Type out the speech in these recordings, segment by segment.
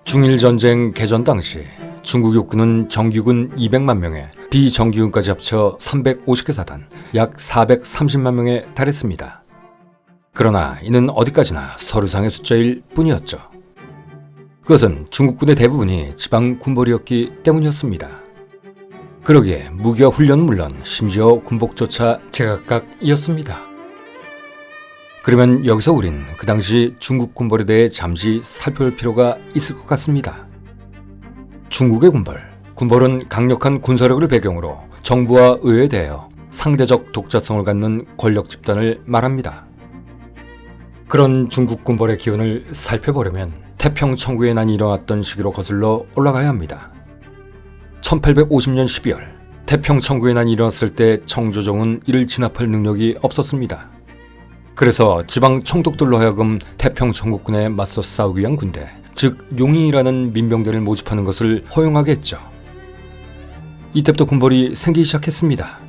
중일전쟁 개전 당시 중국 육군은 정규군 200만 명에 비정규군까지 합쳐 350개 사단, 약 430만 명에 달했습니다. 그러나 이는 어디까지나 서류상의 숫자일 뿐이었죠. 그것은 중국군의 대부분이 지방 군벌이었기 때문이었습니다. 그러기에 무기와 훈련은 물론 심지어 군복조차 제각각이었습니다. 그러면 여기서 우린 그 당시 중국 군벌에 대해 잠시 살펴볼 필요가 있을 것 같습니다. 중국의 군벌은 강력한 군사력을 배경으로 정부와 의회에 대하여 상대적 독자성을 갖는 권력 집단을 말합니다. 그런 중국 군벌의 기원을 살펴보려면 태평천구의 난이 일어났던 시기로 거슬러 올라가야 합니다. 1850년 12월 태평천구의 난이 일어났을 때 청조정은 이를 진압할 능력이 없었습니다. 그래서 지방 총독들로 하여금 태평천국군에 맞서 싸우기 위한 군대, 즉 용인이라는 민병대를 모집하는 것을 허용하게 했죠. 이때부터 군벌이 생기기 시작했습니다.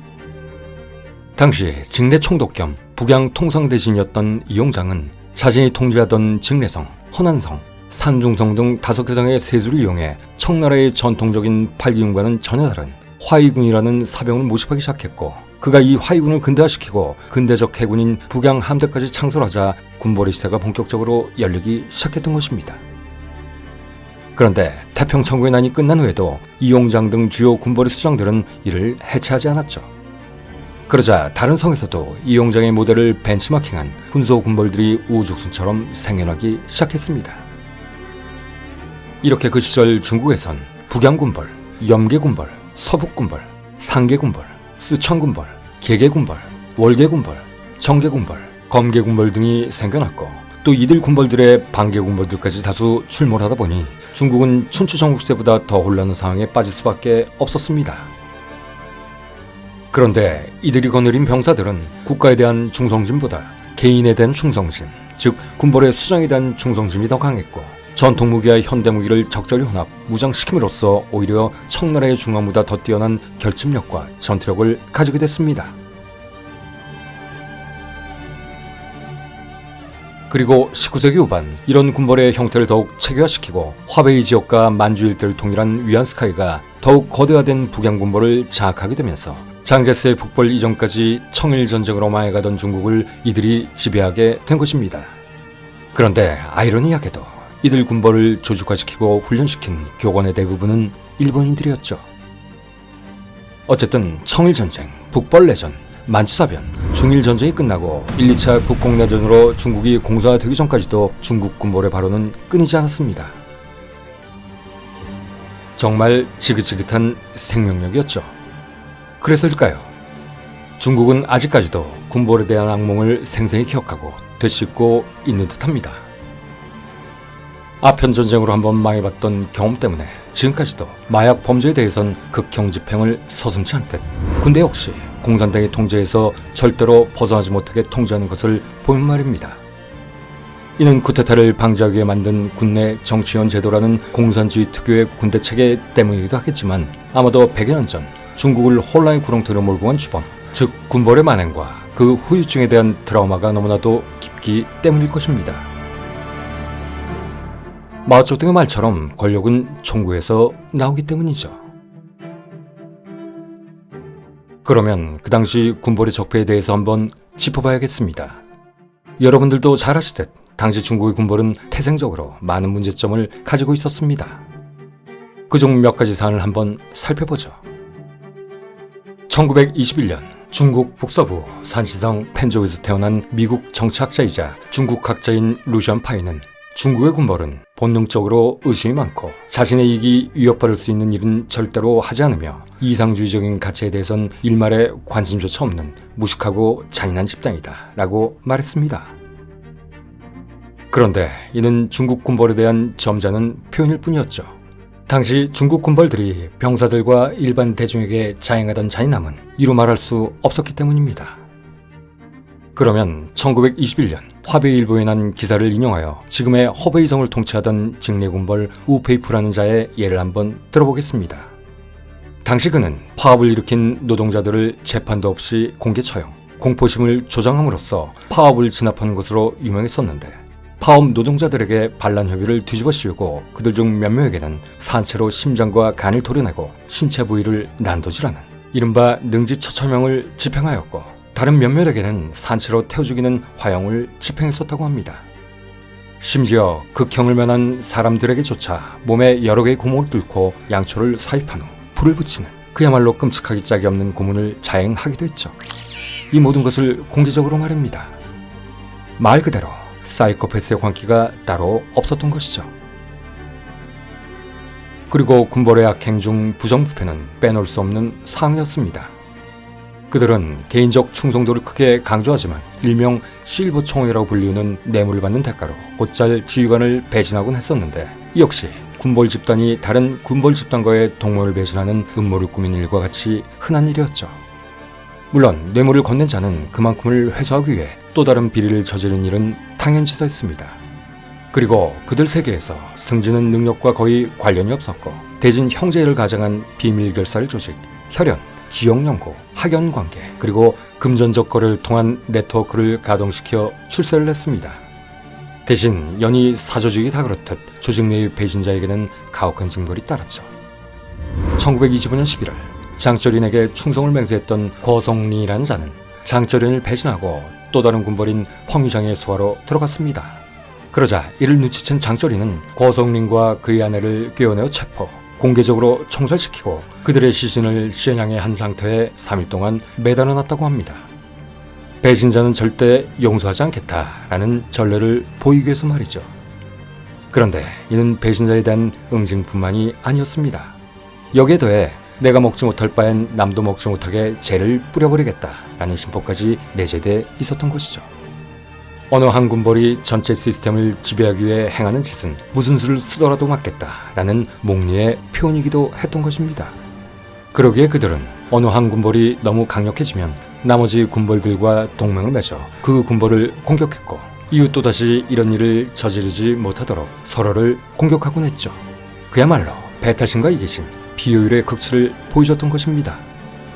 당시 직내 총독 겸 북양 통상대신이었던 이용장은 자신이 통제하던 직내성, 허난성, 산중성 등 5개 성의 세수를 이용해 청나라의 전통적인 팔기군과는 전혀 다른 화이군이라는 사병을 모집하기 시작했고, 그가 이 화이군을 근대화시키고 근대적 해군인 북양 함대까지 창설하자 군벌의 시대가 본격적으로 열리기 시작했던 것입니다. 그런데 태평천구의 난이 끝난 후에도 이용장 등 주요 군벌의 수장들은 이를 해체하지 않았죠. 그러자 다른 성에서도 이용장의 모델을 벤치마킹한 군소 군벌들이 우후죽순처럼 생겨나기 시작했습니다. 이렇게 그 시절 중국에선 북양군벌, 염계군벌, 서북군벌, 상계군벌, 쓰촨군벌, 계계군벌, 월계군벌, 정계군벌, 검계군벌 등이 생겨났고, 또 이들 군벌들의 반계군벌들까지 다수 출몰하다 보니 중국은 춘추전국시대보다 더 혼란한 상황에 빠질 수밖에 없었습니다. 그런데 이들이 거느린 병사들은 국가에 대한 충성심보다 개인에 대한 충성심, 즉 군벌의 수장에 대한 충성심이 더 강했고, 전통무기와 현대무기를 적절히 혼합, 무장시킴으로써 오히려 청나라의 중앙보다 더 뛰어난 결집력과 전투력을 가지게 됐습니다. 그리고 19세기 후반 이런 군벌의 형태를 더욱 체계화시키고 화베이 지역과 만주 일대를 통일한 위안스카이가 더욱 거대화된 북양군벌을 장악하게 되면서 장제스의 북벌 이전까지 청일전쟁으로 망해가던 중국을 이들이 지배하게 된 것입니다. 그런데 아이러니하게도 이들 군벌을 조직화시키고 훈련시킨 교관의 대부분은 일본인들이었죠. 어쨌든 청일전쟁, 북벌내전, 만주사변, 중일전쟁이 끝나고 1, 2차 국공내전으로 중국이 공산화되기 전까지도 중국 군벌의 발언은 끊이지 않았습니다. 정말 지긋지긋한 생명력이었죠. 그래서일까요? 중국은 아직까지도 군벌에 대한 악몽을 생생히 기억하고 되씹고 있는 듯합니다. 아편전쟁으로 한번 망해봤던 경험 때문에 지금까지도 마약 범죄에 대해선 극형 집행을 서슴지 않듯 군대 역시 공산당의 통제에서 절대로 벗어나지 못하게 통제하는 것을 보면 말입니다. 이는 쿠데타를 방지하기 위해 만든 군내 정치원 제도라는 공산주의 특유의 군대 체계 때문이기도 하겠지만, 아마도 100여 년 전 중국을 혼란의 구렁텅이로 몰고 간 주범, 즉 군벌의 만행과 그 후유증에 대한 트라우마가 너무나도 깊기 때문일 것입니다. 마오쩌둥의 말처럼 권력은 총구에서 나오기 때문이죠. 그러면 그 당시 군벌의 적폐에 대해서 한번 짚어봐야겠습니다. 여러분들도 잘 아시듯 당시 중국의 군벌은 태생적으로 많은 문제점을 가지고 있었습니다. 그중 몇 가지 사안을 한번 살펴보죠. 1921년 중국 북서부 산시성 펜조에서 태어난 미국 정치학자이자 중국학자인 루시안 파이는 중국의 군벌은 본능적으로 의심이 많고 자신의 이익이 위협받을 수 있는 일은 절대로 하지 않으며 이상주의적인 가치에 대해선 일말의 관심조차 없는 무식하고 잔인한 집단이다 라고 말했습니다. 그런데 이는 중국 군벌에 대한 점잖은 표현일 뿐이었죠. 당시 중국 군벌들이 병사들과 일반 대중에게 자행하던 잔인함은 이루 말할 수 없었기 때문입니다. 그러면 1921년 화베이일보에 난 기사를 인용하여 지금의 허베이성을 통치하던 직내군벌 우페이프라는 자의 예를 한번 들어보겠습니다. 당시 그는 파업을 일으킨 노동자들을 재판도 없이 공개 처형, 공포심을 조장함으로써 파업을 진압하는 것으로 유명했었는데, 파업 노동자들에게 반란 협의를 뒤집어 씌우고 그들 중 몇 명에게는 산채로 심장과 간을 도려내고 신체 부위를 난도질하는 이른바 능지처철명을 집행하였고, 다른 몇몇에게는 산채로 태워 죽이는 화형을 집행했었다고 합니다. 심지어 극형을 면한 사람들에게조차 몸에 여러 개의 구멍을 뚫고 양초를 삽입한 후 불을 붙이는 그야말로 끔찍하기 짝이 없는 고문을 자행하기도 했죠. 이 모든 것을 공개적으로 말합니다. 말 그대로 사이코패스의 광기가 따로 없었던 것이죠. 그리고 군벌의 악행 중 부정부패는 빼놓을 수 없는 사항이었습니다. 그들은 개인적 충성도를 크게 강조하지만 일명 실버 총회라고 불리우는 뇌물을 받는 대가로 곧잘 지휘관을 배신하곤 했었는데, 이 역시 군벌 집단이 다른 군벌 집단과의 동맹을 배신하는 음모를 꾸민 일과 같이 흔한 일이었죠. 물론 뇌물을 건넨 자는 그만큼을 회수하기 위해 또 다른 비리를 저지른 일은 당연지사였습니다. 그리고 그들 세계에서 승진은 능력과 거의 관련이 없었고, 대진 형제를 가장한 비밀 결사를 조직, 혈연, 지역연고, 학연관계, 그리고 금전적 거래를 통한 네트워크를 가동시켜 출세를 했습니다. 대신 연이 사조직이 다 그렇듯 조직 내의 배신자에게는 가혹한 징벌이 따랐죠. 1925년 11월 장철인에게 충성을 맹세했던 고성린이라는 자는 장철인을 배신하고 또 다른 군벌인 펑유장의 수하로 들어갔습니다. 그러자 이를 눈치챈 장철인은 고성린과 그의 아내를 꿰어내어 체포, 공개적으로 총살시키고 그들의 시신을 시현양에 한 상태에 3일 동안 매달아 놨다고 합니다. 배신자는 절대 용서하지 않겠다라는 전례를 보이기 위해서 말이죠. 그런데 이는 배신자에 대한 응징뿐만이 아니었습니다. 여기에 더해 내가 먹지 못할 바엔 남도 먹지 못하게 죄를 뿌려버리겠다라는 심보까지 내재돼 있었던 것이죠. 어느 한 군벌이 전체 시스템을 지배하기 위해 행하는 짓은 무슨 수를 쓰더라도 막겠다라는 몽리의 표현이기도 했던 것입니다. 그러기에 그들은 어느 한 군벌이 너무 강력해지면 나머지 군벌들과 동맹을 맺어 그 군벌을 공격했고, 이후 또다시 이런 일을 저지르지 못하도록 서로를 공격하곤 했죠. 그야말로 배타심과 이기심, 비효율의 극치를 보여줬던 것입니다.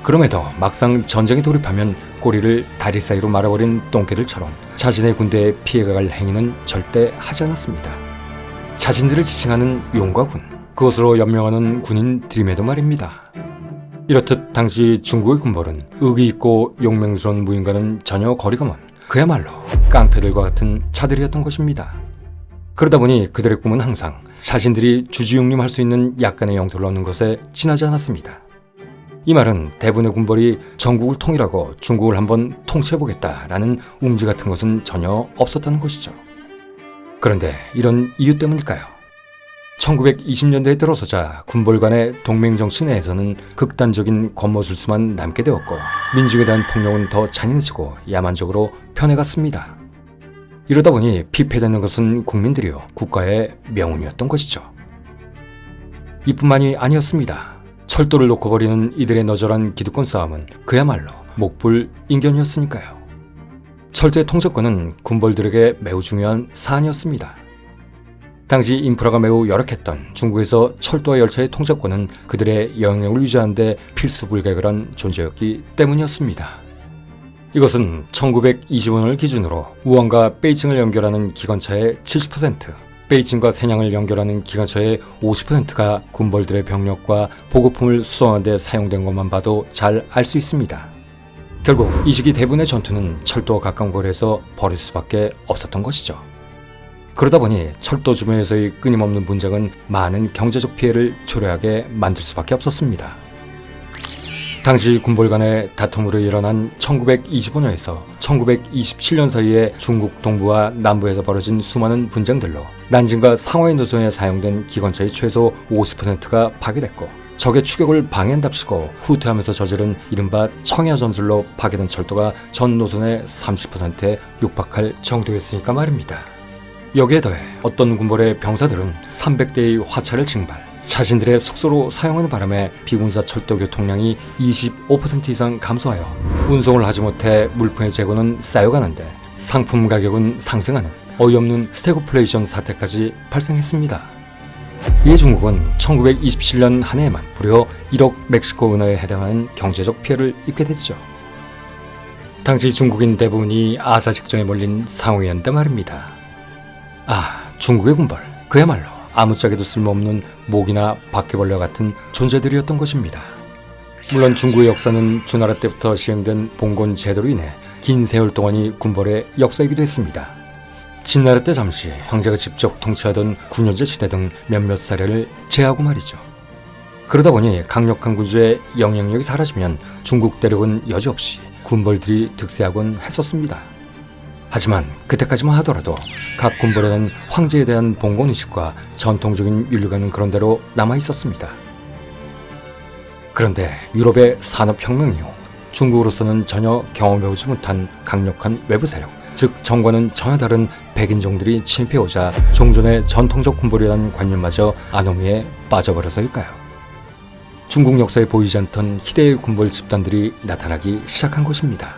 그럼에도 막상 전쟁에 돌입하면 꼬리를 다리 사이로 말아버린 똥개들처럼 자신의 군대에 피해갈 행위는 절대 하지 않았습니다. 자신들을 지칭하는 용과 군, 그것으로 연명하는 군인들임에도 말입니다. 이렇듯 당시 중국의 군벌은 의기 있고 용맹스러운 무인과는 전혀 거리가 먼 그야말로 깡패들과 같은 자들이었던 것입니다. 그러다 보니 그들의 꿈은 항상 자신들이 주지웅림할 수 있는 약간의 영토를 얻는 것에 지나지 않았습니다. 이 말은 대부분의 군벌이 전국을 통일하고 중국을 한번 통치해보겠다라는 웅지 같은 것은 전혀 없었다는 것이죠. 그런데 이런 이유 때문일까요? 1920년대에 들어서자 군벌 간의 동맹정치 내에서는 극단적인 권모술수만 남게 되었고, 민족에 대한 폭력은 더 잔인해지고 야만적으로 변해갔습니다. 이러다 보니 피폐되는 것은 국민들이요, 국가의 명운이었던 것이죠. 이뿐만이 아니었습니다. 철도를 놓고 벌이는 이들의 너절한 기득권 싸움은 그야말로 목불 인견이었으니까요. 철도의 통제권은 군벌들에게 매우 중요한 사안이었습니다. 당시 인프라가 매우 열악했던 중국에서 철도와 열차의 통제권은 그들의 영향력을 유지하는 데 필수불가결한 존재였기 때문이었습니다. 이것은 1925년을 기준으로 우한과 베이징을 연결하는 기관차의 70%, 베이징과 세냥을 연결하는 기관차의 50%가 군벌들의 병력과 보급품을 수송하는 데 사용된 것만 봐도 잘 알 수 있습니다. 결국 이 시기 대부분의 전투는 철도와 가까운 거리에서 벌일 수밖에 없었던 것이죠. 그러다 보니 철도 주변에서의 끊임없는 분쟁은 많은 경제적 피해를 초래하게 만들 수밖에 없었습니다. 당시 군벌 간의 다툼으로 일어난 1925년에서 1927년 사이에 중국 동부와 남부에서 벌어진 수많은 분쟁들로 난징과 상하이 노선에 사용된 기관차의 최소 50%가 파괴됐고, 적의 추격을 방해한답시고 후퇴하면서 저지른 이른바 청야 전술로 파괴된 철도가 전 노선의 30%에 육박할 정도였으니까 말입니다. 여기에 더해 어떤 군벌의 병사들은 300대의 화차를 징발, 자신들의 숙소로 사용하는 바람에 비군사 철도 교통량이 25% 이상 감소하여 운송을 하지 못해 물품의 재고는 쌓여가는데 상품 가격은 상승하는 어이없는 스태그플레이션 사태까지 발생했습니다. 이에 중국은 1927년 한 해에만 무려 1억 멕시코 은어에 해당하는 경제적 피해를 입게 됐죠. 당시 중국인 대부분이 아사 직전에 몰린 상호였는데 말입니다. 중국의 군벌, 그야말로 아무짝에도 쓸모없는 모기나 바퀴벌레 같은 존재들이었던 것입니다. 물론 중국의 역사는 주나라 때부터 시행된 봉건 제도로 인해 긴 세월 동안이 군벌의 역사이기도 했습니다. 진나라 때 잠시 황제가 직접 통치하던 군현제 시대 등 몇몇 사례를 제하고 말이죠. 그러다 보니 강력한 군주의 영향력이 사라지면 중국 대륙은 여지없이 군벌들이 득세하곤 했었습니다. 하지만 그때까지만 하더라도 각 군벌에는 황제에 대한 봉건의식과 전통적인 윤리관은 그런대로 남아있었습니다. 그런데 유럽의 산업혁명 이후 중국으로서는 전혀 경험해보지 못한 강력한 외부 세력, 즉 정과는 전혀 다른 백인종들이 침입해오자 종전의 전통적 군벌이라는 관념마저 아노미에 빠져버려서일까요? 중국 역사에 보이지 않던 희대의 군벌 집단들이 나타나기 시작한 것입니다.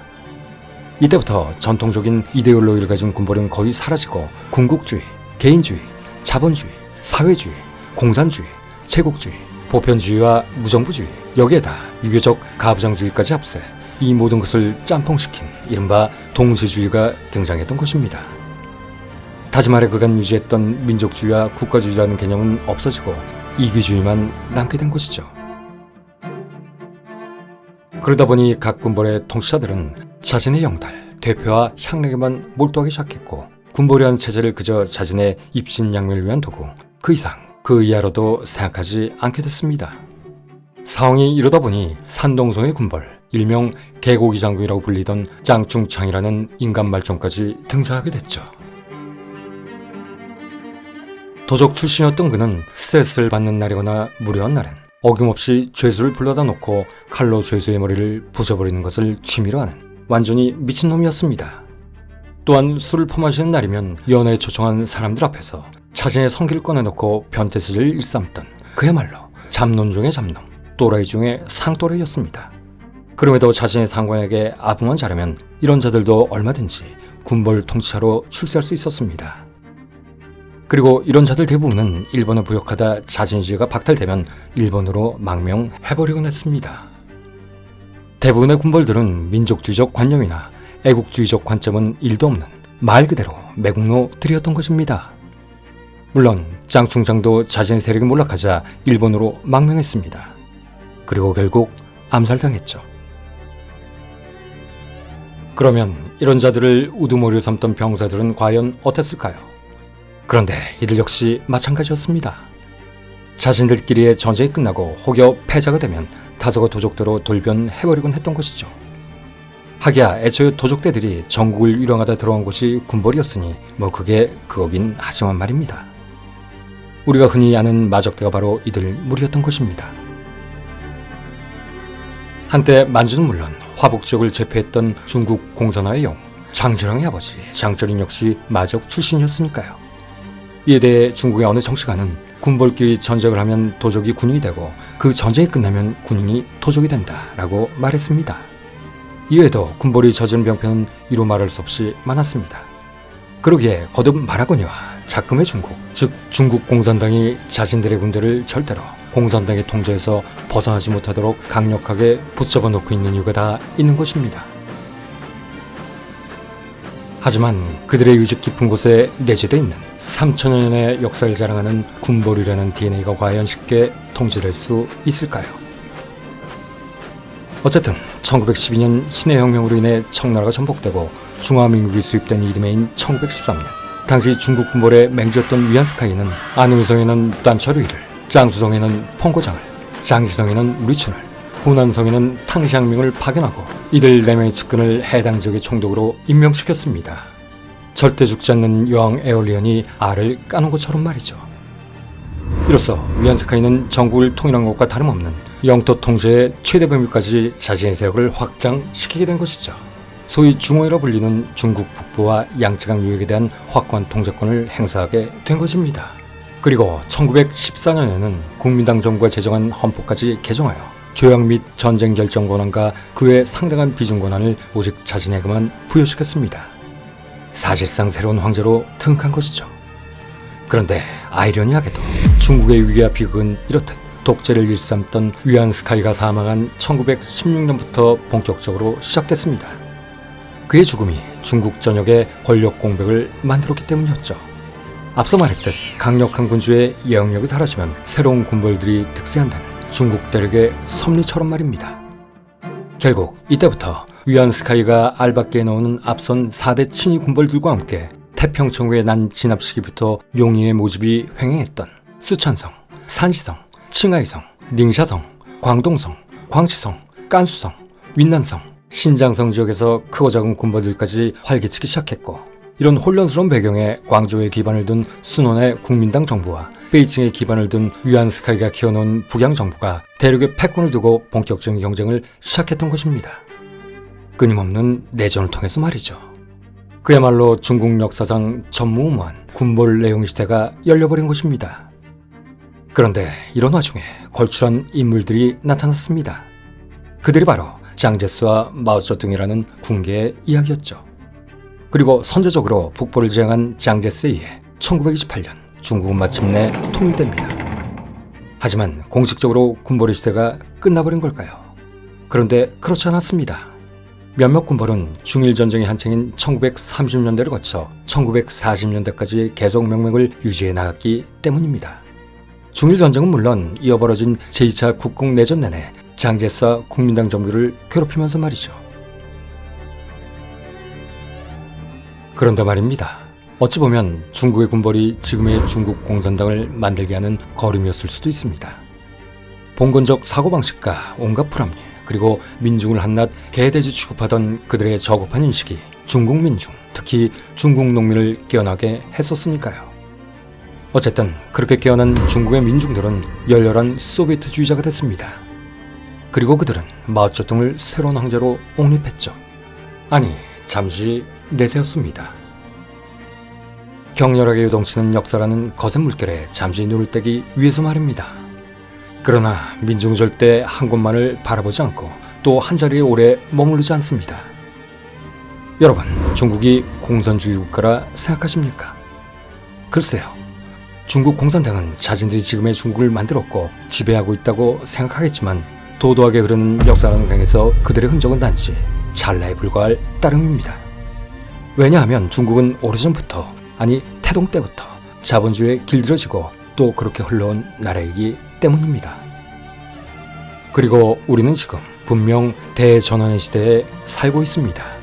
이때부터 전통적인 이데올로기를 가진 군벌은 거의 사라지고 군국주의, 개인주의, 자본주의, 사회주의, 공산주의, 제국주의, 보편주의와 무정부주의, 여기에다 유교적 가부장주의까지 합세 이 모든 것을 짬뽕시킨 이른바 동시주의가 등장했던 것입니다. 다시 말해 그간 유지했던 민족주의와 국가주의라는 개념은 없어지고 이기주의만 남게 된 것이죠. 그러다 보니 각 군벌의 통치자들은 자신의 영달, 대표와 향락에만 몰두하기 시작했고 군벌이라는 체제를 그저 자신의 입신양명을 위한 도구, 그 이상 그 이하로도 생각하지 않게 됐습니다. 상황이 이러다 보니 산동성의 군벌, 일명 개고기 장군이라고 불리던 짱충창이라는 인간 말종까지 등장하게 됐죠. 도적 출신이었던 그는 스트레스를 받는 날이거나 무료한 날엔 어김없이 죄수를 불러다 놓고 칼로 죄수의 머리를 부숴버리는 것을 취미로 하는 완전히 미친놈이었습니다. 또한 술을 퍼마시는 날이면 연애에 초청한 사람들 앞에서 자신의 성기를 꺼내놓고 변태세제를 일삼던 그야말로 잡놈 중의 잡놈, 또라이 중의 상또라이였습니다. 그럼에도 자신의 상관에게 아부만 잘하면 이런 자들도 얼마든지 군벌 통치자로 출세할 수 있었습니다. 그리고 이런 자들 대부분은 일본에 부역하다 자진주의가 박탈되면 일본으로 망명해버리곤 했습니다. 대부분의 군벌들은 민족주의적 관념이나 애국주의적 관점은 1도 없는 말 그대로 매국노들이었던 것입니다. 물론 짱충장도 자신의 세력이 몰락하자 일본으로 망명했습니다. 그리고 결국 암살당했죠. 그러면 이런 자들을 우두머리로 삼던 병사들은 과연 어땠을까요? 그런데 이들 역시 마찬가지였습니다. 자신들끼리의 전쟁이 끝나고 혹여 패자가 되면 다소가 도적대로 돌변해버리곤 했던 것이죠. 하기야 애초에 도적대들이 전국을 유령하다 들어온 곳이 군벌이었으니 그게 그거긴 하지만 말입니다. 우리가 흔히 아는 마적대가 바로 이들 무리였던 것입니다. 한때 만주는 물론 화북 지역을 제패했던 중국 공산화의 영 장제랑의 아버지 장쩌린 역시 마적 출신이었으니까요. 이에 대해 중국의 어느 정치가는 군벌끼리 전쟁을 하면 도적이 군인이 되고 그 전쟁이 끝나면 군인이 도적이 된다라고 말했습니다. 이외에도 군벌이 저지른 병폐는 이루 말할 수 없이 많았습니다. 그러기에 거듭 말하거니와 작금의 중국, 즉 중국 공산당이 자신들의 군대를 절대로 공산당의 통제에서 벗어나지 못하도록 강력하게 붙잡아 놓고 있는 이유가 다 있는 것입니다. 하지만 그들의 의식 깊은 곳에 내재되어 있는 3천여 년의 역사를 자랑하는 군벌이라는 DNA가 과연 쉽게 통제될 수 있을까요? 어쨌든 1912년 신해혁명으로 인해 청나라가 전복되고 중화민국이 수입된 이듬해인 1913년 당시 중국 군벌의 맹주였던 위안스카이는 안흥성에는 딴처류이를, 장수성에는 펑고장을, 장시성에는 우리춘을, 후난성에는 탕시항명을 파견하고 이들 4명의 측근을 해당 지역의 총독으로 임명시켰습니다. 절대 죽지 않는 여왕 에올리언이 알을 까는 것처럼 말이죠. 이로써 위안스카이는 전국을 통일한 것과 다름없는 영토 통제의 최대 범위까지 자신의 세력을 확장시키게 된 것이죠. 소위 중호이라 불리는 중국 북부와 양쯔강 유역에 대한 확고한 통제권을 행사하게 된 것입니다. 그리고 1914년에는 국민당 정부가 제정한 헌법까지 개정하여 조약 및 전쟁 결정 권한과 그 외 상당한 비준 권한을 오직 자신에게만 부여시켰습니다. 사실상 새로운 황제로 등극한 것이죠. 그런데 아이러니하게도 중국의 위기와 비극은 이렇듯 독재를 일삼던 위안스카이가 사망한 1916년부터 본격적으로 시작됐습니다. 그의 죽음이 중국 전역에 권력 공백을 만들었기 때문이었죠. 앞서 말했듯 강력한 군주의 영역이 사라지면 새로운 군벌들이 득세한다는 중국 대륙의 섭리처럼 말입니다. 결국 이때부터 위안스카이가 알밖에 넣는 앞선 4대 친위 군벌들과 함께 태평천국의 난 진압 시기부터 용의의 모집이 횡행했던 쓰촨성, 산시성, 칭하이성, 닝샤성, 광동성, 광치성, 깐수성, 윈난성, 신장성 지역에서 크고 작은 군벌들까지 활개치기 시작했고, 이런 혼란스러운 배경에 광저우에 기반을 둔 순원의 국민당 정부와 베이징에 기반을 둔 위안스카이가 키워놓은 북양 정부가 대륙의 패권을 두고 본격적인 경쟁을 시작했던 것입니다. 끊임없는 내전을 통해서 말이죠. 그야말로 중국 역사상 전무후무한 군벌 내용 시대가 열려버린 것입니다. 그런데 이런 와중에 걸출한 인물들이 나타났습니다. 그들이 바로 장제스와 마오쩌둥이라는 군계의 이야기였죠. 그리고 선제적으로 북벌을 지향한 장제스에 의해 1928년 중국은 마침내 통일됩니다. 하지만 공식적으로 군벌의 시대가 끝나버린 걸까요? 그런데 그렇지 않았습니다. 몇몇 군벌은 중일전쟁의 한창인 1930년대를 거쳐 1940년대까지 계속 명맥을 유지해 나갔기 때문입니다. 중일전쟁은 물론 이어버려진 제2차 국공내전 내내 장제스와 국민당 정부를 괴롭히면서 말이죠. 그런데 말입니다. 어찌 보면 중국의 군벌이 지금의 중국 공산당을 만들게 하는 걸음이었을 수도 있습니다. 봉건적 사고방식과 온갖 불합리, 그리고 민중을 한낱 개돼지 취급하던 그들의 저급한 인식이 중국 민중, 특히 중국 농민을 깨어나게 했었으니까요. 어쨌든 그렇게 깨어난 중국의 민중들은 열렬한 소비에트주의자가 됐습니다. 그리고 그들은 마오쩌둥을 새로운 황제로 옹립했죠. 아니, 잠시 내세웠습니다. 격렬하게 요동치는 역사라는 거센 물결에 잠시 눈을 떼기 위해서 말입니다. 그러나 민중은 절대 한 곳만을 바라보지 않고 또 한자리에 오래 머무르지 않습니다. 여러분, 중국이 공산주의 국가라 생각하십니까? 글쎄요. 중국 공산당은 자신들이 지금의 중국을 만들었고 지배하고 있다고 생각하겠지만 도도하게 흐르는 역사라는 강에서 그들의 흔적은 단지 찰나에 불과할 따름입니다. 왜냐하면 중국은 오래전부터, 아니 태동 때부터 자본주의에 길들여지고 또 그렇게 흘러온 나라이기 때문입니다. 그리고 우리는 지금 분명 대전환의 시대에 살고 있습니다.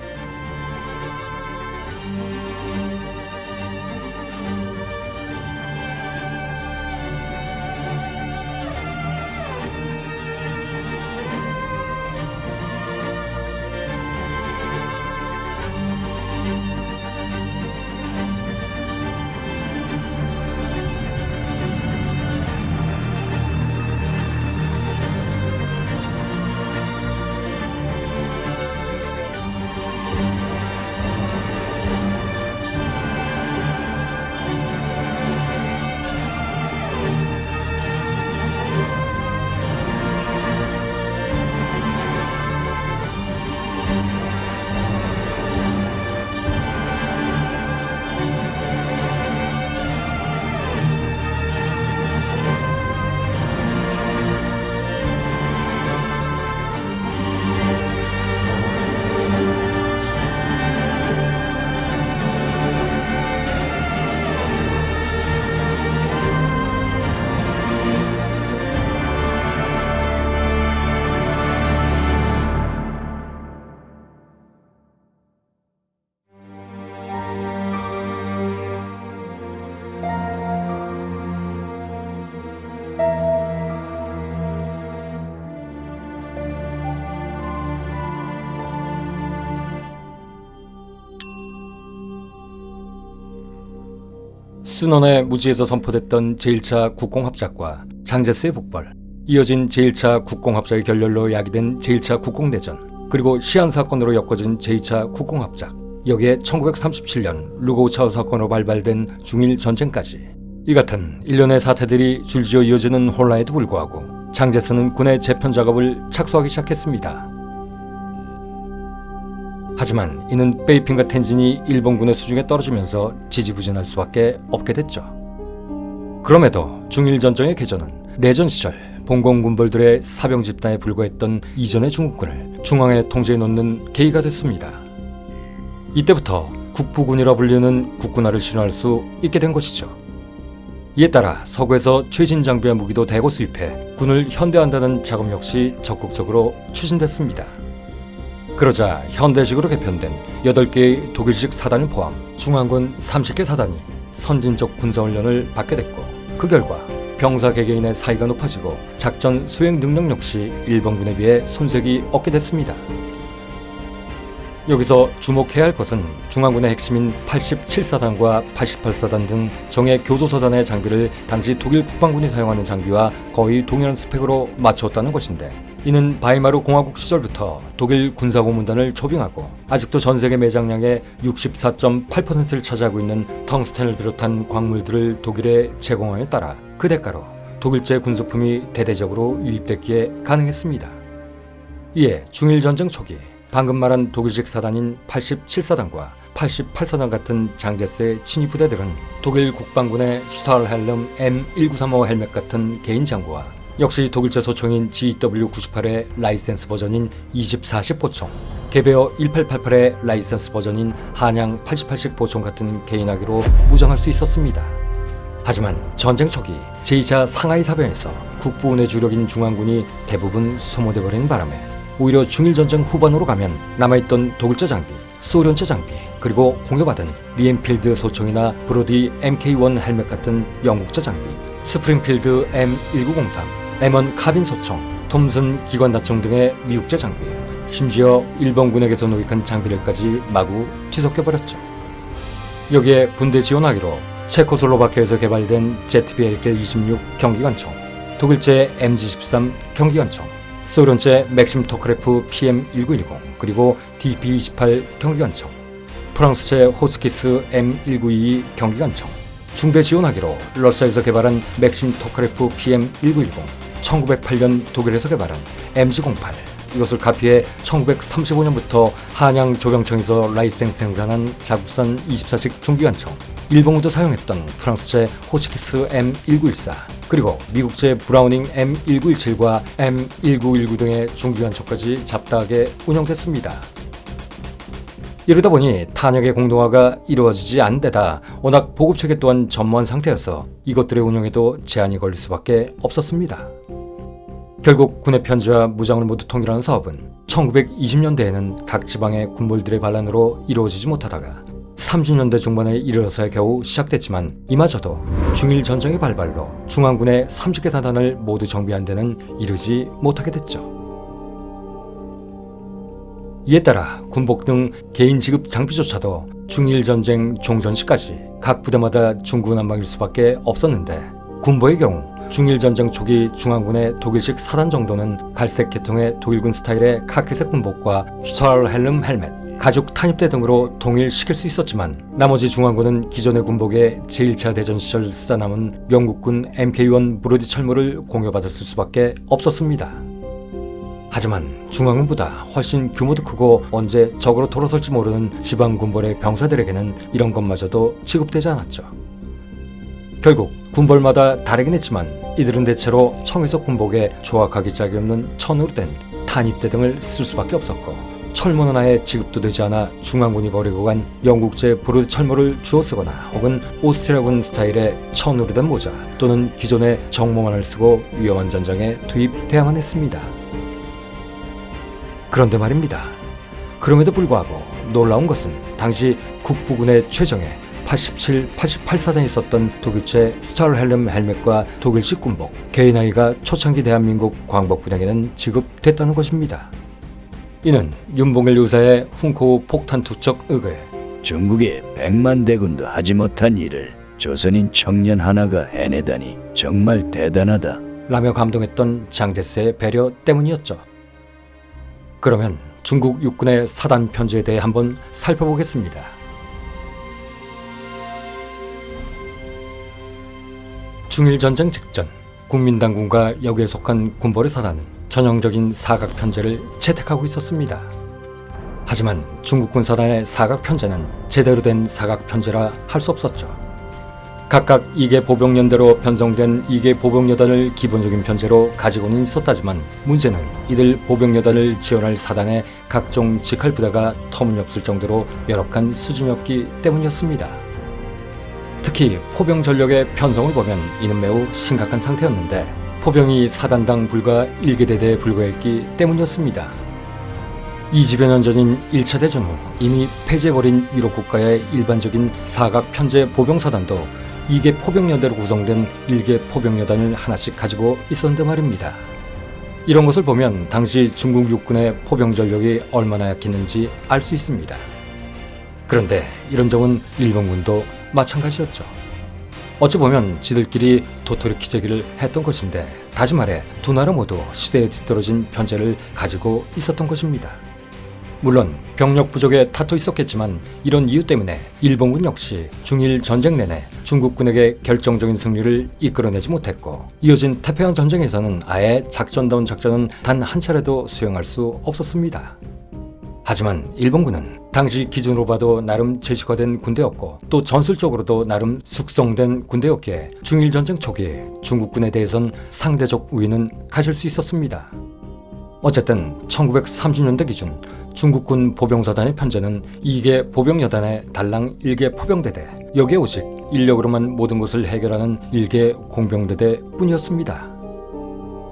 순원의 무지에서 선포됐던 제1차 국공합작과 장제스의 북벌, 이어진 제1차 국공합작의 결렬로 야기된 제1차 국공내전, 그리고 시안 사건으로 엮어진 제2차 국공합작, 여기에 1937년 루고우차오 사건으로 발발된 중일 전쟁까지, 이 같은 일련의 사태들이 줄지어 이어지는 혼란에도 불구하고 장제스는 군의 재편 작업을 착수하기 시작했습니다. 하지만 이는 베이핑과 텐진이 일본군의 수중에 떨어지면서 지지부진할 수밖에 없게 됐죠. 그럼에도 중일전쟁의 궤전은 내전 시절 봉건군벌들의 사병 집단에 불과했던 이전의 중국군을 중앙에 통제해 놓는 계기가 됐습니다. 이때부터 국부군이라 불리는 국군화를 실현할 수 있게 된 것이죠. 이에 따라 서구에서 최신 장비와 무기도 대거 수입해 군을 현대화한다는 작업 역시 적극적으로 추진됐습니다. 그러자 현대식으로 개편된 8개의 독일식 사단을 포함 중앙군 30개 사단이 선진적 군사훈련을 받게 됐고, 그 결과 병사 개개인의 사이가 높아지고 작전 수행 능력 역시 일본군에 비해 손색이 없게 됐습니다. 여기서 주목해야 할 것은 중앙군의 핵심인 87사단과 88사단 등 정예 교도소단의 장비를 당시 독일 국방군이 사용하는 장비와 거의 동일한 스펙으로 맞췄다는 것인데, 이는 바이마르 공화국 시절부터 독일 군사고문단을 초빙하고 아직도 전세계 매장량의 64.8%를 차지하고 있는 텅스텐을 비롯한 광물들을 독일에 제공함에 따라 그 대가로 독일제 군수품이 대대적으로 유입됐기에 가능했습니다. 이에 중일전쟁 초기 방금 말한 독일식 사단인 87사단과 88사단 같은 장제스의 친위부대들은 독일 국방군의 슈탈헬름 M1935 헬멧 같은 개인 장구와 역시 독일제 소총인 GW98의 라이센스 버전인 24식 보총, 개베어 1888의 라이센스 버전인 한양 88식 보총 같은 개인화기로 무장할 수 있었습니다. 하지만 전쟁 초기 제2차 상하이 사변에서 국부군의 주력인 중앙군이 대부분 소모돼버리는 바람에 오히려 중일전쟁 후반으로 가면 남아있던 독일제 장비, 소련제 장비, 그리고 공여받은 리엔필드 소총이나 브로디 MK1 헬멧 같은 영국제 장비, 스프링필드 M1903, M1 카빈 소총, 톰슨 기관단총 등의 미국제 장비, 심지어 일본군에게서 노획한 장비들까지 마구 뒤섞여버렸죠. 여기에 군대 지원하기로 체코슬로바키아에서 개발된 ZBLK-26 경기관총, 독일제 MG-13 경기관총, 소련제 맥심 토크레프 PM1910, 그리고 DP28 경기관총, 프랑스제 호스키스 M1922 경기관총, 중대 지원하기로 러시아에서 개발한 맥심 토크레프 PM1910, 1908년 독일에서 개발한 MG08, 이것을 카피해 1935년부터 한양 조병청에서 라이센스 생산한 자국산 24식 중기관총, 일본군도 사용했던 프랑스제 호스키스 M1914, 그리고 미국제 브라우닝 M1917과 M1919 등의 중기관총까지 잡다하게 운영됐습니다. 이러다 보니 탄약의 공동화가 이루어지지 않은 데다 워낙 보급체계 또한 전무한 상태여서 이것들의 운영에도 제한이 걸릴 수밖에 없었습니다. 결국 군의 편제와 무장을 모두 통일하는 사업은 1920년대에는 각 지방의 군몰들의 반란으로 이루어지지 못하다가 30년대 중반에 이르러서야 겨우 시작됐지만, 이마저도 중일 전쟁의 발발로 중앙군의 30개 사단을 모두 정비한 데는 이르지 못하게 됐죠. 이에 따라 군복 등 개인 지급 장비조차도 중일 전쟁 종전 시까지 각 부대마다 중구난방일 수밖에 없었는데, 군보의 경우 중일 전쟁 초기 중앙군의 독일식 사단 정도는 갈색 계통의 독일군 스타일의 카키색 군복과 슈탈헬름 헬멧, 가죽 탄입대 등으로 통일시킬 수 있었지만, 나머지 중앙군은 기존의 군복에 제1차 대전 시절 쓰다 남은 영국군 MK1 브로디 철모를 공여받았을 수밖에 없었습니다. 하지만 중앙군보다 훨씬 규모도 크고 언제 적으로 돌아설지 모르는 지방 군벌의 병사들에게는 이런 것마저도 지급되지 않았죠. 결국 군벌마다 다르긴 했지만 이들은 대체로 청해석 군복에 조악하기 짝이 없는 천으로 된 탄입대 등을 쓸 수밖에 없었고, 철모는 아예 지급도 되지 않아 중앙군이 버리고 간 영국제 브로디 철모를 주워 쓰거나 혹은 오스트리아군 스타일의 천으로 된 모자 또는 기존의 정모만을 쓰고 위험한 전장에 투입돼야만 했습니다. 그런데 말입니다. 그럼에도 불구하고 놀라운 것은 당시 국부군의 최정예 87, 88사단이 있었던 독일제 스탈헬름 헬멧과 독일식 군복, 개인화기가 초창기 대한민국 광복군에게는 지급됐다는 것입니다. 이는 윤봉일 의사의 훈코 폭탄 투척 의거에 중국의 100만 대군도 하지 못한 일을 조선인 청년 하나가 해내다니 정말 대단하다 라며 감동했던 장제스의 배려 때문이었죠. 그러면 중국 육군의 사단 편제에 대해 한번 살펴보겠습니다. 중일전쟁 직전 국민당군과 여기에 속한 군벌의 사단은 전형적인 사각 편제를 채택하고 있었습니다. 하지만 중국군 사단의 사각 편제는 제대로 된 사각 편제라 할 수 없었죠. 각각 2개 보병연대로 편성된 2개 보병여단을 기본적인 편제로 가지고는 있었다지만, 문제는 이들 보병여단을 지원할 사단의 각종 직할 부대가 터무니없을 정도로 열악한 수준이었기 때문이었습니다. 특히 포병 전력의 편성을 보면 이는 매우 심각한 상태였는데 포병이 사단당 불과 1개대대에 불과했기 때문이었습니다. 20여 년 전인 1차 대전 후 이미 폐지해버린 유럽 국가의 일반적인 사각 편제 보병사단도 2개 포병여대로 구성된 1개 포병여단을 하나씩 가지고 있었는데 말입니다. 이런 것을 보면 당시 중국 육군의 포병 전력이 얼마나 약했는지 알 수 있습니다. 그런데 이런 점은 일본군도 마찬가지였죠. 어찌 보면 지들끼리 도토리 키재기를 했던 것인데 다시 말해 두 나라 모두 시대에 뒤떨어진 편제를 가지고 있었던 것입니다. 물론 병력 부족에 탓도 있었겠지만 이런 이유 때문에 일본군 역시 중일 전쟁 내내 중국군에게 결정적인 승리를 이끌어내지 못했고 이어진 태평양 전쟁에서는 아예 작전다운 작전은 단 한 차례도 수행할 수 없었습니다. 하지만 일본군은 당시 기준으로 봐도 나름 제식화된 군대였고 또 전술적으로도 나름 숙성된 군대였기에 중일 전쟁 초기 중국군에 대해선 상대적 우위는 가질 수 있었습니다. 어쨌든 1930년대 기준 중국군 보병사단의 편제는 2개 보병여단에 달랑 1개 포병대대, 여기에 오직 인력으로만 모든 것을 해결하는 1개 공병대대 뿐이었습니다.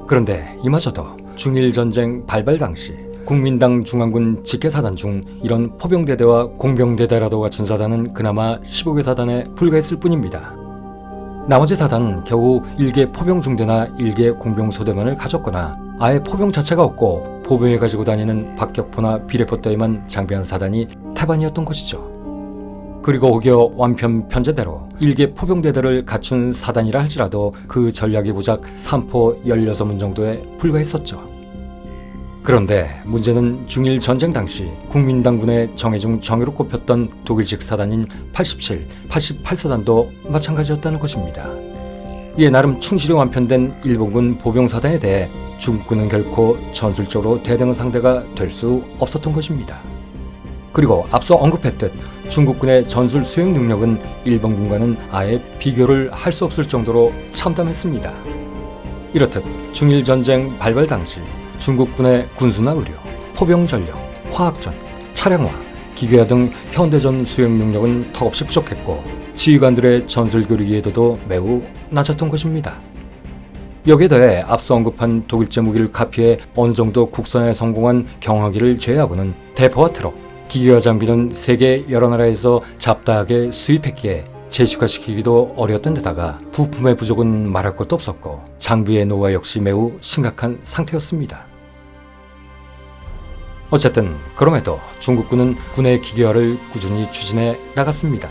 그런데 이마저도 중일전쟁 발발 당시 국민당 중앙군 직계사단 중 이런 포병대대와 공병대대라도 갖춘 사단은 그나마 15개 사단에 불과했을 뿐입니다. 나머지 사단은 겨우 1개 포병중대나 1개 공병소대만을 가졌거나 아예 포병 자체가 없고 보병에 가지고 다니는 박격포나 비례포 따위만 장비한 사단이 태반이었던 것이죠. 그리고 오히려 완편 편제대로 1개 포병대대를 갖춘 사단이라 할지라도 그 전략이 고작 3포 16문 정도에 불과했었죠. 그런데 문제는 중일 전쟁 당시 국민당군의 정예중 정예로 꼽혔던 독일식 사단인 87, 88사단도 마찬가지였다는 것입니다. 이에 나름 충실히 완편된 일본군 보병사단에 대해 중국군은 결코 전술적으로 대등한 상대가 될 수 없었던 것입니다. 그리고 앞서 언급했듯 중국군의 전술 수행 능력은 일본군과는 아예 비교를 할 수 없을 정도로 참담했습니다. 이렇듯 중일 전쟁 발발 당시 중국군의 군수나 의료, 포병 전력, 화학전, 차량화, 기계화 등 현대전 수행 능력은 턱없이 부족했고 지휘관들의 전술 교류 이해도도 매우 낮았던 것입니다. 여기에 더해 앞서 언급한 독일제 무기를 카피해 어느 정도 국선에 성공한 경화기를 제외하고는 대포와 트럭, 기계화 장비는 세계 여러 나라에서 잡다하게 수입했기에 제식화시키기도 어려웠던 데다가 부품의 부족은 말할 것도 없었고 장비의 노후화 역시 매우 심각한 상태였습니다. 어쨌든 그럼에도 중국군은 군의 기계화를 꾸준히 추진해 나갔습니다.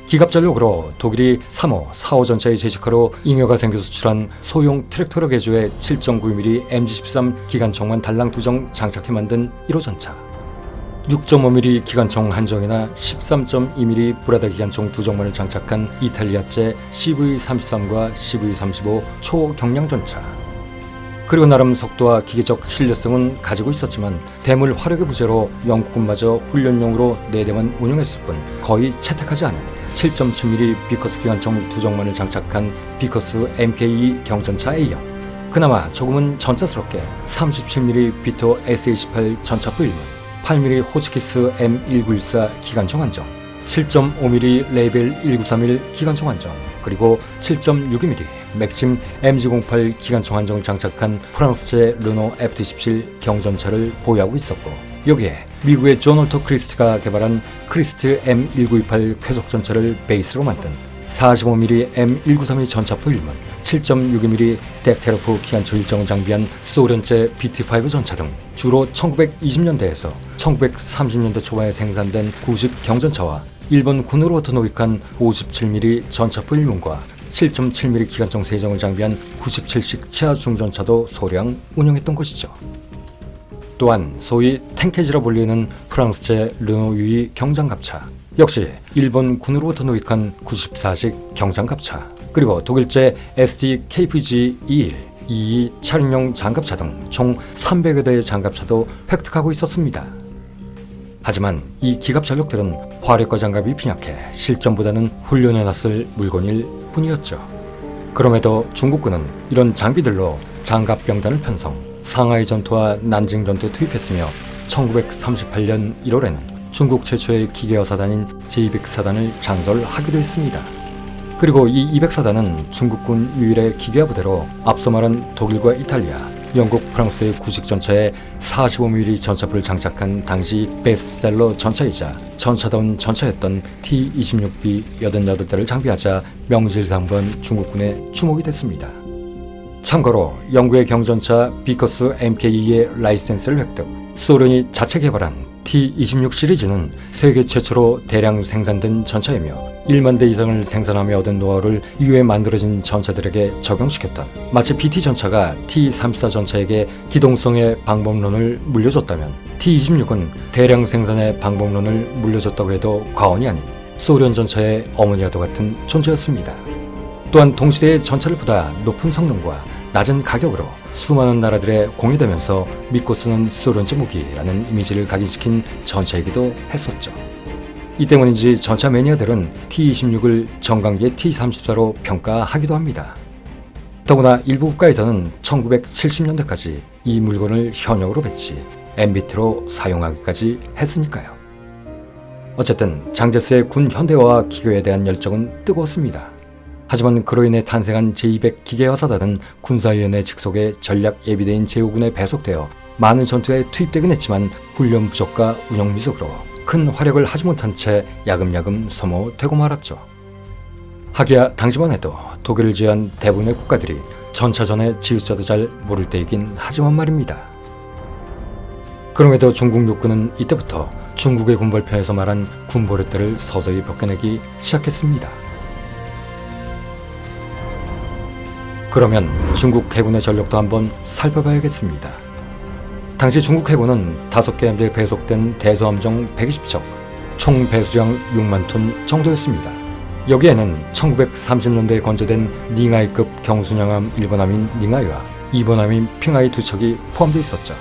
기갑전력으로 독일이 3호, 4호 전차의 제식화로 잉여가 생겨 수출한 소형 트랙터러 개조의 7.9mm MG13 기관총만 달랑 2정 장착해 만든 1호 전차, 6.5mm 기관총 한 정이나 13.2mm 브라다 기관총 2정만을 장착한 이탈리아제 CV-33과 CV-35 초경량 전차, 그리고 나름 속도와 기계적 신뢰성은 가지고 있었지만 대물 화력의 부재로 영국군마저 훈련용으로 4대만 운용했을 뿐 거의 채택하지 않은 7.7mm 비커스 기관총 2정만을 장착한 비커스 MK2 경전차 A형, 그나마 조금은 전차스럽게 37mm 비토 SA-18 전차포 1문, 8mm 호치키스 M1914 기관총 한정, 7.5mm 레이벨 1931 기관총 한정, 그리고 7.62mm 맥심 MG08 기관총 한정을 장착한 프랑스제 르노 FT17 경전차를 보유하고 있었고 여기에 미국의 존 올터 크리스트가 개발한 크리스트 M1928 쾌속전차를 베이스로 만든 45mm M1932 전차포 1문, 7.62mm 덱테르프 기관총 1정을 장비한 소련제 BT5 전차 등 주로 1920년대에서 1930년대 초반에 생산된 구식 경전차와 일본 군으로부터 노획한 57mm 전차포 1문과 7.7mm 기관총 3정을 장비한 97식 치아 중전차도 소량 운영했던 것이죠. 또한 소위 탱케지라 불리는 프랑스제 르노 유이 경장갑차, 역시 일본 군으로부터 노획한 94식 경장갑차, 그리고 독일제 SD KPG-21, 22 차량용 장갑차 등 총 300여 대의 장갑차도 획득하고 있었습니다. 하지만 이 기갑 전력들은 화력과 장갑이 빈약해 실전보다는 훈련에 놨을 물건일 뿐이었죠. 그럼에도 중국군은 이런 장비들로 장갑병단을 편성, 상하이 전투와 난징 전투에 투입했으며 1938년 1월에는 중국 최초의 기계화 사단인 제200사단을 창설하기도 했습니다. 그리고 이 204단은 중국군 유일의 기계화 부대로 앞서 말한 독일과 이탈리아, 영국, 프랑스의 구식 전차에 45mm 전차부를 장착한 당시 베스트셀러 전차이자 전차다운 전차였던 T-26B 88대를 장비하자 명실상부한 중국군의 주목이 됐습니다. 참고로 영국의 경전차 비커스 MK2의 라이센스를 획득, 소련이 자체 개발한 T-26 시리즈는 세계 최초로 대량 생산된 전차이며 1만 대 이상을 생산하며 얻은 노하우를 이후에 만들어진 전차들에게 적용시켰다. 마치 BT 전차가 T-34 전차에게 기동성의 방법론을 물려줬다면 T-26은 대량 생산의 방법론을 물려줬다고 해도 과언이 아닌 소련 전차의 어머니와도 같은 존재였습니다. 또한 동시대의 전차를 보다 높은 성능과 낮은 가격으로 수많은 나라들에 공유되면서 믿고 쓰는 소련제 무기라는 이미지를 각인시킨 전차이기도 했었죠. 이 때문인지 전차 매니아들은 T-26을 정강기의 T-34로 평가하기도 합니다. 더구나 일부 국가에서는 1970년대까지 이 물건을 현역으로 배치, MBT로 사용하기까지 했으니까요. 어쨌든 장제스의 군 현대화와 기교에 대한 열정은 뜨거웠습니다. 하지만 그로 인해 탄생한 제200 기계화사단은 군사위원회 직속의 전략 예비대인 제5군에 배속되어 많은 전투에 투입되긴 했지만 훈련 부족과 운영 미숙으로 큰 활약을 하지 못한 채 야금야금 소모되고 말았죠. 하기야 당시만 해도 독일을 제외한 대부분의 국가들이 전차전의 지휘자도 잘 모를 때이긴 하지만 말입니다. 그럼에도 중국 육군은 이때부터 중국의 군벌편에서 말한 군보레대를 서서히 벗겨내기 시작했습니다. 그러면 중국 해군의 전력도 한번 살펴봐야겠습니다. 당시 중국 해군은 5개 함대에 배속된 대소함정 120척, 총 배수량 6만 톤 정도였습니다. 여기에는 1930년대에 건조된 닝하이급 경순양함 1번함인 닝하이와 2번함인 핑하이 2척이 포함되어 있었죠.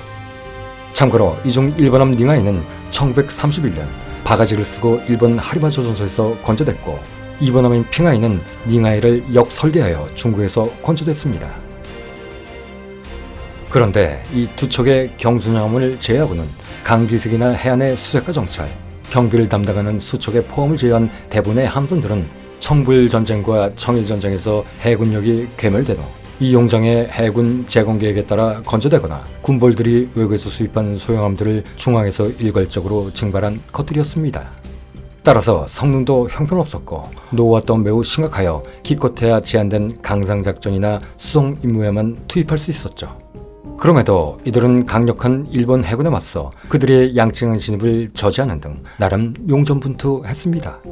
참고로 이 중 1번함 닝하이는 1931년 바가지를 쓰고 일본 하리마 조선소에서 건조됐고 2번함인 핑하이는 닝하이를 역설계하여 중국에서 건조됐습니다. 그런데 이 두 척의 경순양함을 제외하고는 강기색이나 해안의 수색과 정찰, 경비를 담당하는 수척의 포함을 제외한 대부분의 함선들은 청불전쟁과 청일전쟁에서 해군력이 괴멸된 후 이 용장의 해군 재건 계획에 따라 건조되거나 군벌들이 외국에서 수입한 소형함들을 중앙에서 일괄적으로 증발한 것들이었습니다. 따라서 성능도 형편없었고 노후화 또한 매우 심각하여 기껏해야 제한된 강상작전이나 수송 임무에만 투입할 수 있었죠. 그럼에도 이들은 강력한 일본 해군에 맞서 그들의 양증한 진입을 저지하는 등 나름 용전분투했습니다.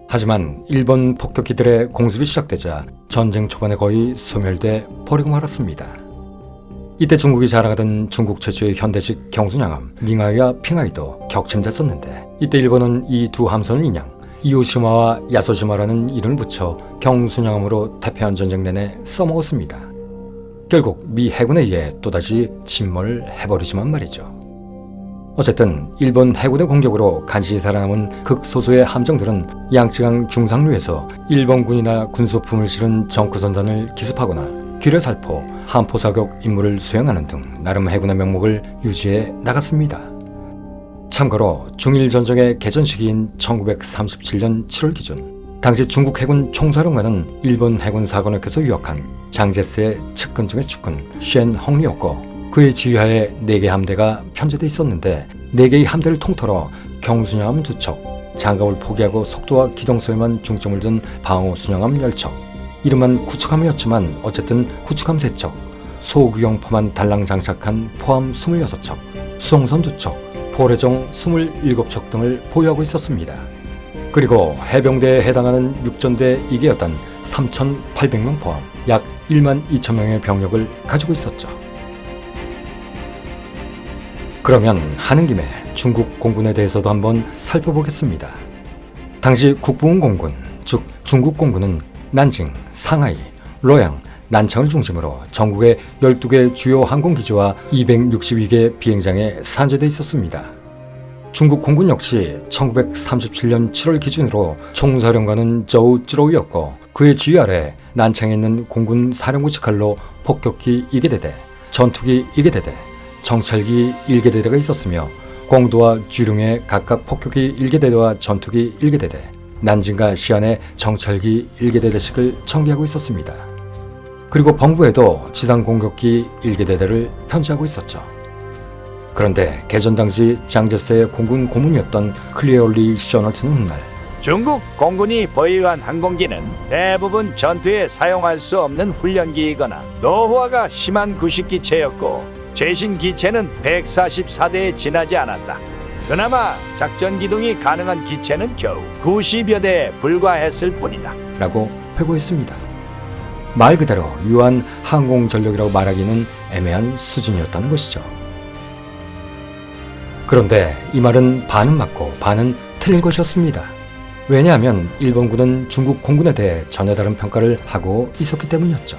하지만 일본 폭격기들의 공습이 시작되자 전쟁 초반에 거의 소멸돼 버리고 말았습니다. 이때 중국이 자랑하던 중국 최초의 현대식 경순양함 닝하이와 핑하이도 격침됐었는데 이때 일본은 이 두 함선을 인양 이오시마와 야소시마라는 이름을 붙여 경순양함으로 태평양 전쟁 내내 써먹었습니다. 결국 미 해군에 의해 또다시 침몰을 해버리지만 말이죠. 어쨌든 일본 해군의 공격으로 간신히 살아남은 극소수의 함정들은 양쯔강 중상류에서 일본군이나 군소품을 실은 정크선단을 기습하거나 귀뢰살포, 함포사격 임무를 수행하는 등 나름 해군의 명목을 유지해 나갔습니다. 참고로 중일전쟁의 개전 시기인 1937년 7월 기준 당시 중국 해군 총사령관은 일본 해군 사관학교에서 유학한 장제스의 측근 중의 측근 쉔 헝리였고 그의 지휘하에 4개 함대가 편제돼 있었는데 4개의 함대를 통틀어 경순양함 2척, 장갑을 포기하고 속도와 기동성에만 중점을 둔 방어 순양함 10척, 이름만 구축함이었지만 어쨌든 구축함 3척, 소구경포만 달랑 장착한 포함 26척, 수송선 2척, 포레정 27척 등을 보유하고 있었습니다. 그리고 해병대에 해당하는 육전대 2개였던 3,800명 포함 약 1만 2천 명의 병력을 가지고 있었죠. 그러면 하는 김에 중국 공군에 대해서도 한번 살펴보겠습니다. 당시 국부군 공군, 즉 중국 공군은 난징, 상하이, 로양, 난창을 중심으로 전국의 12개 주요 항공기지와 262개 비행장에 산재돼 있었습니다. 중국 공군 역시 1937년 7월 기준으로 총사령관은 저우 쯔로우였고 그의 지휘 아래 난창에 있는 공군 사령부 직할로 폭격기 2개 대대, 전투기 2개 대대, 정찰기 1개 대대가 있었으며 공도와 주룡에 각각 폭격기 1개 대대와 전투기 1개 대대, 난징과 시안의 정찰기 1계대대씩을 청기하고 있었습니다. 그리고 범부에도 지상 공격기 1계대대를 편지하고 있었죠. 그런데 개전 당시 장제스의 공군 고문이었던 클리어리 쇼널트는 훗날 중국 공군이 보유한 항공기는 대부분 전투에 사용할 수 없는 훈련기이거나 노후화가 심한 구식기체였고 최신 기체는 144대에 지나지 않았다. 그나마 작전 기동이 가능한 기체는 겨우 90여 대에 불과했을 뿐이다. 라고 회고했습니다. 말 그대로 유한 항공 전력이라고 말하기는 애매한 수준이었다는 것이죠. 그런데 이 말은 반은 맞고 반은 틀린 것이었습니다. 왜냐하면 일본군은 중국 공군에 대해 전혀 다른 평가를 하고 있었기 때문이었죠.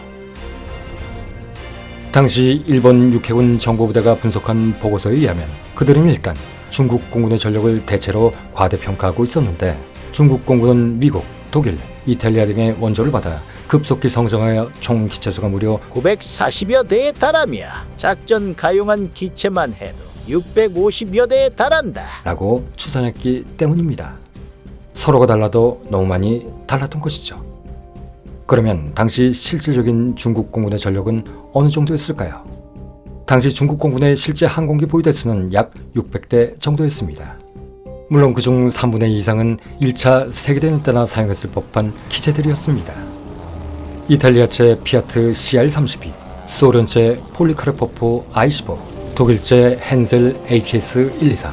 당시 일본 육해군 정보부대가 분석한 보고서에 의하면 그들은 일단 중국 공군의 전력을 대체로 과대평가하고 있었는데 중국 공군은 미국, 독일, 이탈리아 등의 원조를 받아 급속히 성장하여 총 기체수가 무려 940여 대에 달하며 작전 가용한 기체만 해도 650여 대에 달한다. 라고 추산했기 때문입니다. 서로가 달라도 너무 많이 달랐던 것이죠. 그러면 당시 실질적인 중국 공군의 전력은 어느 정도였을까요? 당시 중국 공군의 실제 항공기 보유대 수는 약 600대 정도였습니다. 물론 그중 3분의 2 이상은 1차 세계대전 때나 사용했을 법한 기체들이었습니다. 이탈리아제 피아트 CR-32, 소련제 폴리카르포프 I-15, 독일제 헨셀 HS-123,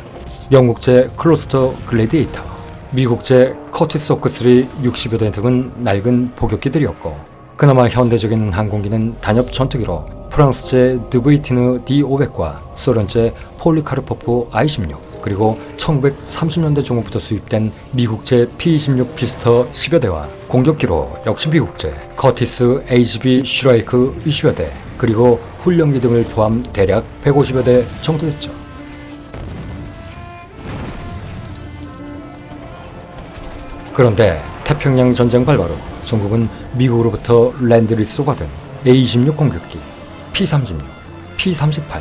영국제 클로스터 글래디에이터, 미국제 커티스 호크3 60여 대 등은 낡은 포격기들이었고 그나마 현대적인 항공기는 단엽 전투기로 프랑스제 드브이티느 D500과 소련제 폴리카르포프 I-16 그리고 1930년대 중후부터 수입된 미국제 P-26 피스터 10여 대와 공격기로 역시 미국제 커티스 HB 슈라이크 20여 대 그리고 훈련기 등을 포함 대략 150여 대 정도였죠. 그런데 태평양 전쟁 발발 후 중국은 미국으로부터 랜드리스로 받은 A-26 공격기, P-36, P-38,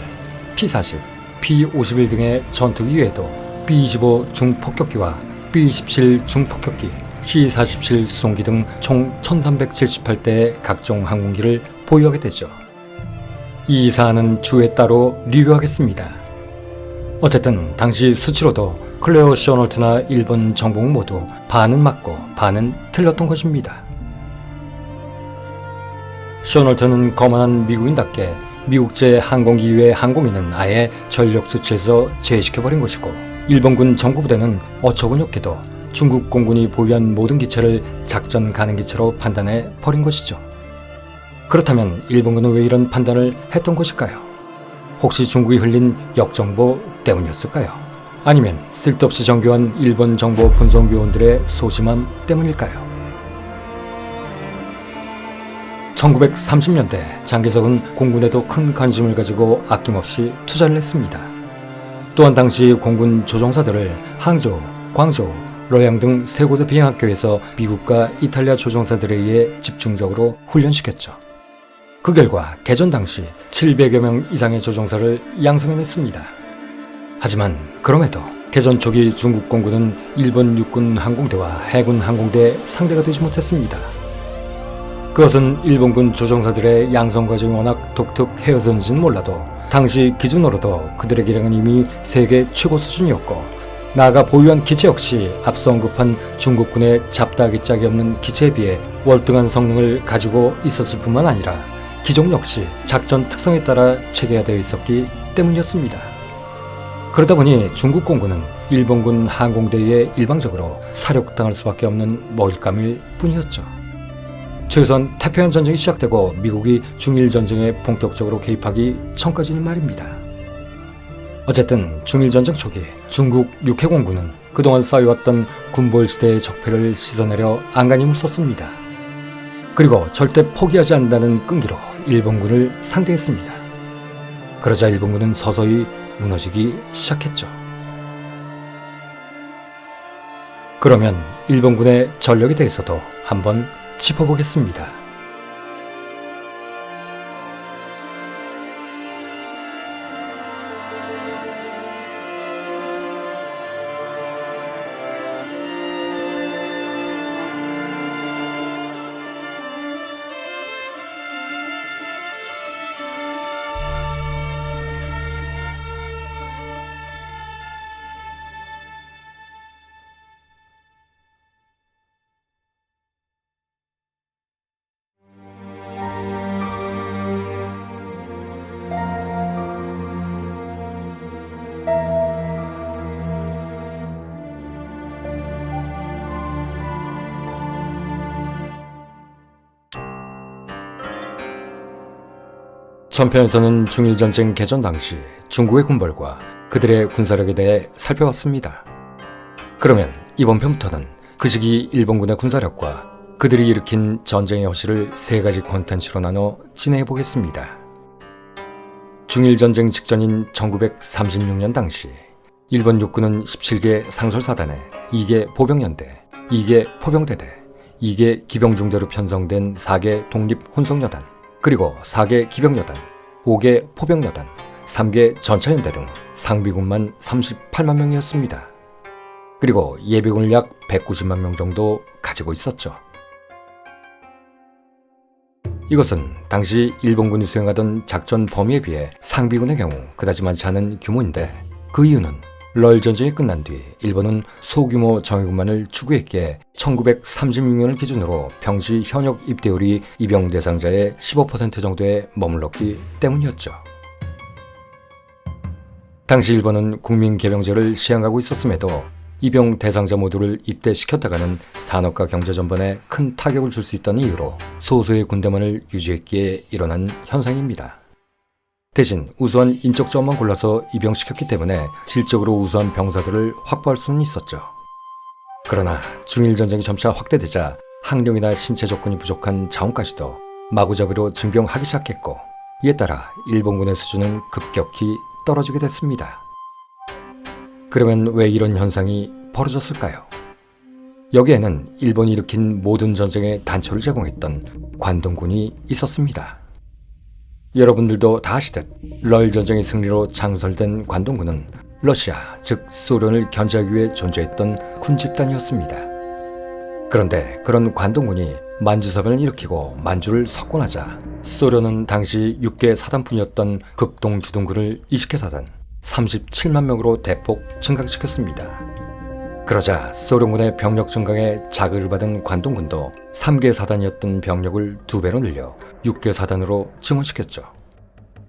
P-40, P-51 등의 전투기 외에도 B-25 중폭격기와 B-27 중폭격기, C-47 수송기 등 총 1378대의 각종 항공기를 보유하게 되죠. 이 사안은 추후에 따로 리뷰하겠습니다. 어쨌든 당시 수치로도 클레어 쇼널트나 일본 정보국 모두 반은 맞고 반은 틀렸던 것입니다. 쇼널트는 거만한 미국인답게 미국제 항공기 이외의 항공기는 아예 전력 수치에서 제외시켜버린 것이고 일본군 정보부대는 어처구니없게도 중국 공군이 보유한 모든 기체를 작전 가능 기체로 판단해 버린 것이죠. 그렇다면 일본군은 왜 이런 판단을 했던 것일까요? 혹시 중국이 흘린 역정보 때문이었을까요? 아니면 쓸데없이 정교한 일본 정보 분석 요원들의 소심함 때문일까요? 1930년대 장개석은 공군에도 큰 관심을 가지고 아낌없이 투자를 했습니다. 또한 당시 공군 조종사들을 항저우, 광저우, 러양 등 세 곳의 비행학교에서 미국과 이탈리아 조종사들에 의해 집중적으로 훈련시켰죠. 그 결과 개전 당시 700여 명 이상의 조종사를 양성해냈습니다. 하지만 그럼에도 개전 초기 중국 공군은 일본 육군 항공대와 해군 항공대의 상대가 되지 못했습니다. 그것은 일본군 조종사들의 양성 과정이 워낙 독특해서인지는 몰라도 당시 기준으로도 그들의 기량은 이미 세계 최고 수준이었고 나아가 보유한 기체 역시 앞서 언급한 중국군의 잡다하기 짝이 없는 기체에 비해 월등한 성능을 가지고 있었을 뿐만 아니라 기종 역시 작전 특성에 따라 체계화되어 있었기 때문이었습니다. 그러다 보니 중국 공군은 일본군 항공대에 일방적으로 사륙당할 수밖에 없는 먹잇감일 뿐이었죠. 최소한 태평양 전쟁이 시작되고 미국이 중일 전쟁에 본격적으로 개입하기 전까지는 말입니다. 어쨌든 중일 전쟁 초기 중국 육해공군은 그동안 쌓여왔던 군벌시대의 적폐를 씻어내려 안간힘을 썼습니다. 그리고 절대 포기하지 않는다는 끈기로 일본군을 상대했습니다. 그러자 일본군은 서서히 무너지기 시작했죠. 그러면 일본군의 전력에 대해서도 한번 짚어보겠습니다. 전편에서는 중일전쟁 개전 당시 중국의 군벌과 그들의 군사력에 대해 살펴봤습니다. 그러면 이번 편부터는 그 시기 일본군의 군사력과 그들이 일으킨 전쟁의 허실을 세 가지 콘텐츠로 나눠 진행해 보겠습니다. 중일전쟁 직전인 1936년 당시 일본 육군은 17개 상설사단에 2개 보병연대, 2개 포병대대, 2개 기병중대로 편성된 4개 독립혼성여단, 그리고 4개 기병여단, 5개 포병여단, 3개 전차연대 등 상비군만 38만 명이었습니다. 그리고 예비군을 약 190만 명 정도 가지고 있었죠. 이것은 당시 일본군이 수행하던 작전 범위에 비해 상비군의 경우 그다지 많지 않은 규모인데, 그 이유는 러일 전쟁이 끝난 뒤 일본은 소규모 정예군만을 추구했기에 1936년을 기준으로 병시 현역 입대율이 입영 대상자의 15% 정도에 머물렀기 때문이었죠. 당시 일본은 국민개병제를 시행하고 있었음에도 입영 대상자 모두를 입대시켰다가는 산업과 경제 전반에 큰 타격을 줄 수 있다는 이유로 소수의 군대만을 유지했기에 일어난 현상입니다. 대신 우수한 인적 자원만 골라서 입영시켰기 때문에 질적으로 우수한 병사들을 확보할 수는 있었죠. 그러나 중일전쟁이 점차 확대되자 학력이나 신체 조건이 부족한 자원까지도 마구잡이로 징병하기 시작했고, 이에 따라 일본군의 수준은 급격히 떨어지게 됐습니다. 그러면 왜 이런 현상이 벌어졌을까요? 여기에는 일본이 일으킨 모든 전쟁의 단초를 제공했던 관동군이 있었습니다. 여러분들도 다 아시듯 러일 전쟁의 승리로 창설된 관동군은 러시아, 즉 소련을 견제하기 위해 존재했던 군집단이었습니다. 그런데 그런 관동군이 만주사변을 일으키고 만주를 석권하자 소련은 당시 6개 사단뿐이었던 극동주둔군을 20개 사단, 37만 명으로 대폭 증강시켰습니다. 그러자 소련군의 병력 증강에 자극을 받은 관동군도 3개 사단이었던 병력을 2배로 늘려 6개 사단으로 증원시켰죠.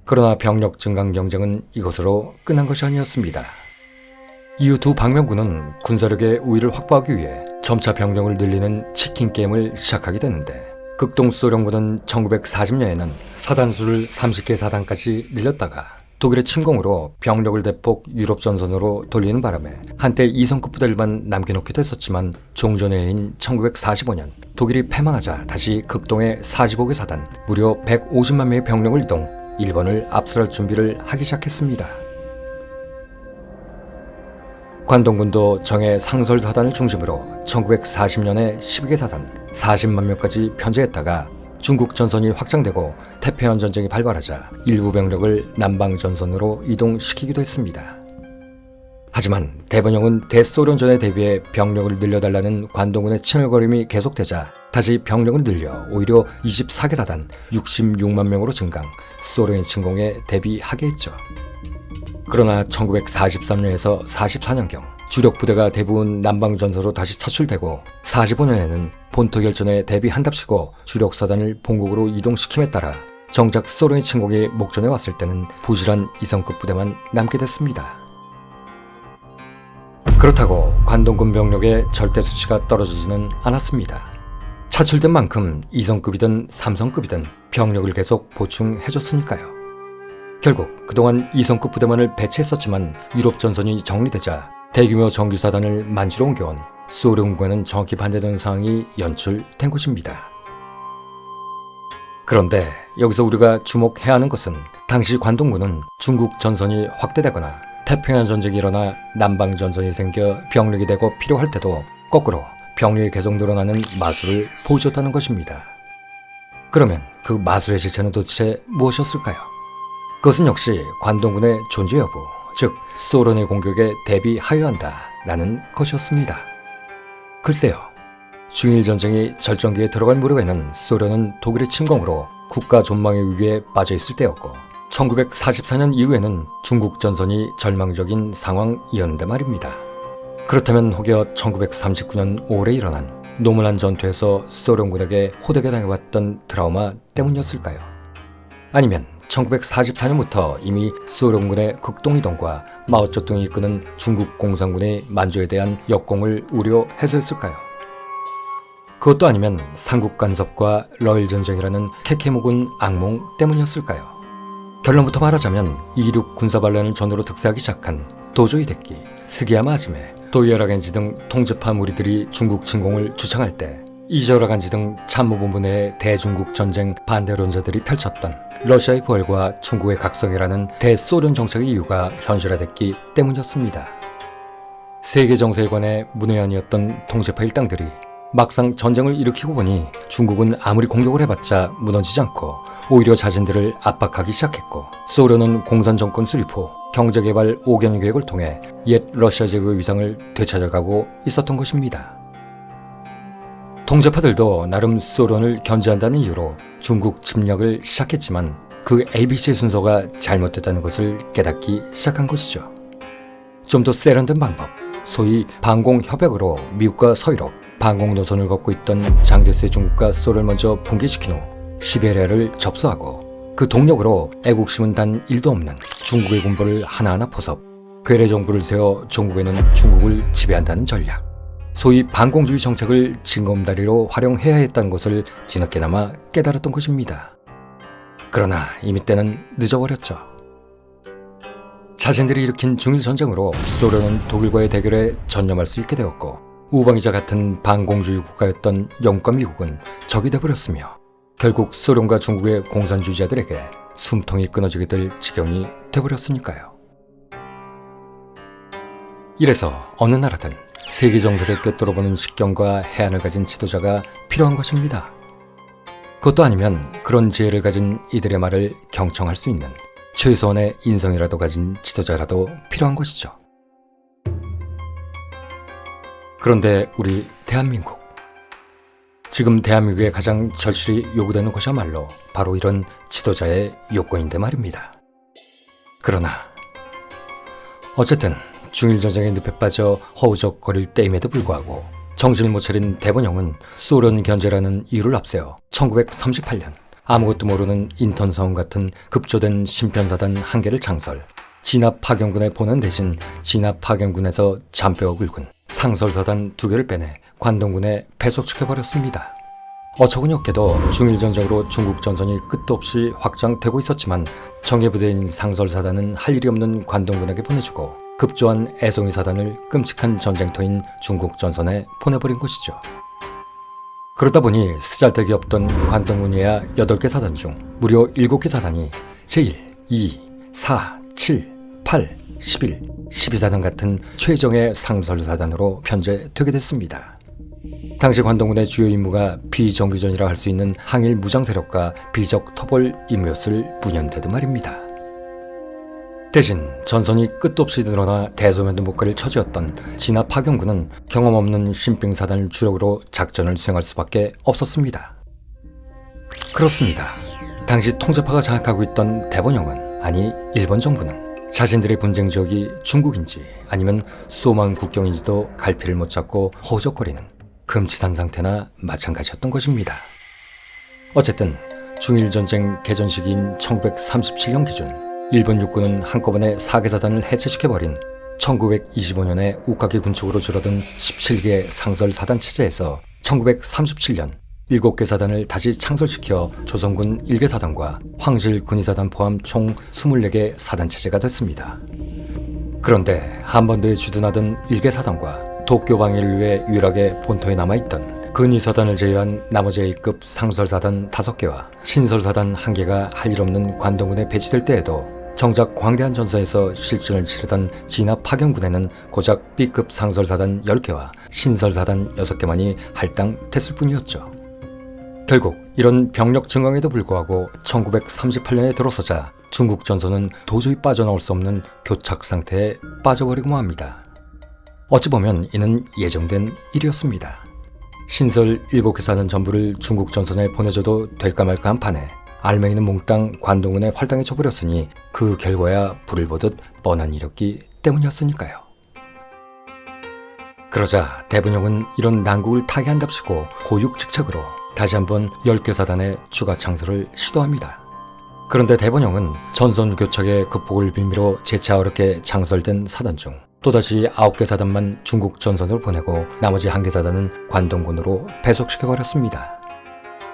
그러나 병력 증강 경쟁은 이것으로 끝난 것이 아니었습니다. 이후 두 방면군은 군사력의 우위를 확보하기 위해 점차 병력을 늘리는 치킨 게임을 시작하게 되는데, 극동소련군은 1940년에는 사단수를 30개 사단까지 늘렸다가 독일의 침공으로 병력을 대폭 유럽 전선으로 돌리는 바람에 한때 2성급 부대를만 남겨놓게 됐었지만, 종전의 해인 1945년 독일이 패망하자 다시 극동의 45개 사단, 무려 150만 명의 병력을 이동, 일본을 압살할 준비를 하기 시작했습니다. 관동군도 정예 상설사단을 중심으로 1940년에 12개 사단, 40만 명까지 편제했다가 중국 전선이 확장되고 태평양 전쟁이 발발하자 일부 병력을 남방 전선으로 이동시키기도 했습니다. 하지만 대번영은 대소련전에 대비해 병력을 늘려달라는 관동군의 칭얼거림이 계속되자 다시 병력을 늘려 오히려 24개 사단, 66만 명으로 증강, 소련의 침공에 대비하게 했죠. 그러나 1943년에서 44년경 주력 부대가 대부분 남방 전선으로 다시 차출되고 45년에는 본토 결전에 대비한답시고 주력 사단을 본국으로 이동시킴에 따라 정작 소련의 침공이 목전에 왔을 때는 부실한 2성급 부대만 남게 됐습니다. 그렇다고 관동군 병력의 절대 수치가 떨어지지는 않았습니다. 차출된 만큼 2성급이든 3성급이든 병력을 계속 보충해줬으니까요. 결국 그동안 2성급 부대만을 배치했었지만 유럽 전선이 정리되자 대규모 정규사단을 만주로 옮겨온 소련군과는 정확히 반대되는 상황이 연출된 것입니다. 그런데 여기서 우리가 주목해야 하는 것은 당시 관동군은 중국 전선이 확대되거나 태평양 전쟁이 일어나 남방 전선이 생겨 병력이 되고 필요할 때도 거꾸로 병력이 계속 늘어나는 마술을 보여줬다는 것입니다. 그러면 그 마술의 실체는 도대체 무엇이었을까요? 그것은 역시 관동군의 존재 여부, 즉 소련의 공격에 대비하여야 한다라는 것이었습니다. 글쎄요, 중일전쟁이 절정기에 들어갈 무렵에는 소련은 독일의 침공으로 국가 존망의 위기에 빠져 있을 때였고, 1944년 이후에는 중국 전선이 절망적인 상황이었는데 말입니다. 그렇다면 혹여 1939년 5월에 일어난 노문안 전투에서 소련군에게 호되게 당해왔던 트라우마 때문이었을까요? 아니면 1944년부터 이미 소련군의 극동이동과 마오쩌둥이 이끄는 중국 공산군의 만주에 대한 역공을 우려해서였을까요? 그것도 아니면 삼국 간섭과 러일 전쟁이라는 케케묵은 악몽 때문이었을까요? 결론부터 말하자면 이륙 군사반란을 전후로 득세하기 시작한 도조 히데키, 스기야마 아지메, 도이하라 겐지 등 통제파 무리들이 중국 침공을 주창할 때 이저우라 간지 등 참모본부 내 대중국 전쟁 반대론자들이 펼쳤던 러시아의 부활과 중국의 각성이라는 대소련 정책의 이유가 현실화됐기 때문이었습니다. 세계 정세에 관해 문외한이었던 통제파 일당들이 막상 전쟁을 일으키고 보니 중국은 아무리 공격을 해봤자 무너지지 않고 오히려 자신들을 압박하기 시작했고, 소련은 공산 정권 수립 후 경제개발 5개년 계획을 통해 옛 러시아 제국의 위상을 되찾아가고 있었던 것입니다. 통제파들도 나름 소련을 견제한다는 이유로 중국 침략을 시작했지만 그 ABC 순서가 잘못됐다는 것을 깨닫기 시작한 것이죠. 좀 더 세련된 방법, 소위 방공협약으로 미국과 서유럽, 방공 노선을 걷고 있던 장제스의 중국과 소를 먼저 붕괴시킨 후 시베리아를 접수하고, 그 동력으로 애국심은 단 1도 없는 중국의 군부를 하나하나 포섭, 괴뢰 정부를 세워 종국에는 중국을 지배한다는 전략, 소위 반공주의 정책을 징검다리로 활용해야 했다는 것을 뒤늦게나마 깨달았던 것입니다. 그러나 이미 때는 늦어버렸죠. 자신들이 일으킨 중일전쟁으로 소련은 독일과의 대결에 전념할 수 있게 되었고, 우방이자 같은 반공주의 국가였던 영국과 미국은 적이 되어버렸으며, 결국 소련과 중국의 공산주의자들에게 숨통이 끊어지게 될 지경이 되어버렸으니까요. 이래서 어느 나라든 세계 정세를 꿰뚫어보는 식견과 해안을 가진 지도자가 필요한 것입니다. 그것도 아니면 그런 지혜를 가진 이들의 말을 경청할 수 있는 최소한의 인성이라도 가진 지도자라도 필요한 것이죠. 그런데 우리 대한민국, 지금 대한민국에 가장 절실히 요구되는 것이야말로 바로 이런 지도자의 요건인데 말입니다. 그러나 어쨌든 중일전쟁의 늪에 빠져 허우적거릴 때임에도 불구하고 정신을 못 차린 대본영은 소련 견제라는 이유를 앞세워 1938년 아무것도 모르는 인턴사원 같은 급조된 신편사단 한 개를 창설, 진압파견군에 보낸 대신 진압파견군에서 잔뼈가 굵은 상설사단 2개를 빼내 관동군에 배속시켜버렸습니다. 어처구니 없게도 중일전쟁으로 중국 전선이 끝도 없이 확장되고 있었지만 정예부대인 상설사단은 할 일이 없는 관동군에게 보내주고 급조한 애송이사단을 끔찍한 전쟁터인 중국 전선에 보내버린 것이죠. 그러다 보니 쓰잘데기 없던 관동군이야 8개 사단 중 무려 7개 사단이 제1, 2, 4, 7, 8, 11, 12사단 같은 최정예 상설사단으로 편제되게 됐습니다. 당시 관동군의 주요 임무가 비정규전이라 할 수 있는 항일 무장 세력과 비적 토벌 임무였을 뿐이었는데도 말입니다. 대신 전선이 끝도 없이 늘어나 대소면도 못 가릴 처지였던 진압파견군은 경험 없는 신兵사단을 주력으로 작전을 수행할 수밖에 없었습니다. 그렇습니다. 당시 통제파가 장악하고 있던 대본영은, 아니 일본 정부는 자신들의 분쟁 지역이 중국인지 아니면 소만 국경인지도 갈피를 못 잡고 허우적거리는 금치산 상태나 마찬가지였던 것입니다. 어쨌든 중일전쟁 개전 시기인 1937년 기준 일본 육군은 한꺼번에 4개 사단을 해체시켜버린 1925년에 우카기 군축으로 줄어든 17개 상설 사단 체제에서 1937년 7개 사단을 다시 창설시켜 조선군 1개 사단과 황실 군의사단 포함 총 24개 사단 체제가 됐습니다. 그런데 한반도에 주둔하던 1개 사단과 도쿄 방해를 위해 유일하게 본토에 남아있던 근위사단을 제외한 나머지 A급 상설사단 5개와 신설사단 1개가 할 일 없는 관동군에 배치될 때에도 정작 광대한 전사에서 실전을 치르던 진압파견군에는 고작 B급 상설사단 10개와 신설사단 6개만이 할당됐을 뿐이었죠. 결국 이런 병력 증강에도 불구하고 1938년에 들어서자 중국 전선은 도저히 빠져나올 수 없는 교착 상태에 빠져버리고 맙니다. 어찌 보면 이는 예정된 일이었습니다. 신설 7개 사단 전부를 중국 전선에 보내줘도 될까 말까 한 판에 알맹이는 몽땅 관동군에 활당해 줘버렸으니 그 결과야 불을 보듯 뻔한 일이었기 때문이었으니까요. 그러자 대본영은 이런 난국을 타개한답시고 고육직책으로 다시 한번 10개 사단의 추가 창설을 시도합니다. 그런데 대본영은 전선 교착의 극복을 빌미로 재차 어렵게 창설된 사단 중 또다시 9개 사단만 중국 전선으로 보내고 나머지 1개 사단은 관동군으로 배속시켜버렸습니다.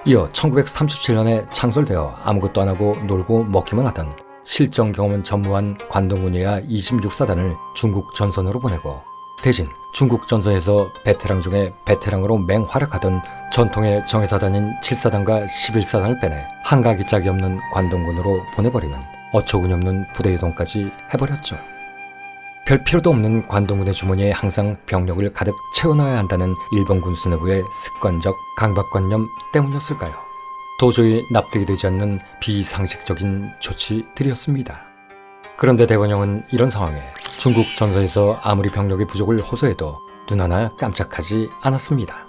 이어 1937년에 창설되어 아무것도 안하고 놀고 먹기만 하던 실전 경험은 전무한 관동군이야 26사단을 중국 전선으로 보내고 대신 중국 전선에서 베테랑 중에 베테랑으로 맹활약하던 전통의 정예사단인 7사단과 11사단을 빼내 한가기 짝이 없는 관동군으로 보내버리는 어처구니 없는 부대 이동까지 해버렸죠. 별 필요도 없는 관동군의 주머니에 항상 병력을 가득 채워넣어야 한다는 일본군 수뇌부의 습관적 강박관념 때문이었을까요? 도저히 납득이 되지 않는 비상식적인 조치들이었습니다. 그런데 대원영은 이런 상황에 중국 전선에서 아무리 병력의 부족을 호소해도 눈 하나 깜짝하지 않았습니다.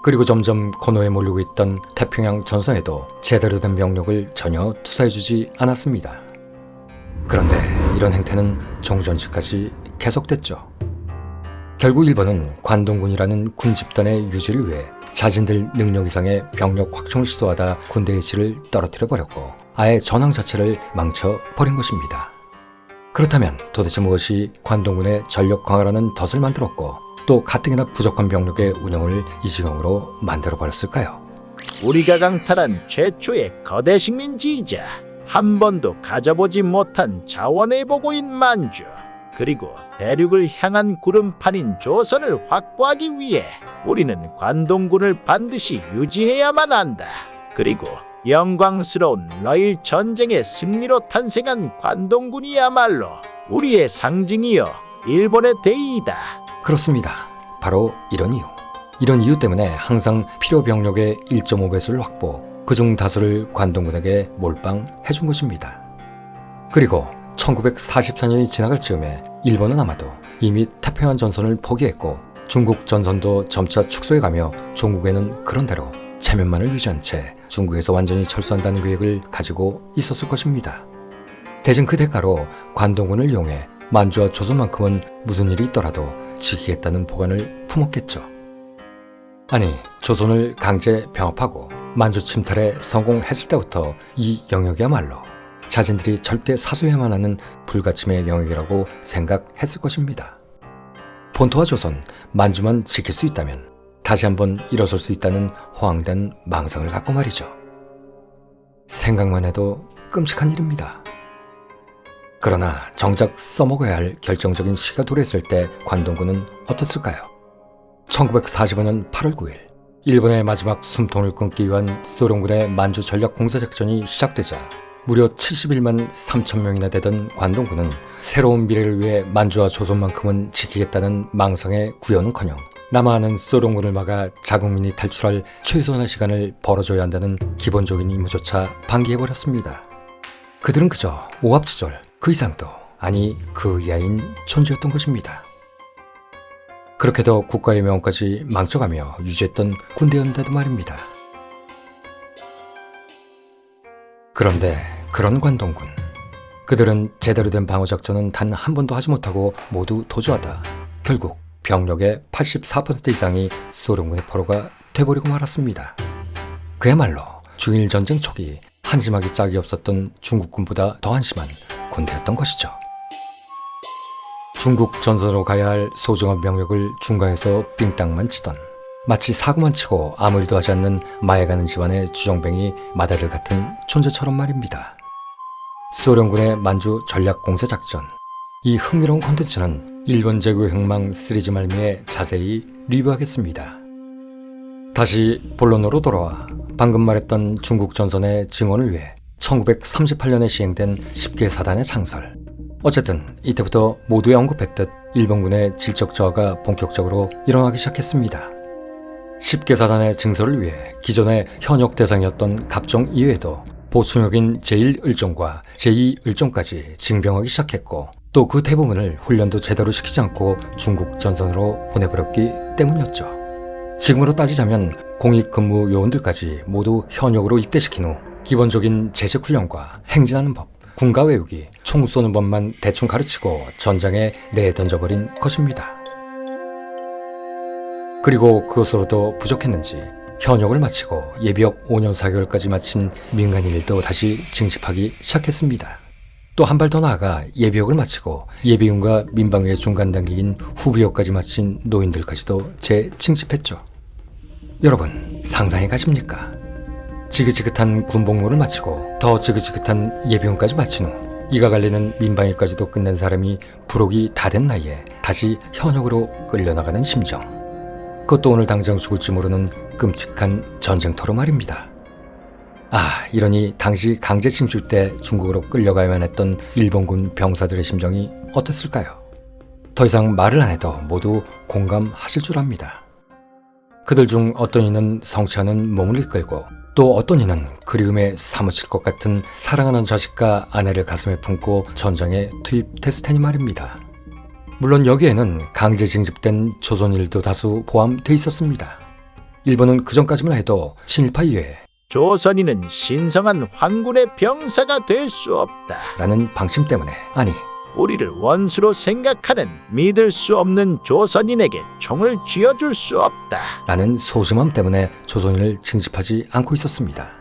그리고 점점 건호에 몰리고 있던 태평양 전선에도 제대로 된 병력을 전혀 투사해주지 않았습니다. 그런데 이런 행태는 종전시까지 계속됐죠. 결국 일본은 관동군이라는 군 집단의 유지를 위해 자신들 능력 이상의 병력 확충을 시도하다 군대의 질을 떨어뜨려 버렸고 아예 전황 자체를 망쳐버린 것입니다. 그렇다면 도대체 무엇이 관동군의 전력 강화라는 덫을 만들었고 또 가뜩이나 부족한 병력의 운영을 이 지경으로 만들어버렸을까요? 우리가 강탈한 최초의 거대 식민지이자 한 번도 가져보지 못한 자원의 보고인 만주, 그리고 대륙을 향한 구름판인 조선을 확보하기 위해 우리는 관동군을 반드시 유지해야만 한다. 그리고 영광스러운 러일 전쟁의 승리로 탄생한 관동군이야말로 우리의 상징이요 일본의 대의이다. 그렇습니다. 바로 이런 이유 때문에 항상 필요 병력의 1.5배수를 확보, 그중 다수를 관동군에게 몰빵해준 것입니다. 그리고 1944년이 지나갈 즈음에 일본은 아마도 이미 태평양 전선을 포기했고 중국 전선도 점차 축소해가며 종국에는 그런대로 체면만을 유지한 채 중국에서 완전히 철수한다는 계획을 가지고 있었을 것입니다. 대신 그 대가로 관동군을 이용해 만주와 조선만큼은 무슨 일이 있더라도 지키겠다는 보관을 품었겠죠. 아니, 조선을 강제 병합하고 만주 침탈에 성공했을 때부터 이 영역이야말로 자신들이 절대 사수해야만 하는 불가침의 영역이라고 생각했을 것입니다. 본토와 조선, 만주만 지킬 수 있다면 다시 한번 일어설 수 있다는 허황된 망상을 갖고 말이죠. 생각만 해도 끔찍한 일입니다. 그러나 정작 써먹어야 할 결정적인 시가 도래했을 때 관동군은 어떻을까요? 1945년 8월 9일 일본의 마지막 숨통을 끊기 위한 소련군의 만주 전략 공세 작전이 시작되자 무려 71만 3천 명이나 되던 관동군은 새로운 미래를 위해 만주와 조선만큼은 지키겠다는 망상의 구현은커녕 남아하는 소련군을 막아 자국민이 탈출할 최소한의 시간을 벌어줘야 한다는 기본적인 임무조차 방기해버렸습니다. 그들은 그저 오합지졸, 그 이상도 아니 그 이하인 존재였던 것입니다. 그렇게도 국가의 명까지 망쳐가며 유지했던 군대였는데도 말입니다. 그런데 그런 관동군, 그들은 제대로 된 방어작전은 단 한 번도 하지 못하고 모두 도주하다 결국 병력의 84% 이상이 소련군의 포로가 돼버리고 말았습니다. 그야말로 중일 전쟁 초기 한심하기 짝이 없었던 중국군보다 더 한심한 군대였던 것이죠. 중국 전선으로 가야 할 소중한 병력을 중간에서 빙땅만 치던 마치 사고만 치고 아무 일도 하지 않는 마에가는 집안의 주정뱅이 마다를 같은 존재처럼 말입니다. 소련군의 만주 전략공세작전, 이 흥미로운 콘텐츠는 일본 제국의 흥망 시리즈 말미에 자세히 리뷰하겠습니다. 다시 본론으로 돌아와 방금 말했던 중국 전선의 증원을 위해 1938년에 시행된 10개 사단의 창설. 어쨌든 이때부터 모두에 언급했듯 일본군의 질적 저하가 본격적으로 일어나기 시작했습니다. 10개 사단의 증설을 위해 기존의 현역 대상이었던 갑종 이외에도 보충역인 제1을종과 제2을종까지 징병하기 시작했고 또 그 대부분을 훈련도 제대로 시키지 않고 중국 전선으로 보내버렸기 때문이었죠. 지금으로 따지자면 공익근무 요원들까지 모두 현역으로 입대시킨 후 기본적인 제식훈련과 행진하는 법, 군가 외우기, 총 쏘는 법만 대충 가르치고 전장에 내던져버린 것입니다. 그리고 그것으로도 부족했는지 현역을 마치고 예비역 5년 4개월까지 마친 민간인들도 다시 징집하기 시작했습니다. 또 한 발 더 나아가 예비역을 마치고 예비군과 민방위의 중간 단계인 후비역까지 마친 노인들까지도 재징집했죠. 여러분 상상해 가십니까? 지긋지긋한 군복무를 마치고 더 지긋지긋한 예비군까지 마친 후 이가 갈리는 민방위까지도 끝낸 사람이 부록이 다 된 나이에 다시 현역으로 끌려나가는 심정. 그것도 오늘 당장 죽을지 모르는 끔찍한 전쟁터로 말입니다. 이러니 당시 강제 징집 때 중국으로 끌려가야만 했던 일본군 병사들의 심정이 어땠을까요? 더 이상 말을 안 해도 모두 공감하실 줄 압니다. 그들 중 어떤 이는 성취하는 몸을 이끌고 또 어떤 이는 그리움에 사무칠 것 같은 사랑하는 자식과 아내를 가슴에 품고 전장에 투입됐을 테니 말입니다. 물론 여기에는 강제 징집된 조선인들도 다수 포함되어 있었습니다. 일본은 그전까지만 해도 친일파 이외에 조선인은 신성한 황군의 병사가 될 수 없다. 라는 방침 때문에 우리를 원수로 생각하는 믿을 수 없는 조선인에게 총을 쥐어줄 수 없다. 라는 소심함 때문에 조선인을 징집하지 않고 있었습니다.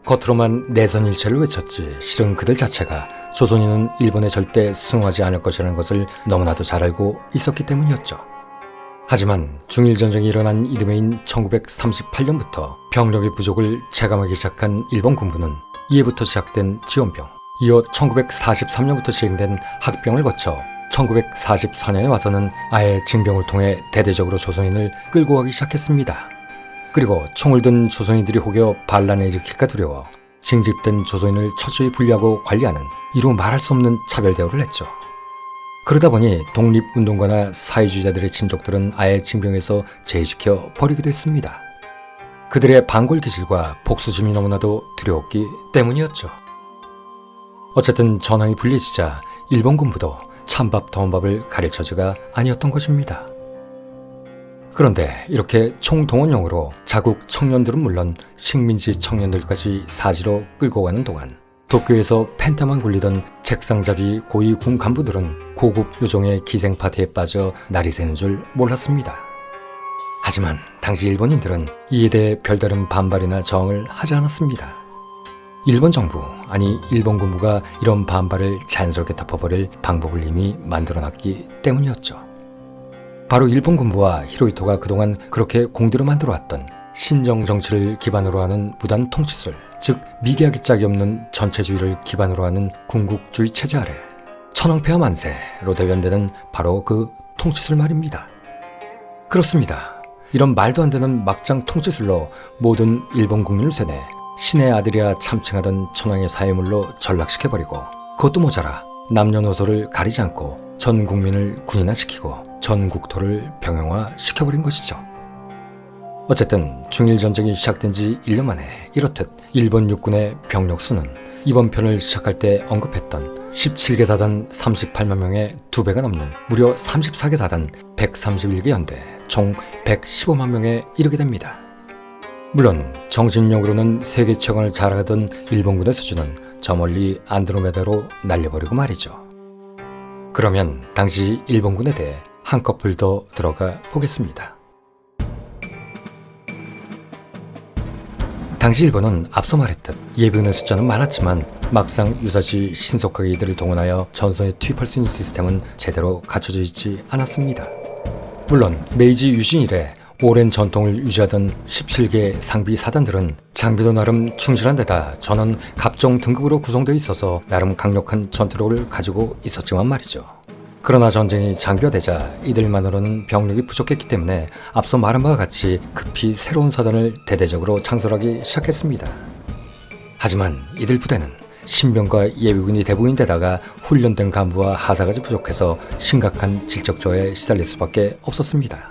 겉으로만 내선일체를 외쳤지 실은 그들 자체가 조선인은 일본에 절대 수용하지 않을 것이라는 것을 너무나도 잘 알고 있었기 때문이었죠. 하지만 중일전쟁이 일어난 이듬해인 1938년부터 병력의 부족을 체감하기 시작한 일본 군부는 이해부터 시작된 지원병, 이어 1943년부터 시행된 학병을 거쳐 1944년에 와서는 아예 징병을 통해 대대적으로 조선인을 끌고 가기 시작했습니다. 그리고 총을 든 조선인들이 혹여 반란을 일으킬까 두려워 징집된 조선인을 철저히 분리하고 관리하는 이루 말할 수 없는 차별 대우를 했죠. 그러다 보니 독립운동가나 사회주의자들의 친족들은 아예 징병에서 제외시켜 버리기도 했습니다. 그들의 반골 기질과 복수심이 너무나도 두려웠기 때문이었죠. 어쨌든 전황이 불리해지자 일본 군부도 찬밥 더운 밥을 가릴 처지가 아니었던 것입니다. 그런데 이렇게 총동원용으로 자국 청년들은 물론 식민지 청년들까지 사지로 끌고 가는 동안 도쿄에서 펜타만 굴리던 책상잡이 고위 군 간부들은 고급 요정의 기생 파티에 빠져 날이 새는 줄 몰랐습니다. 하지만 당시 일본인들은 이에 대해 별다른 반발이나 저항을 하지 않았습니다. 일본 정부, 일본 군부가 이런 반발을 자연스럽게 덮어버릴 방법을 이미 만들어놨기 때문이었죠. 바로 일본 군부와 히로히토가 그동안 그렇게 공대로 만들어왔던 신정 정치를 기반으로 하는 무단 통치술, 즉 미개하기 짝이 없는 전체주의를 기반으로 하는 군국주의 체제 아래 천황폐하 만세로 대변되는 바로 그 통치술 말입니다. 그렇습니다. 이런 말도 안 되는 막장 통치술로 모든 일본 국민을 쇠내 신의 아들이라 참칭하던 천황의 사회물로 전락시켜버리고 그것도 모자라 남녀노소를 가리지 않고 전 국민을 군인화시키고 전 국토를 병영화시켜버린 것이죠. 어쨌든 중일전쟁이 시작된 지 1년 만에 이렇듯 일본 육군의 병력 수는 이번 편을 시작할 때 언급했던 17개 사단 38만 명의 2배가 넘는 무려 34개 사단 131개 연대 총 115만 명에 이르게 됩니다. 물론 정신력으로는 세계 최강을 자랑하던 일본군의 수준은 저 멀리 안드로메다로 날려버리고 말이죠. 그러면 당시 일본군에 대해 한꺼풀 더 들어가 보겠습니다. 당시 일본은 앞서 말했듯 예비군의 숫자는 많았지만 막상 유사시 신속하게 이들을 동원하여 전선에 투입할 수 있는 시스템은 제대로 갖춰져 있지 않았습니다. 물론 메이지 유신 이래 오랜 전통을 유지하던 17개 상비 사단들은 장비도 나름 충실한 데다 전원 갑종 등급으로 구성되어 있어서 나름 강력한 전투력을 가지고 있었지만 말이죠. 그러나 전쟁이 장기화되자 이들만으로는 병력이 부족했기 때문에 앞서 말한 바와 같이 급히 새로운 사단을 대대적으로 창설하기 시작했습니다. 하지만 이들 부대는 신병과 예비군이 대부분인데다가 훈련된 간부와 하사까지 부족해서 심각한 질적 저하에 시달릴 수밖에 없었습니다.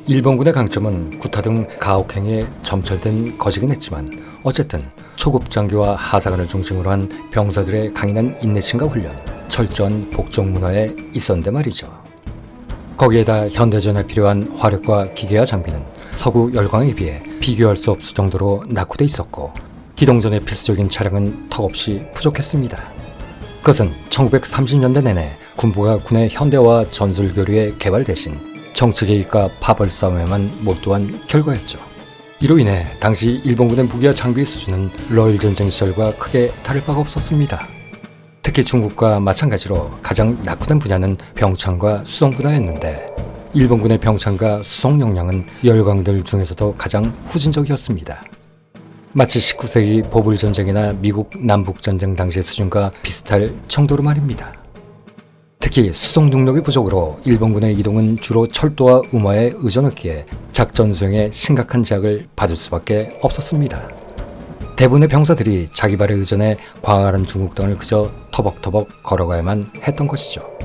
일본군의 강점은 구타 등 가혹행위에 점철된 것이긴 했지만 어쨌든 초급 장교와 하사관을 중심으로 한 병사들의 강인한 인내심과 훈련, 철저한 복종 문화에 있었는데 말이죠. 거기에다 현대전에 필요한 화력과 기계와 장비는 서구 열강에 비해 비교할 수 없을 정도로 낙후돼 있었고 기동전에 필수적인 차량은 턱없이 부족했습니다. 그것은 1930년대 내내 군부가 군의 현대화 전술 교류의 개발 대신 정치 개입과 파벌 싸움에만 몰두한 결과였죠. 이로 인해 당시 일본군의 무기와 장비의 수준은 러일 전쟁 시절과 크게 다를 바가 없었습니다. 특히 중국과 마찬가지로 가장 낙후된 분야는 병창과 수송 분야였는데 일본군의 병창과 수송 역량은 열강들 중에서도 가장 후진적이었습니다. 마치 19세기 보불전쟁이나 미국 남북전쟁 당시의 수준과 비슷할 정도로 말입니다. 특히 수송 능력의 부족으로 일본군의 이동은 주로 철도와 음화에 의존했기에 작전 수행에 심각한 제약을 받을 수밖에 없었습니다. 대부분의 병사들이 자기 발에 의존해 광활한 중국 땅을 그저 터벅터벅 걸어가야만 했던 것이죠.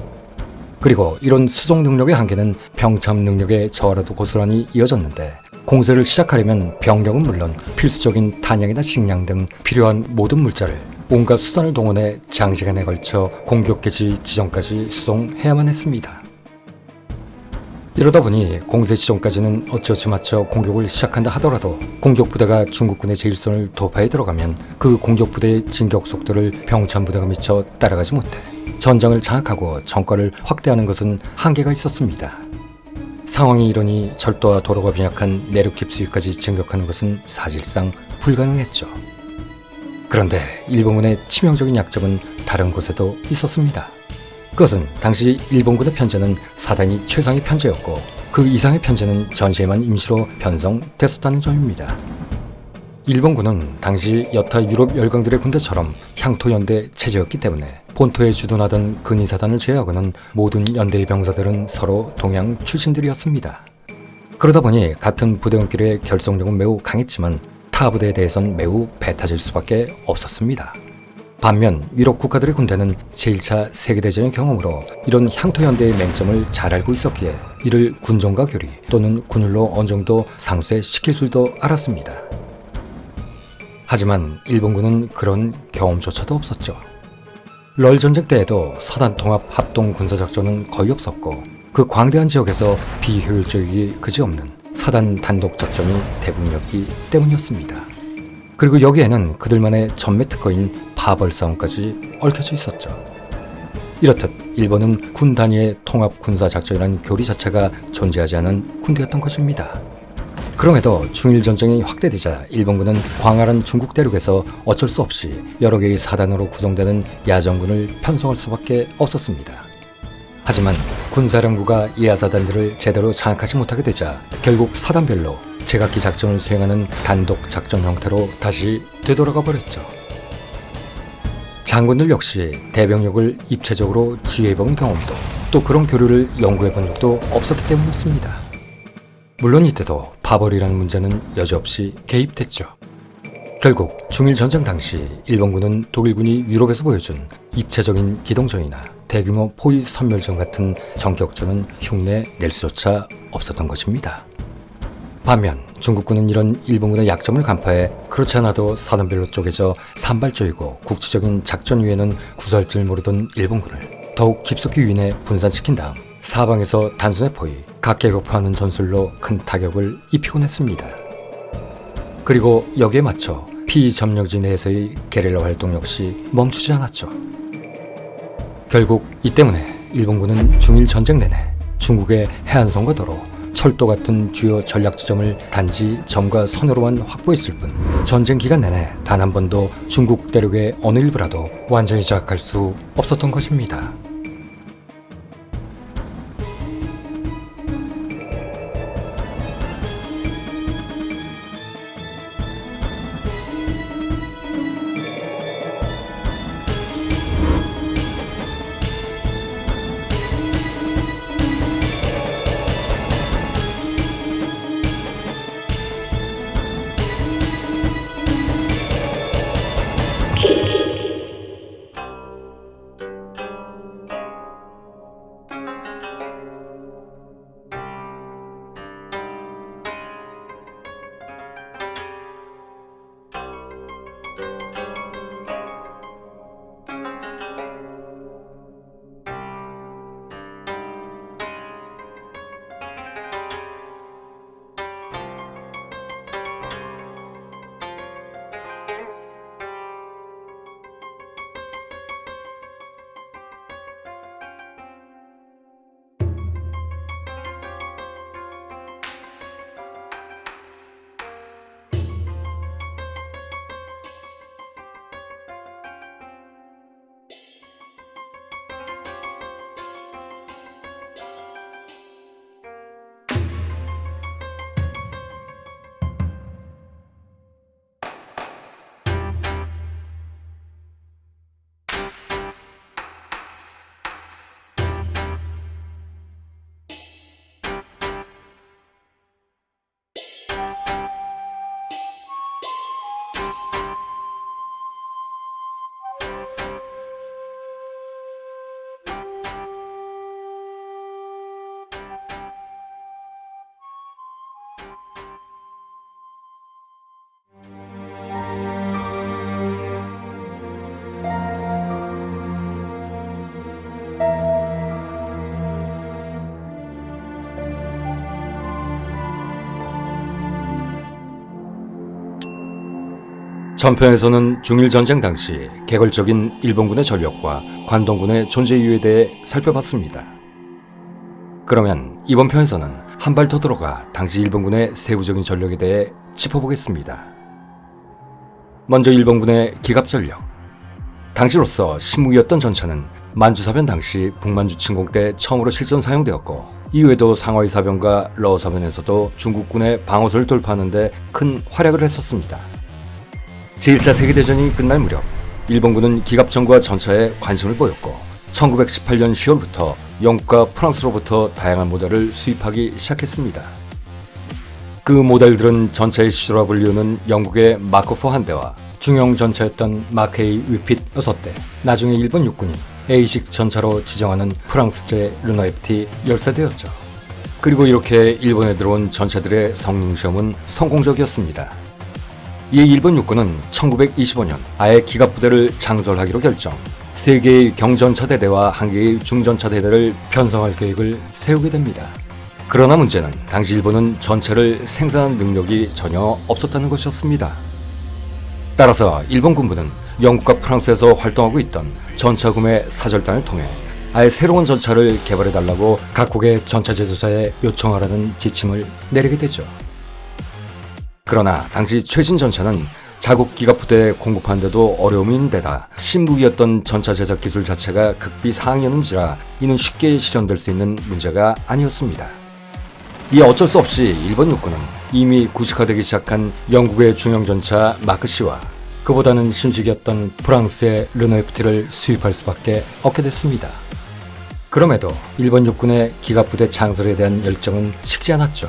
그리고 이런 수송 능력의 한계는 병참 능력의 저하로도 고스란히 이어졌는데, 공세를 시작하려면 병력은 물론 필수적인 탄약이나 식량 등 필요한 모든 물자를 온갖 수단을 동원해 장시간에 걸쳐 공격 개시 지점까지 수송해야만 했습니다. 이러다 보니 공세 지점까지는 어찌어찌 맞춰 공격을 시작한다 하더라도 공격 부대가 중국군의 제1선을 돌파해 들어가면 그 공격 부대의 진격 속도를 병참 부대가 미처 따라가지 못해 전장을 장악하고 정권을 확대하는 것은 한계가 있었습니다. 상황이 이러니 철도와 도로가 빈약한 내륙 깁스위까지 진격하는 것은 사실상 불가능했죠. 그런데 일본군의 치명적인 약점은 다른 곳에도 있었습니다. 그것은 당시 일본군의 편제는 사단이 최상의 편제였고 그 이상의 편제는 전시에만 임시로 편성됐었다는 점입니다. 일본군은 당시 여타 유럽 열강들의 군대처럼 향토연대 체제였기 때문에 본토에 주둔하던 근위사단을 제외하고는 모든 연대의 병사들은 서로 동양 출신들이었습니다. 그러다 보니 같은 부대원끼리의 결속력은 매우 강했지만 타 부대에 대해선 매우 배타질 수밖에 없었습니다. 반면 유럽 국가들의 군대는 제1차 세계대전의 경험으로 이런 향토연대의 맹점을 잘 알고 있었기에 이를 군종과 교리 또는 군율로 어느 정도 상쇄시킬 줄도 알았습니다. 하지만 일본군은 그런 경험조차도 없었죠. 럴 전쟁 때에도 서단 통합 합동 군사작전은 거의 없었고 그 광대한 지역에서 비효율적이기 그지없는 사단 단독 작전이 대부분이었기 때문이었습니다. 그리고 여기에는 그들만의 전매 특허인 파벌 싸움까지 얽혀져 있었죠. 이렇듯 일본은 군 단위의 통합 군사 작전이라는 교리 자체가 존재하지 않은 군대였던 것입니다. 그럼에도 중일 전쟁이 확대되자 일본군은 광활한 중국 대륙에서 어쩔 수 없이 여러 개의 사단으로 구성되는 야전군을 편성할 수밖에 없었습니다. 하지만 군사령부가 예하사단들을 제대로 장악하지 못하게 되자 결국 사단별로 제각기 작전을 수행하는 단독 작전 형태로 다시 되돌아가 버렸죠. 장군들 역시 대병력을 입체적으로 지휘해본 경험도 또 그런 교류를 연구해본 적도 없었기 때문이었습니다. 물론 이때도 파벌이라는 문제는 여지없이 개입됐죠. 결국 중일 전쟁 당시 일본군은 독일군이 유럽에서 보여준 입체적인 기동전이나 대규모 포위 선멸전 같은 전격전은 흉내 낼 수조차 없었던 것입니다. 반면 중국군은 이런 일본군의 약점을 간파해 그렇지 않아도 사단별로 쪼개져 산발적이고 국지적인 작전 위에는 구사할 줄 모르던 일본군을 더욱 깊숙이 유인해 분산시킨 다음 사방에서 단순의 포위, 각계격파하는 전술로 큰 타격을 입히곤 했습니다. 그리고 여기에 맞춰 피점령지 내에서의 게릴라 활동 역시 멈추지 않았죠. 결국 이 때문에 일본군은 중일 전쟁 내내 중국의 해안선과 도로, 철도 같은 주요 전략 지점을 단지 점과 선으로만 확보했을 뿐 전쟁 기간 내내 단 한 번도 중국 대륙의 어느 일부라도 완전히 장악할 수 없었던 것입니다. 전편에서는 중일 전쟁 당시 개걸적인 일본군의 전력과 관동군의 존재 이유에 대해 살펴봤습니다. 그러면 이번 편에서는 한 발 더 들어가 당시 일본군의 세부적인 전력에 대해 짚어보겠습니다. 먼저 일본군의 기갑 전력. 당시로서 신무기였던 전차는 만주사변 당시 북만주 침공 때 처음으로 실전 사용되었고, 이후에도 상하이 사변과 러어 사변에서도 중국군의 방어선을 돌파하는 데 큰 활약을 했었습니다. 제1차 세계대전이 끝날 무렵 일본군은 기갑전과 전차에 관심을 보였고, 1918년 10월부터 영국과 프랑스로부터 다양한 모델을 수입하기 시작했습니다. 그 모델들은 전차의 시조라 불리우는 영국의 마크4 한 대와 중형 전차였던 마크8 위핏 6대, 나중에 일본 육군이 A식 전차로 지정하는 프랑스제 르노에프티 10세대였죠. 그리고 이렇게 일본에 들어온 전차들의 성능시험은 성공적이었습니다. 이에 일본 육군은 1925년 아예 기갑부대를 창설하기로 결정, 3개의 경전차대대와 1개의 중전차대대를 편성할 계획을 세우게 됩니다. 그러나 문제는 당시 일본은 전차를 생산한 능력이 전혀 없었다는 것이었습니다. 따라서 일본 군부는 영국과 프랑스에서 활동하고 있던 전차 구매 사절단을 통해 아예 새로운 전차를 개발해달라고 각국의 전차 제조사에 요청하라는 지침을 내리게 되죠. 그러나 당시 최신 전차는 자국 기갑부대에 공급하는데도 어려움이 있는 데다 신무기였던 전차 제작 기술 자체가 극비상이었는지라 이는 쉽게 실현될 수 있는 문제가 아니었습니다. 이에 어쩔 수 없이 일본 육군은 이미 구식화되기 시작한 영국의 중형전차 마크10와 그보다는 신식이었던 프랑스의 르노에프티를 수입할 수밖에 없게 됐습니다. 그럼에도 일본 육군의 기갑부대 창설에 대한 열정은 식지 않았죠.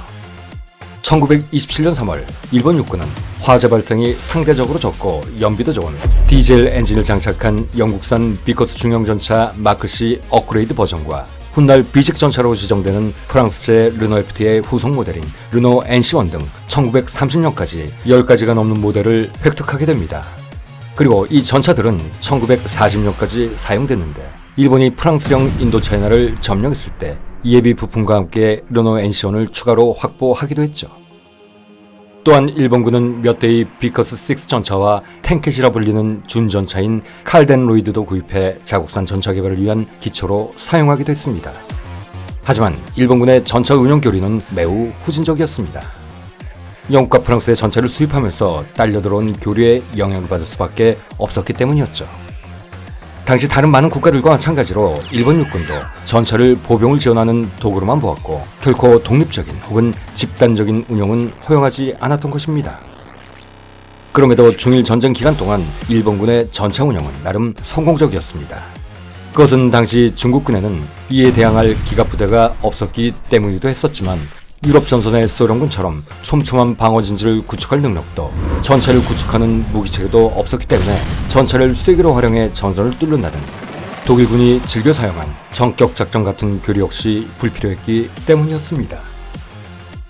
1927년 3월 일본 육군은 화재 발생이 상대적으로 적고 연비도 좋은 디젤 엔진을 장착한 영국산 비커스 중형전차 마크10 업그레이드 버전과 훗날 비식 전차로 지정되는 프랑스제 르노에프티의 후속 모델인 르노 NC1 등 1930년까지 10가지가 넘는 모델을 획득하게 됩니다. 그리고 이 전차들은 1940년까지 사용됐는데, 일본이 프랑스령 인도차이나를 점령했을 때 예비 부품과 함께 르노 NC1을 추가로 확보하기도 했죠. 또한 일본군은 몇 대의 비커스6 전차와 탱켓이라 불리는 준전차인 칼덴 로이드도 구입해 자국산 전차 개발을 위한 기초로 사용하기도 했습니다. 하지만 일본군의 전차 운용 교리는 매우 후진적이었습니다. 영국과 프랑스의 전차를 수입하면서 딸려 들어온 교류에 영향을 받을 수밖에 없었기 때문이었죠. 당시 다른 많은 국가들과 마찬가지로 일본 육군도 전차를 보병을 지원하는 도구로만 보았고, 결코 독립적인 혹은 집단적인 운용은 허용하지 않았던 것입니다. 그럼에도 중일 전쟁 기간 동안 일본군의 전차 운영은 나름 성공적이었습니다. 그것은 당시 중국군에는 이에 대항할 기갑부대가 없었기 때문이기도 했었지만, 유럽 전선의 소련군처럼 촘촘한 방어진지를 구축할 능력도, 전차를 구축하는 무기체계도 없었기 때문에 전차를 쐐기로 활용해 전선을 뚫는다든 독일군이 즐겨 사용한 전격 작전 같은 교류 역시 불필요했기 때문이었습니다.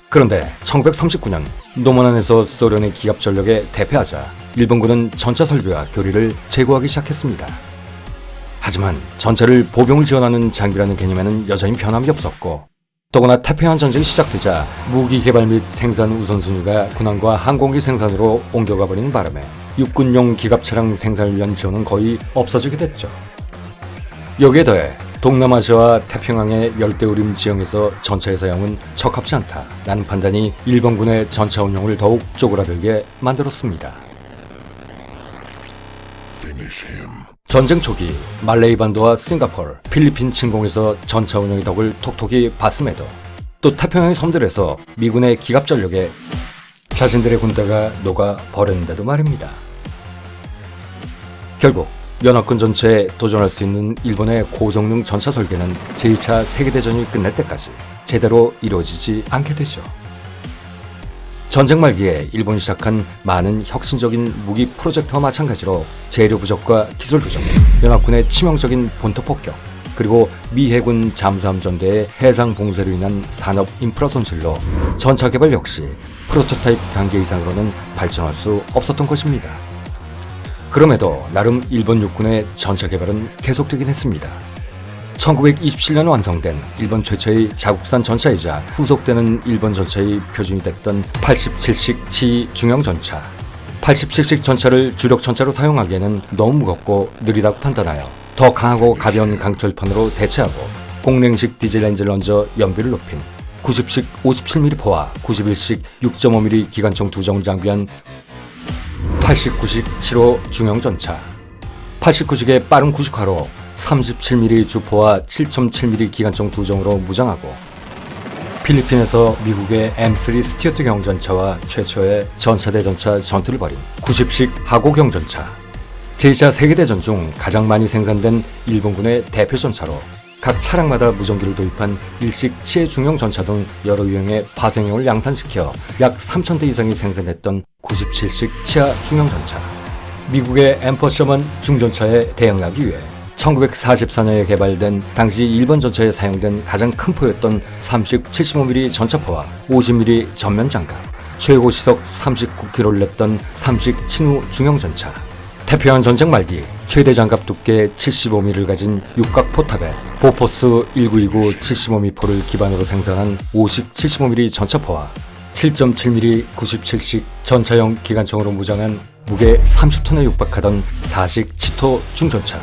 그런데 1939년 노만안에서 소련의 기갑 전력에 대패하자 일본군은 전차 설비와 교리를 제고하기 시작했습니다. 하지만 전차를 보병을 지원하는 장비라는 개념에는 여전히 변함이 없었고, 더구나 태평양 전쟁이 시작되자 무기 개발 및 생산 우선순위가 군함과 항공기 생산으로 옮겨가 버리는 바람에 육군용 기갑 차량 생산을 위한 지원은 거의 없어지게 됐죠. 여기에 더해 동남아시아와 태평양의 열대우림 지형에서 전차의 사용은 적합치 않다라는 판단이 일본군의 전차 운용을 더욱 쪼그라들게 만들었습니다. 전쟁 초기 말레이 반도와 싱가포르, 필리핀 침공에서 전차 운영의 덕을 톡톡히 봤음에도 또 태평양의 섬들에서 미군의 기갑 전력에 자신들의 군대가 녹아 버렸는데도 말입니다. 결국 연합군 전체에 도전할 수 있는 일본의 고성능 전차 설계는 제2차 세계대전이 끝날 때까지 제대로 이루어지지 않게 되죠. 전쟁 말기에 일본이 시작한 많은 혁신적인 무기 프로젝트와 마찬가지로 재료 부족과 기술 부족, 연합군의 치명적인 본토 폭격, 그리고 미 해군 잠수함 전대의 해상 봉쇄로 인한 산업 인프라 손실로 전차 개발 역시 프로토타입 단계 이상으로는 발전할 수 없었던 것입니다. 그럼에도 나름 일본 육군의 전차 개발은 계속되긴 했습니다. 1927년 완성된 일본 최초의 자국산 전차이자 후속되는 일본 전차의 표준이 됐던 87식 T 중형 전차, 80cc씩 전차를 주력 전차로 사용하기에는 너무 무겁고 느리다고 판단하여 더 강하고 가벼운 강철판으로 대체하고 공랭식 디젤 엔진을 얹어 연비를 높인 90식 57mm 포와 91식 6.5mm 기관총 2종 장비한 89식 7호 중형 전차, 89식의 빠른 90화로 37mm 주포와 7.7mm 기관총 2종으로 무장하고 필리핀에서 미국의 M3 스튜어트 경전차와 최초의 전차대전차 전투를 벌인 90식 하고 경전차, 제2차 세계대전 중 가장 많이 생산된 일본군의 대표 전차로 각 차량마다 무전기를 도입한 일식 치해 중형 전차 등 여러 유형의 파생형을 양산시켜 약 3,000대 이상이 생산했던 97식 치하 중형 전차, 미국의 엠퍼셔먼 중전차에 대응하기 위해 1944년에 개발된 당시 일본 전차에 사용된 가장 큰 포였던 3식 75mm 전차포와 50mm 전면 장갑, 최고 시속 39km를 냈던 3식 친우 중형 전차, 태평양 전쟁 말기 최대 장갑 두께 75mm를 가진 육각 포탑에 보포스 1929 75mm 포를 기반으로 생산한 5식 75mm 전차포와 7.7mm 97식 전차형 기관총으로 무장한 무게 30톤에 육박하던 4식 치토 중전차,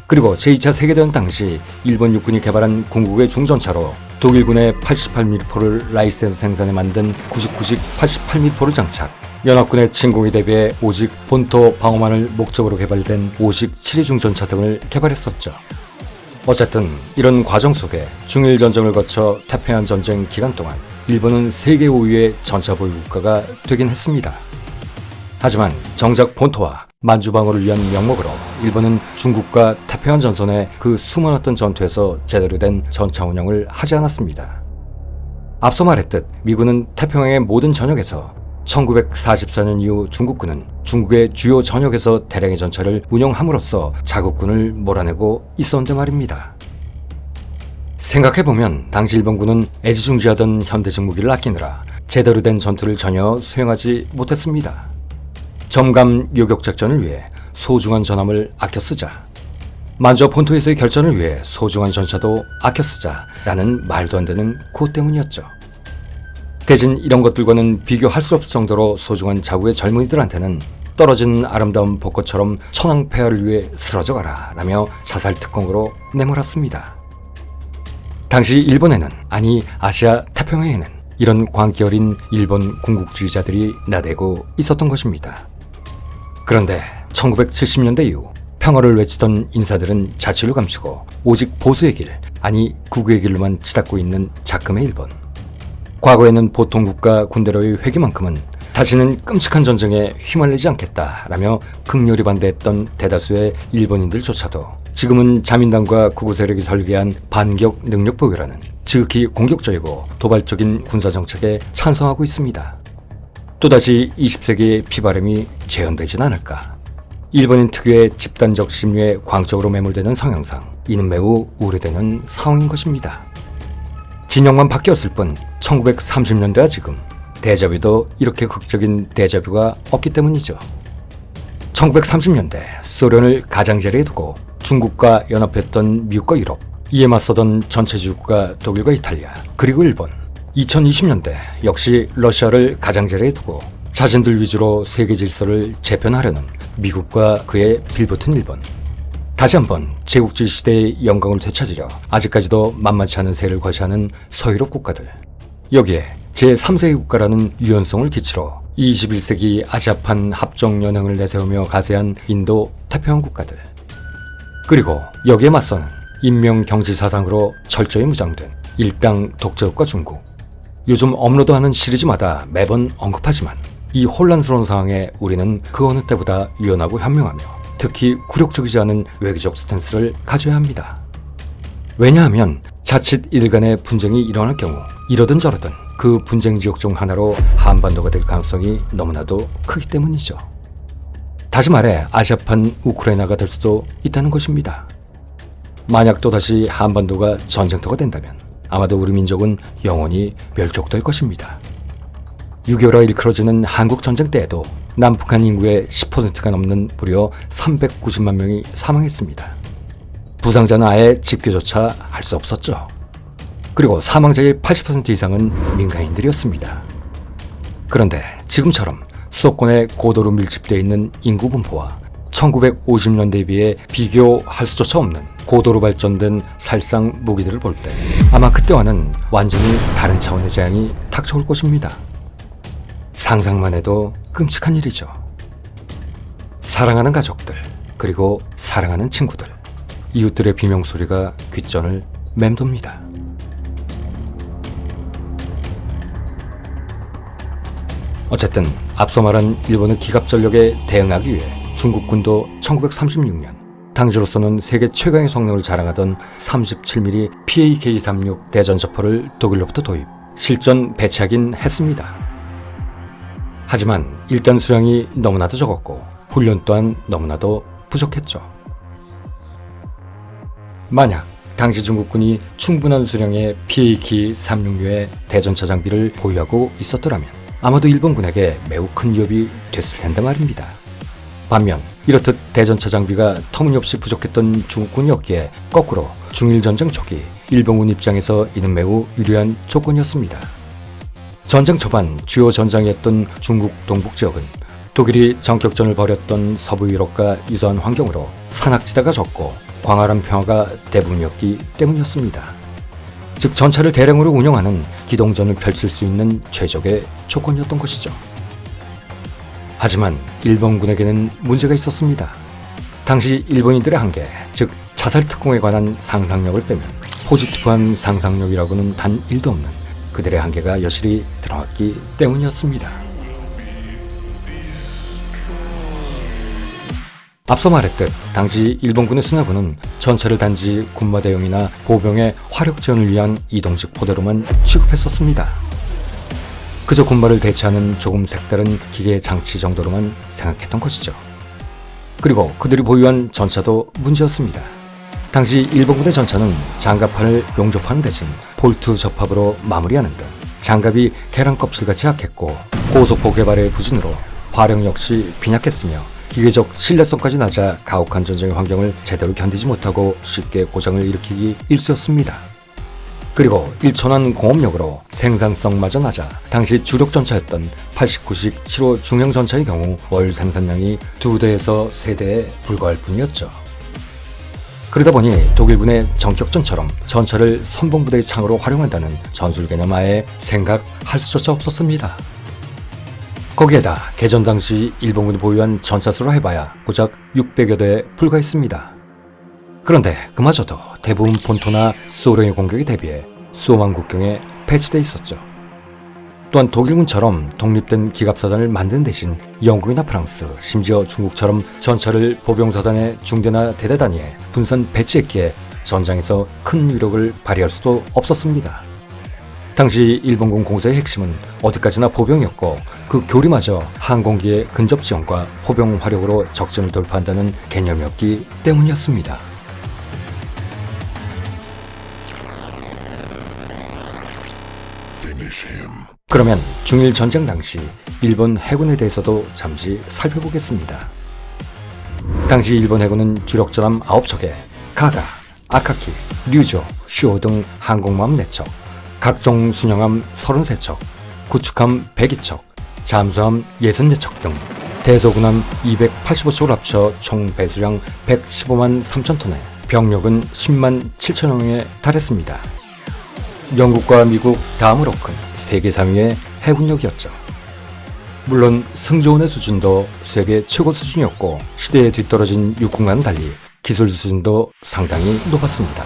그리고 제2차 세계대전 당시 일본 육군이 개발한 궁극의 중전차로 독일군의 88mm 포를 라이센스 생산에 만든 99식 88mm 포를 장착, 연합군의 침공에 대비해 오직 본토 방어만을 목적으로 개발된 5식 7위 중전차 등을 개발했었죠. 어쨌든 이런 과정 속에 중일 전쟁을 거쳐 태평양 전쟁 기간 동안 일본은 세계 5위의 전차 보유 국가가 되긴 했습니다. 하지만 정작 본토와 만주 방어를 위한 명목으로 일본은 중국과 태평양 전선의 그 수많았던 전투에서 제대로 된 전차 운영을 하지 않았습니다. 앞서 말했듯 미군은 태평양의 모든 전역에서 1944년 이후 중국군은 중국의 주요 전역에서 대량의 전차를 운영함으로써 자국군을 몰아내고 있었는데 말입니다. 생각해보면 당시 일본군은 애지중지하던 현대식 무기를 아끼느라 제대로 된 전투를 전혀 수행하지 못했습니다. 점감 요격 작전을 위해 소중한 전함을 아껴 쓰자, 만주와 본토에서의 결전을 위해 소중한 전차도 아껴 쓰자라는 말도 안 되는 고 때문이었죠. 대신 이런 것들과는 비교할 수 없을 정도로 소중한 자국의 젊은이들한테는 떨어진 아름다운 벚꽃처럼 천황폐하를 위해 쓰러져가라 라며 자살 특공으로 내몰았습니다. 당시 일본에는, 아니 아시아 태평양에는 이런 광기 어린 일본 군국주의자들이 나대고 있었던 것입니다. 그런데 1970년대 이후 평화를 외치던 인사들은 자치를 감추고 오직 보수의 길, 아니 극우의 길로만 치닫고 있는 작금의 일본. 과거에는 보통 국가 군대로의 회기만큼은 다시는 끔찍한 전쟁에 휘말리지 않겠다라며 극렬히 반대했던 대다수의 일본인들조차도 지금은 자민당과 극우 세력이 설계한 반격 능력 보유라는 지극히 공격적이고 도발적인 군사정책에 찬성하고 있습니다. 또다시 20세기의 피바람이 재현되진 않을까. 일본인 특유의 집단적 심리에 광적으로 매몰되는 성향상 이는 매우 우려되는 상황인 것입니다. 진영만 바뀌었을 뿐 1930년대와 지금 데자뷰도 이렇게 극적인 데자뷰가 없기 때문이죠. 1930년대 소련을 가장자리에 두고 중국과 연합했던 미국과 유럽, 이에 맞서던 전체주국가 독일과 이탈리아, 그리고 일본. 2020년대 역시 러시아를 가장자리에 두고 자신들 위주로 세계 질서를 재편하려는 미국과 그의 빌붙은 일본. 다시 한번 제국주의 시대의 영광을 되찾으려 아직까지도 만만치 않은 세를 과시하는 서유럽 국가들. 여기에 제3세계 국가라는 유연성을 기치로 21세기 아시아판 합종연행을 내세우며 가세한 인도 태평양 국가들. 그리고 여기에 맞서는 인명경제사상으로 철저히 무장된 일당 독재국가 중국. 요즘 업로드하는 시리즈마다 매번 언급하지만 이 혼란스러운 상황에 우리는 그 어느 때보다 유연하고 현명하며 특히 굴욕적이지 않은 외교적 스탠스를 가져야 합니다. 왜냐하면 자칫 이들 간의 분쟁이 일어날 경우 이러든 저러든 그 분쟁 지역 중 하나로 한반도가 될 가능성이 너무나도 크기 때문이죠. 다시 말해 아시아판 우크라이나가 될 수도 있다는 것입니다. 만약 또다시 한반도가 전쟁터가 된다면 아마도 우리 민족은 영원히 멸족될 것입니다. 6.25라 일컬어지는 한국전쟁 때에도 남북한 인구의 10%가 넘는 무려 390만 명이 사망했습니다. 부상자는 아예 집계조차 할 수 없었죠. 그리고 사망자의 80% 이상은 민간인들이었습니다. 그런데 지금처럼 수도권에 고도로 밀집되어 있는 인구 분포와 1950년대에 비해 비교할 수조차 없는 고도로 발전된 살상 무기들을 볼 때 아마 그때와는 완전히 다른 차원의 재앙이 닥쳐올 것입니다. 상상만 해도 끔찍한 일이죠. 사랑하는 가족들, 그리고 사랑하는 친구들, 이웃들의 비명소리가 귓전을 맴돕니다. 어쨌든 앞서 말한 일본의 기갑전력에 대응하기 위해 중국군도 1936년 당시로서는 세계 최강의 성능을 자랑하던 37mm PAK-36 대전차포를 독일로부터 도입, 실전 배치하긴 했습니다. 하지만 일단 수량이 너무나도 적었고 훈련 또한 너무나도 부족했죠. 만약 당시 중국군이 충분한 수량의 PAK-36류의 대전차 장비를 보유하고 있었더라면 아마도 일본군에게 매우 큰 위협이 됐을 텐데 말입니다. 반면 이렇듯 대전차 장비가 터무니없이 부족했던 중국군이었기에 거꾸로 중일전쟁 초기 일본군 입장에서 이는 매우 유리한 조건이었습니다. 전쟁 초반 주요 전장이었던 중국 동북지역은 독일이 전격전을 벌였던 서부 유럽과 유사한 환경으로 산악지대가 적고 광활한 평화가 대부분이었기 때문이었습니다. 즉 전차를 대량으로 운영하는 기동전을 펼칠 수 있는 최적의 조건이었던 것이죠. 하지만 일본군에게는 문제가 있었습니다. 당시 일본인들의 한계, 즉 자살 특공에 관한 상상력을 빼면 포지티브한 상상력이라고는 단 1도 없는 그들의 한계가 여실히 드러났기 때문이었습니다. 앞서 말했듯 당시 일본군의 수뇌부는 전차를 단지 군마 대용이나 보병의 화력 지원을 위한 이동식 포대로만 취급했었습니다. 그저 군마를 대체하는 조금 색다른 기계 장치 정도로만 생각했던 것이죠. 그리고 그들이 보유한 전차도 문제였습니다. 당시 일본군의 전차는 장갑판을 용접하는 대신 볼트 접합으로 마무리하는 등 장갑이 계란 껍질같이 약했고 고속포 개발의 부진으로 화력 역시 빈약했으며 기계적 신뢰성까지 낮아 가혹한 전쟁의 환경을 제대로 견디지 못하고 쉽게 고장을 일으키기 일쑤였습니다. 그리고 일천한 공업력으로 생산성마저 낮아 당시 주력 전차였던 89식 7호 중형 전차의 경우 월 생산량이 2대에서 3대에 불과할 뿐이었죠. 그러다 보니 독일군의 전격전처럼 전차를 선봉부대의 창으로 활용한다는 전술 개념 하에 생각할 수조차 없었습니다. 거기에다 개전 당시 일본군이 보유한 전차 수로 해봐야 고작 600여 대에 불과했습니다. 그런데 그마저도 대부분 본토나 소련의 공격에 대비해 수오만 국경에 배치돼 있었죠. 또한 독일군처럼 독립된 기갑사단을 만든 대신 영국이나 프랑스, 심지어 중국처럼 전차를 보병사단의 중대나 대대 단위에 분산 배치했기에 전장에서 큰 위력을 발휘할 수도 없었습니다. 당시 일본군 공세의 핵심은 어디까지나 보병이었고 그 교리마저 항공기의 근접 지원과 포병 화력으로 적진을 돌파한다는 개념이었기 때문이었습니다. 그러면 중일 전쟁 당시 일본 해군에 대해서도 잠시 살펴보겠습니다. 당시 일본 해군은 주력 전함 9척에 가가, 아카키, 류조, 쇼 등 항공모함 4척, 각종 순영함 33척, 구축함 102척, 잠수함 64척 등 대소군함 285척을 합쳐 총 배수량 115만 3천 톤에 병력은 10만 7천여 명에 달했습니다. 영국과 미국 다음으로 큰 세계 3위의 해군력이었죠. 물론 승조원의 수준도 세계 최고 수준이었고 시대에 뒤떨어진 육군과는 달리 기술 수준도 상당히 높았습니다.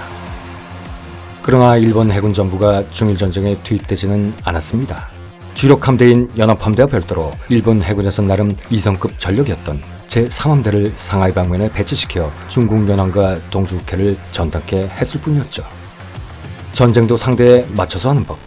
그러나 일본 해군 전부가 중일전쟁에 투입되지는 않았습니다. 주력 함대인 연합함대와 별도로 일본 해군에선 나름 이성급 전력이었던 제3함대를 상하이 방면에 배치시켜 중국 연안과 동주국해를 전담케 했을 뿐이었죠. 전쟁도 상대에 맞춰서 하는 법.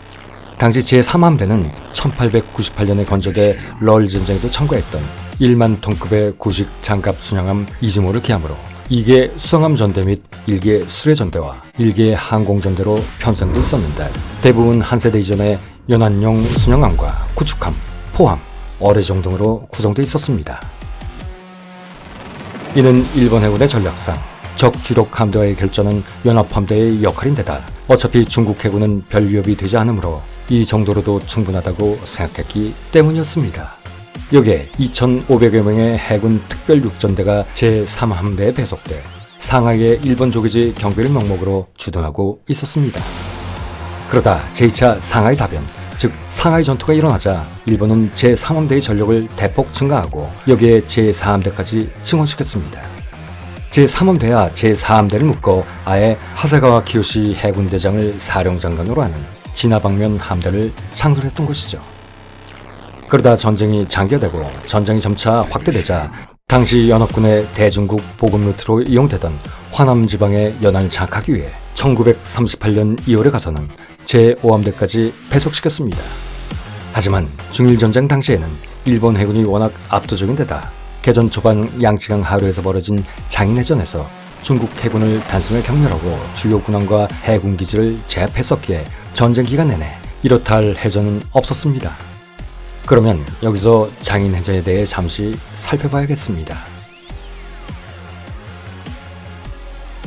당시 제3함대는 1898년에 건조돼 럴 전쟁에도 참가했던 1만 톤급의 구식 장갑 순양함 이즈모를 기함으로 2개 수상함 전대 및 1개 수레 전대와 1개 항공 전대로 편성돼 있었는데 대부분 한 세대 이전의 연안용 순양함과 구축함, 포함, 어뢰정 등으로 구성돼 있었습니다. 이는 일본 해군의 전략상 적 주력 함대와의 결전은 연합함대의 역할인데다 어차피 중국 해군은 별 위협이 되지 않으므로 이 정도로도 충분하다고 생각했기 때문이었습니다. 여기에 2,500여 명의 해군 특별육전대가 제3함대에 배속돼 상하이의 일본 조기지 경비를 명목으로 주둔하고 있었습니다. 그러다 제2차 상하이 사변, 즉 상하이 전투가 일어나자 일본은 제3함대의 전력을 대폭 증가하고 여기에 제4함대까지 증원시켰습니다. 제3함대와 제4함대를 묶어 아예 하세가와 키요시 해군대장을 사령장관으로 하는 진화방면 함대를 창설했던 것이죠. 그러다 전쟁이 장기화되고 전장이 점차 확대되자 당시 연합군의 대중국 보급 루트로 이용되던 화남 지방의 연안을 장악하기 위해 1938년 2월에 가서는 제5함대까지 배속시켰습니다. 하지만 중일전쟁 당시에는 일본 해군이 워낙 압도적인 데다 개전 초반 양쯔강 하류에서 벌어진 장인해전에서 중국 해군을 단숨에 경멸하고 주요 군함과 해군 기지를 제압했었기에 전쟁 기간 내내 이렇다 할 해전은 없었습니다. 그러면 여기서 장인해전에 대해 잠시 살펴봐야겠습니다.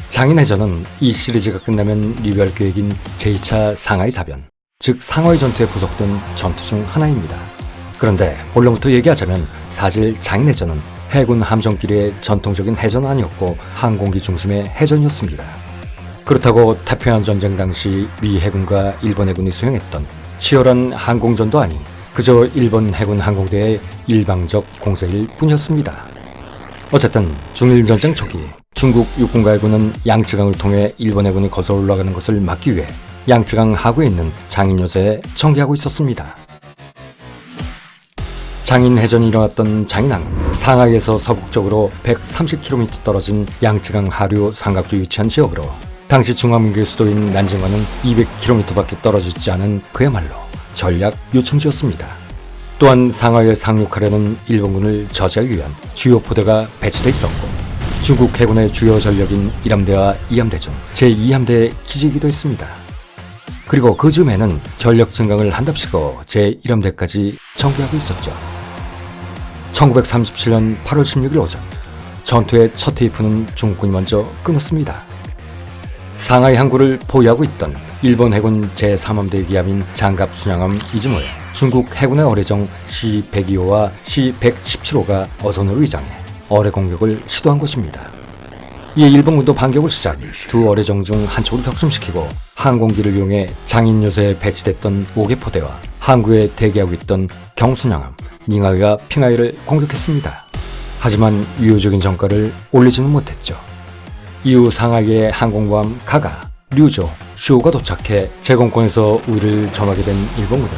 장인해전은 이 시리즈가 끝나면 리뷰할 계획인 제2차 상하이 사변, 즉 상하이 전투에 부속된 전투 중 하나입니다. 그런데 본론부터 얘기하자면 사실 장인해전은 해군 함정끼리의 전통적인 해전은 아니었고 항공기 중심의 해전이었습니다. 그렇다고 태평양 전쟁 당시 미 해군과 일본 해군이 수행했던 치열한 항공전도 아닌 그저 일본 해군 항공대의 일방적 공세일 뿐이었습니다. 어쨌든 중일전쟁 초기 중국 육군과 해군은 양쯔강을 통해 일본 해군이 거슬러 올라가는 것을 막기 위해 양쯔강 하구에 있는 장인요새에 청기하고 있었습니다. 장인해전이 일어났던 장인항은 상하이에서 서북쪽으로 130km 떨어진 양쯔강 하류 삼각주에 위치한 지역으로 당시 중화민국의 수도인 난징과는 200km밖에 떨어지지 않은 그야말로 전략 요충지였습니다. 또한 상하이를 상륙하려는 일본군을 저지하기 위한 주요 포대가 배치돼 있었고 중국 해군의 주요 전력인 1함대와 2함대 중 제2함대의 기지이기도 했습니다. 그리고 그 즈음에는 전력 증강을 한답시고 제1함대까지 청구하고 있었죠. 1937년 8월 16일 오전 전투의 첫 테이프는 중국군이 먼저 끊었습니다. 상하이 항구를 포위하고 있던 일본 해군 제3함대 기함인 장갑 순양함 이즈모에 중국 해군의 어뢰정 C-102호와 C-117호가 어선으로 위장해 어뢰 공격을 시도한 것입니다. 이에 일본군도 반격을 시작 두 어뢰정 중 한 척을 격침시키고 항공기를 이용해 장인요새에 배치됐던 5개 포대와 항구에 대기하고 있던 경순양함, 닝하이와 핑하이를 공격했습니다. 하지만 유효적인 성과를 올리지는 못했죠. 이후 상하이의 항공모함 가가, 류조, 슈오가 도착해 제공권에서 우위를 점하게 된 일본군은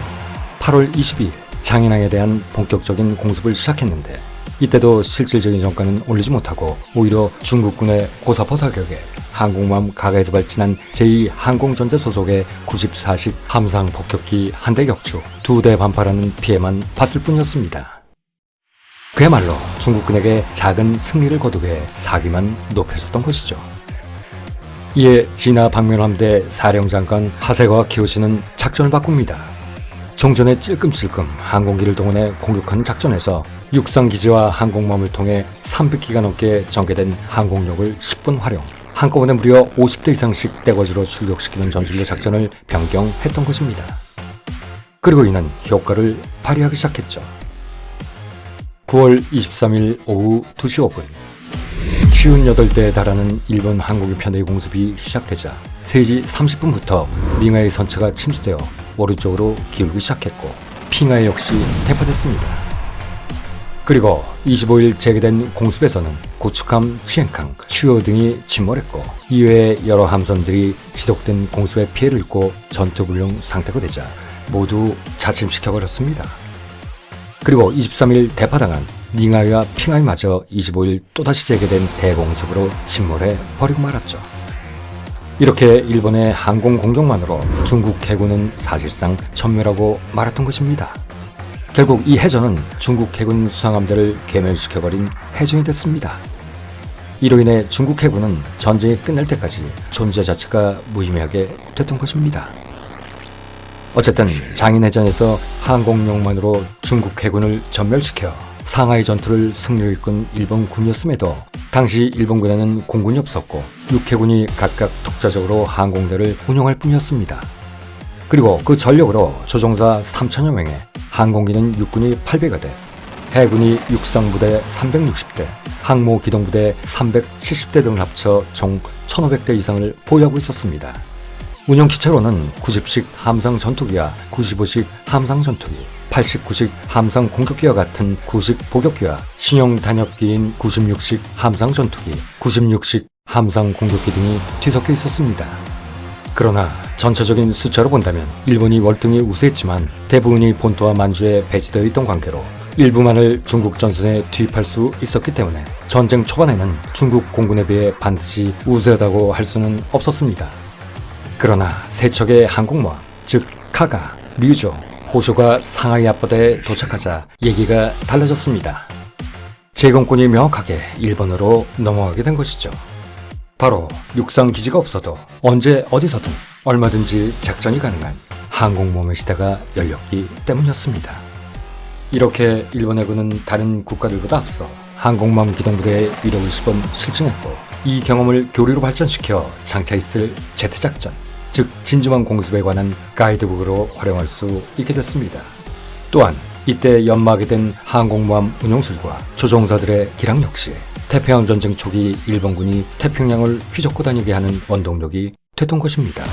8월 22일 장인항에 대한 본격적인 공습을 시작했는데 이때도 실질적인 성과는 올리지 못하고 오히려 중국군의 고사포 사격에 항공모함 가가에서 발진한 제2항공전대 소속의 94식 함상 폭격기 한 대 격추, 2대 반팔하는 피해만 봤을 뿐이었습니다. 그야말로 중국군에게 작은 승리를 거두게 사기만 높여줬던 것이죠. 이에 진화 방면함대 사령장관 하세가와 키요시는 작전을 바꿉니다. 종전에 찔끔찔끔 항공기를 동원해 공격하는 작전에서 육상기지와 항공모함을 통해 300기가 넘게 전개된 항공력을 10분 활용, 한꺼번에 무려 50대 이상씩 떼거지로 출격시키는 전술로 작전을 변경했던 것입니다. 그리고 이는 효과를 발휘하기 시작했죠. 9월 23일 오후 2시 5분 58대에 달하는 일본 항공기 편대의 공습이 시작되자 3시 30분부터 닝하이 선체가 침수되어 오른쪽으로 기울기 시작했고 핑하이 역시 대파됐습니다. 그리고 25일 재개된 공습에서는 고축함 치엔캉, 슈어 등이 침몰했고 이외에 여러 함선들이 지속된 공습에 피해를 입고 전투불능 상태가 되자 모두 자침시켜버렸습니다. 그리고 23일 대파당한 닝하이와 핑하이마저 25일 또다시 재개된 대공습으로 침몰해 버리고 말았죠. 이렇게 일본의 항공 공격만으로 중국 해군은 사실상 전멸하고 말았던 것입니다. 결국 이 해전은 중국 해군 수상함대를 괴멸시켜버린 해전이 됐습니다. 이로 인해 중국 해군은 전쟁이 끝날 때까지 존재 자체가 무의미하게 됐던 것입니다. 어쨌든 장인해전에서 항공력만으로 중국 해군을 전멸시켜 상하이 전투를 승리로 이끈 일본군이었음에도 당시 일본군에는 공군이 없었고 육해군이 각각 독자적으로 항공대를 운용할 뿐이었습니다. 그리고 그 전력으로 조종사 3,000여 명에 항공기는 육군이 800여 대, 해군이 육상부대 360대, 항모기동부대 370대 등을 합쳐 총 1,500대 이상을 보유하고 있었습니다. 운용기체로는 90식 함상 전투기와 95식 함상 전투기, 89식 함상 공격기와 같은 9식 보격기와 신형 단역기인 96식 함상 전투기, 96식 함상 공격기 등이 뒤섞여 있었습니다. 그러나 전체적인 숫자로 본다면 일본이 월등히 우세했지만 대부분이 본토와 만주에 배치되어 있던 관계로 일부만을 중국 전선에 투입할 수 있었기 때문에 전쟁 초반에는 중국 공군에 비해 반드시 우세하다고 할 수는 없었습니다. 그러나 세 척의 항공모함, 즉 카가, 류조, 호쇼가 상하이 앞바다에 도착하자 얘기가 달라졌습니다. 제공권이 명확하게 일본으로 넘어가게 된 것이죠. 바로 육상 기지가 없어도 언제 어디서든 얼마든지 작전이 가능한 항공모함의 시대가 열렸기 때문이었습니다. 이렇게 일본 해군은 다른 국가들보다 앞서 항공모함 기동부대의 위력을 시범 실증했고, 이 경험을 교류로 발전시켜 장차 있을 제트작전, 즉 진주만 공습에 관한 가이드북으로 활용할 수 있게 됐습니다. 또한 이때 연마하게 된 항공모함 운용술과 조종사들의 기량 역시 태평양 전쟁 초기 일본군이 태평양을 휘젓고 다니게 하는 원동력이 됐던 것입니다.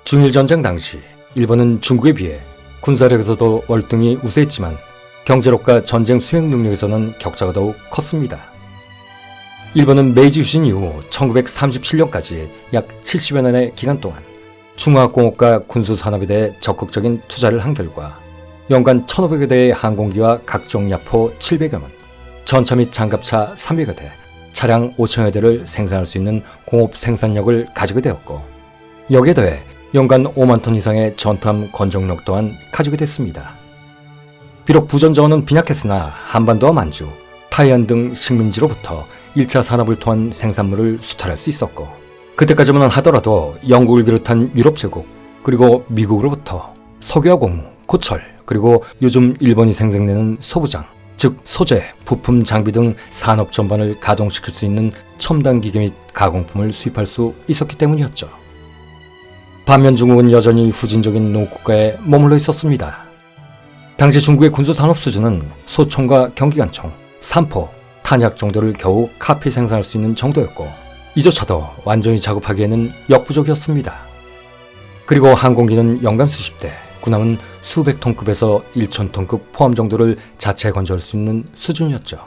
중일전쟁 당시 일본은 중국에 비해 군사력에서도 월등히 우세했지만 경제력과 전쟁 수행 능력에서는 격차가 더욱 컸습니다. 일본은 메이지 유신 이후 1937년까지 약 70여 년의 기간 동안 중화학공업과 군수산업에 대해 적극적인 투자를 한 결과 연간 1,500여 대의 항공기와 각종 야포 700여 문, 전차 및 장갑차 300여 대, 차량 5,000여 대를 생산할 수 있는 공업 생산력을 가지게 되었고, 여기에 더해 연간 5만 톤 이상의 전투함 건조력 또한 가지게 됐습니다. 비록 부전 자원은 빈약했으나 한반도와 만주, 타이완 등 식민지로부터 1차 산업을 통한 생산물을 수탈할 수 있었고, 그때까지만 하더라도 영국을 비롯한 유럽 제국, 그리고 미국으로부터 석유와 고무, 고철, 그리고 요즘 일본이 생산내는 소부장, 즉 소재, 부품, 장비 등 산업 전반을 가동시킬 수 있는 첨단 기계 및 가공품을 수입할 수 있었기 때문이었죠. 반면 중국은 여전히 후진적인 농국가에 머물러 있었습니다. 당시 중국의 군수산업 수준은 소총과 경기관총, 산포, 탄약 정도를 겨우 카피 생산할 수 있는 정도였고, 이조차도 완전히 작업하기에는 역부족이었습니다. 그리고 항공기는 연간 수십 대, 군함은 수백 톤급에서 1,000톤급 포함 정도를 자체 건조할 수 있는 수준이었죠.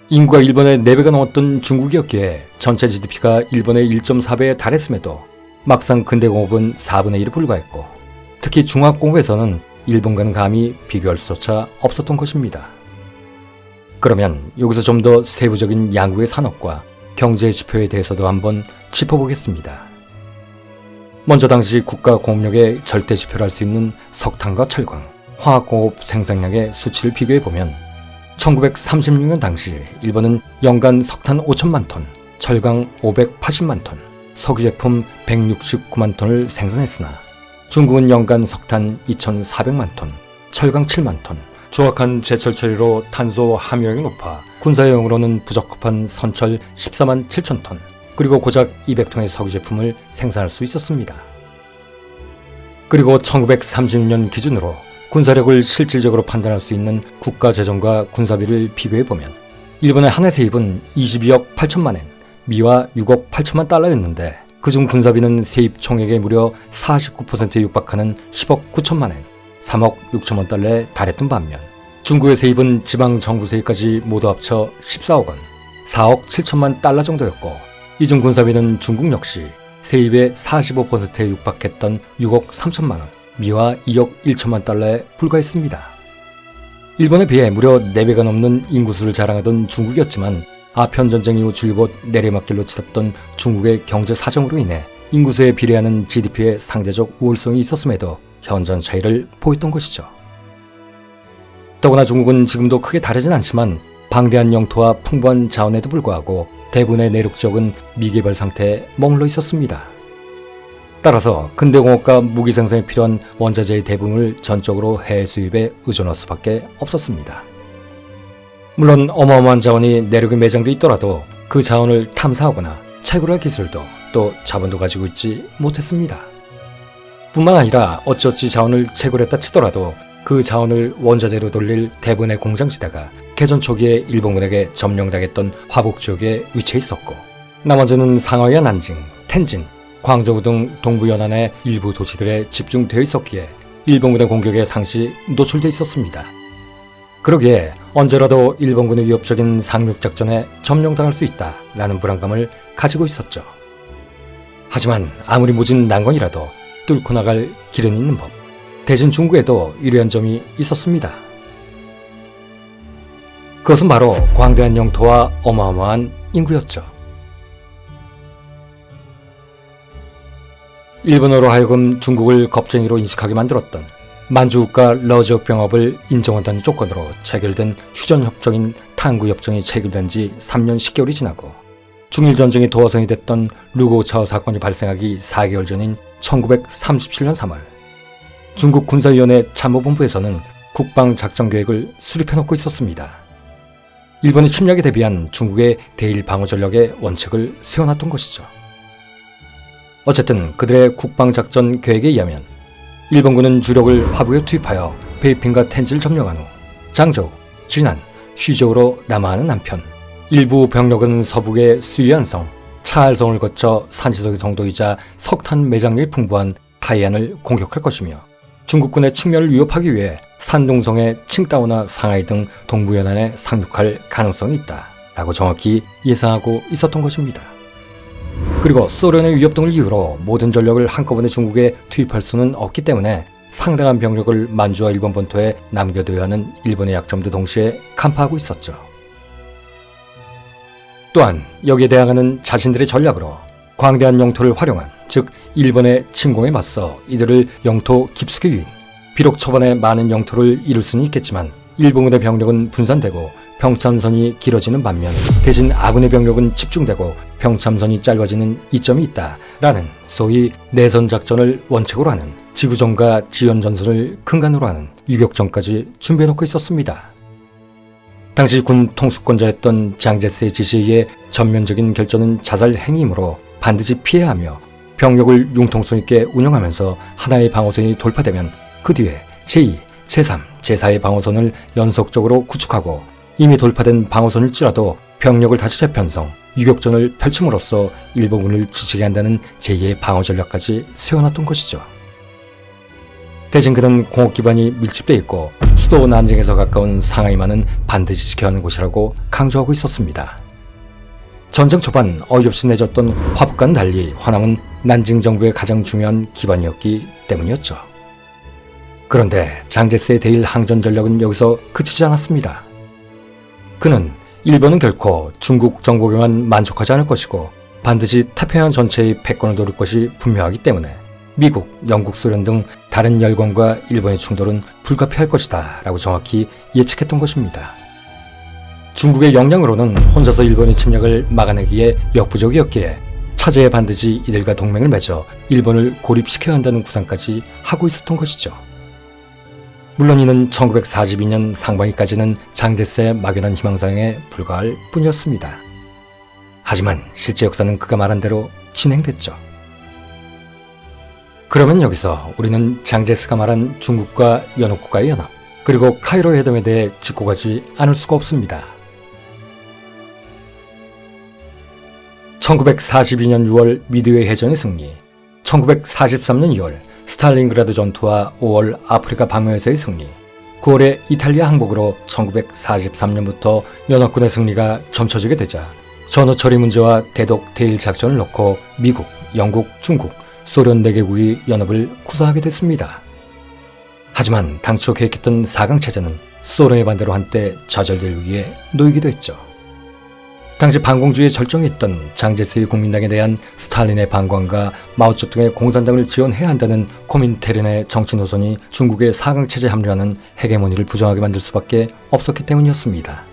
인구가 일본의 4배가 넘었던 중국이었기에 전체 GDP가 일본의 1.4배에 달했음에도 막상 근대공업은 4분의 1에 불과했고, 특히 중화공업에서는 일본과는 감히 비교할 수조차 없었던 것입니다. 그러면 여기서 좀 더 세부적인 양국의 산업과 경제 지표에 대해서도 한번 짚어보겠습니다. 먼저 당시 국가공업력의 절대 지표를 할 수 있는 석탄과 철강, 화학공업 생산량의 수치를 비교해보면 1936년 당시 일본은 연간 석탄 5천만 톤, 철강 580만 톤, 석유 제품 169만 톤을 생산했으나 중국은 연간 석탄 2,400만 톤, 철강 7만 톤, 조악한 제철 처리로 탄소 함유량이 높아 군사용으로는 부적합한 선철 14만 7천 톤, 그리고 고작 200톤의 석유 제품을 생산할 수 있었습니다. 그리고 1936년 기준으로 군사력을 실질적으로 판단할 수 있는 국가 재정과 군사비를 비교해보면 일본의 한 해 세입은 22억 8천만 엔, 미화 6억 8천만 달러였는데 그중 군사비는 세입 총액의 무려 49%에 육박하는 10억 9천만 엔, 3억 6천만 달러에 달했던 반면 중국의 세입은 지방 정부 세입까지 모두 합쳐 14억 원, 4억 7천만 달러 정도였고, 이중 군사비는 중국 역시 세입의 45%에 육박했던 6억 3천만 원, 미화 2억 1천만 달러에 불과했습니다. 일본에 비해 무려 4배가 넘는 인구수를 자랑하던 중국이었지만 아편전쟁 이후 줄곧 내리막길로 치닫던 중국의 경제 사정으로 인해 인구수에 비례하는 GDP의 상대적 우월성이 있었음에도 현저한 차이를 보였던 것이죠. 더구나 중국은 지금도 크게 다르진 않지만 방대한 영토와 풍부한 자원에도 불구하고 대부분의 내륙 지역은 미개발 상태에 머물러 있었습니다. 따라서 근대공업과 무기 생산에 필요한 원자재의 대부분을 전적으로 해외 수입에 의존할 수밖에 없었습니다. 물론 어마어마한 자원이 내륙에 매장돼 있더라도 그 자원을 탐사하거나 채굴할 기술도 또 자본도 가지고 있지 못했습니다. 뿐만 아니라 어찌어찌 자원을 채굴했다 치더라도 그 자원을 원자재로 돌릴 대부분의 공장지대가 개전 초기에 일본군에게 점령당했던 화북 지역에 위치해 있었고, 나머지는 상하이와 난징, 텐진, 광저우 등 동부 연안의 일부 도시들에 집중되어 있었기에 일본군의 공격에 상시 노출돼 있었습니다. 그러기에 언제라도 일본군의 위협적인 상륙작전에 점령당할 수 있다라는 불안감을 가지고 있었죠. 하지만 아무리 모진 난관이라도 뚫고 나갈 길은 있는 법. 대신 중국에도 유리한 점이 있었습니다. 그것은 바로 광대한 영토와 어마어마한 인구였죠. 일본어로 하여금 중국을 겁쟁이로 인식하게 만들었던 만주국가 러지옥 병합을 인정한다는 조건으로 체결된 휴전협정인 탕구협정이 체결된 지 3년 10개월이 지나고 중일전쟁의 도화선이 됐던 루고차오 사건이 발생하기 4개월 전인 1937년 3월 중국 군사위원회 참모본부에서는 국방작전계획을 수립해놓고 있었습니다. 일본의 침략에 대비한 중국의 대일 방어 전략의 원칙을 세워놨던 것이죠. 어쨌든 그들의 국방작전 계획에 의하면 일본군은 주력을 화북에 투입하여 베이핑과 텐지를 점령한 후 장저우, 진안, 쉬저우로 남하하는 한편 일부 병력은 서북의 수이안성, 차알성을 거쳐 산시석의 성도이자 석탄 매장률이 풍부한 타이안을 공격할 것이며 중국군의 측면을 위협하기 위해 산둥성의 칭다오나 상하이 등 동부연안에 상륙할 가능성이 있다라고 정확히 예상하고 있었던 것입니다. 그리고 소련의 위협 등을 이유로 모든 전력을 한꺼번에 중국에 투입할 수는 없기 때문에 상당한 병력을 만주와 일본 본토에 남겨둬야 하는 일본의 약점도 동시에 간파하고 있었죠. 또한 여기에 대항하는 자신들의 전략으로 광대한 영토를 활용한, 즉 일본의 침공에 맞서 이들을 영토 깊숙이 유인, 비록 초반에 많은 영토를 잃을 수는 있겠지만 일본군의 병력은 분산되고 병참선이 길어지는 반면 대신 아군의 병력은 집중되고 병참선이 짧아지는 이점이 있다라는 소위 내선작전을 원칙으로 하는 지구전과 지연전선을 근간으로 하는 유격전까지 준비해놓고 있었습니다. 당시 군 통수권자였던 장제스의 지시에 의해 전면적인 결전은 자살 행위이므로 반드시 피해야 하며 병력을 융통성 있게 운영하면서 하나의 방어선이 돌파되면 그 뒤에 제2, 제3, 제4의 방어선을 연속적으로 구축하고 이미 돌파된 방어선을 찌라도 병력을 다시 재편성, 유격전을 펼침으로써 일본군을 지치게 한다는 제2의 방어 전략까지 세워놨던 것이죠. 대신 그는 공업 기반이 밀집돼 있고 수도 난징에서 가까운 상하이만은 반드시 지켜야 하는 곳이라고 강조하고 있었습니다. 전쟁 초반 어이없이 내줬던 화북과는 달리 화남은 난징 정부의 가장 중요한 기반이었기 때문이었죠. 그런데 장제스의 대일 항전 전략은 여기서 그치지 않았습니다. 그는 일본은 결코 중국 정복에만 만족하지 않을 것이고 반드시 태평양 전체의 패권을 노릴 것이 분명하기 때문에 미국, 영국, 소련 등 다른 열강과 일본의 충돌은 불가피할 것이다 라고 정확히 예측했던 것입니다. 중국의 역량으로는 혼자서 일본의 침략을 막아내기에 역부족이었기에 차제에 반드시 이들과 동맹을 맺어 일본을 고립시켜야 한다는 구상까지 하고 있었던 것이죠. 물론 이는 1942년 상반기까지는 장제스의 막연한 희망사항에 불과할 뿐이었습니다. 하지만 실제 역사는 그가 말한 대로 진행됐죠. 그러면 여기서 우리는 장제스가 말한 중국과 연합국가의 연합, 그리고 카이로 회담에 대해 짚고 가지 않을 수가 없습니다. 1942년 6월 미드웨이 해전의 승리, 1943년 2월 스탈린그라드 전투와 5월 아프리카 방어에서의 승리, 9월의 이탈리아 항복으로 1943년부터 연합군의 승리가 점쳐지게 되자 전후 처리 문제와 대독 대일 작전을 놓고 미국, 영국, 중국, 소련 4개국이 연합을 구사하게 됐습니다. 하지만 당초 계획했던 4강 체제는 소련의 반대로 한때 좌절될 위기에 놓이기도 했죠. 당시 반공주의에 절정에 있던 장제스의 국민당에 대한 스탈린의 반관과 마오쩌둥의 공산당을 지원해야 한다는 코민테른의 정치 노선이 중국의 4강 체제 합류하는 헤게모니를 부정하게 만들 수밖에 없었기 때문이었습니다.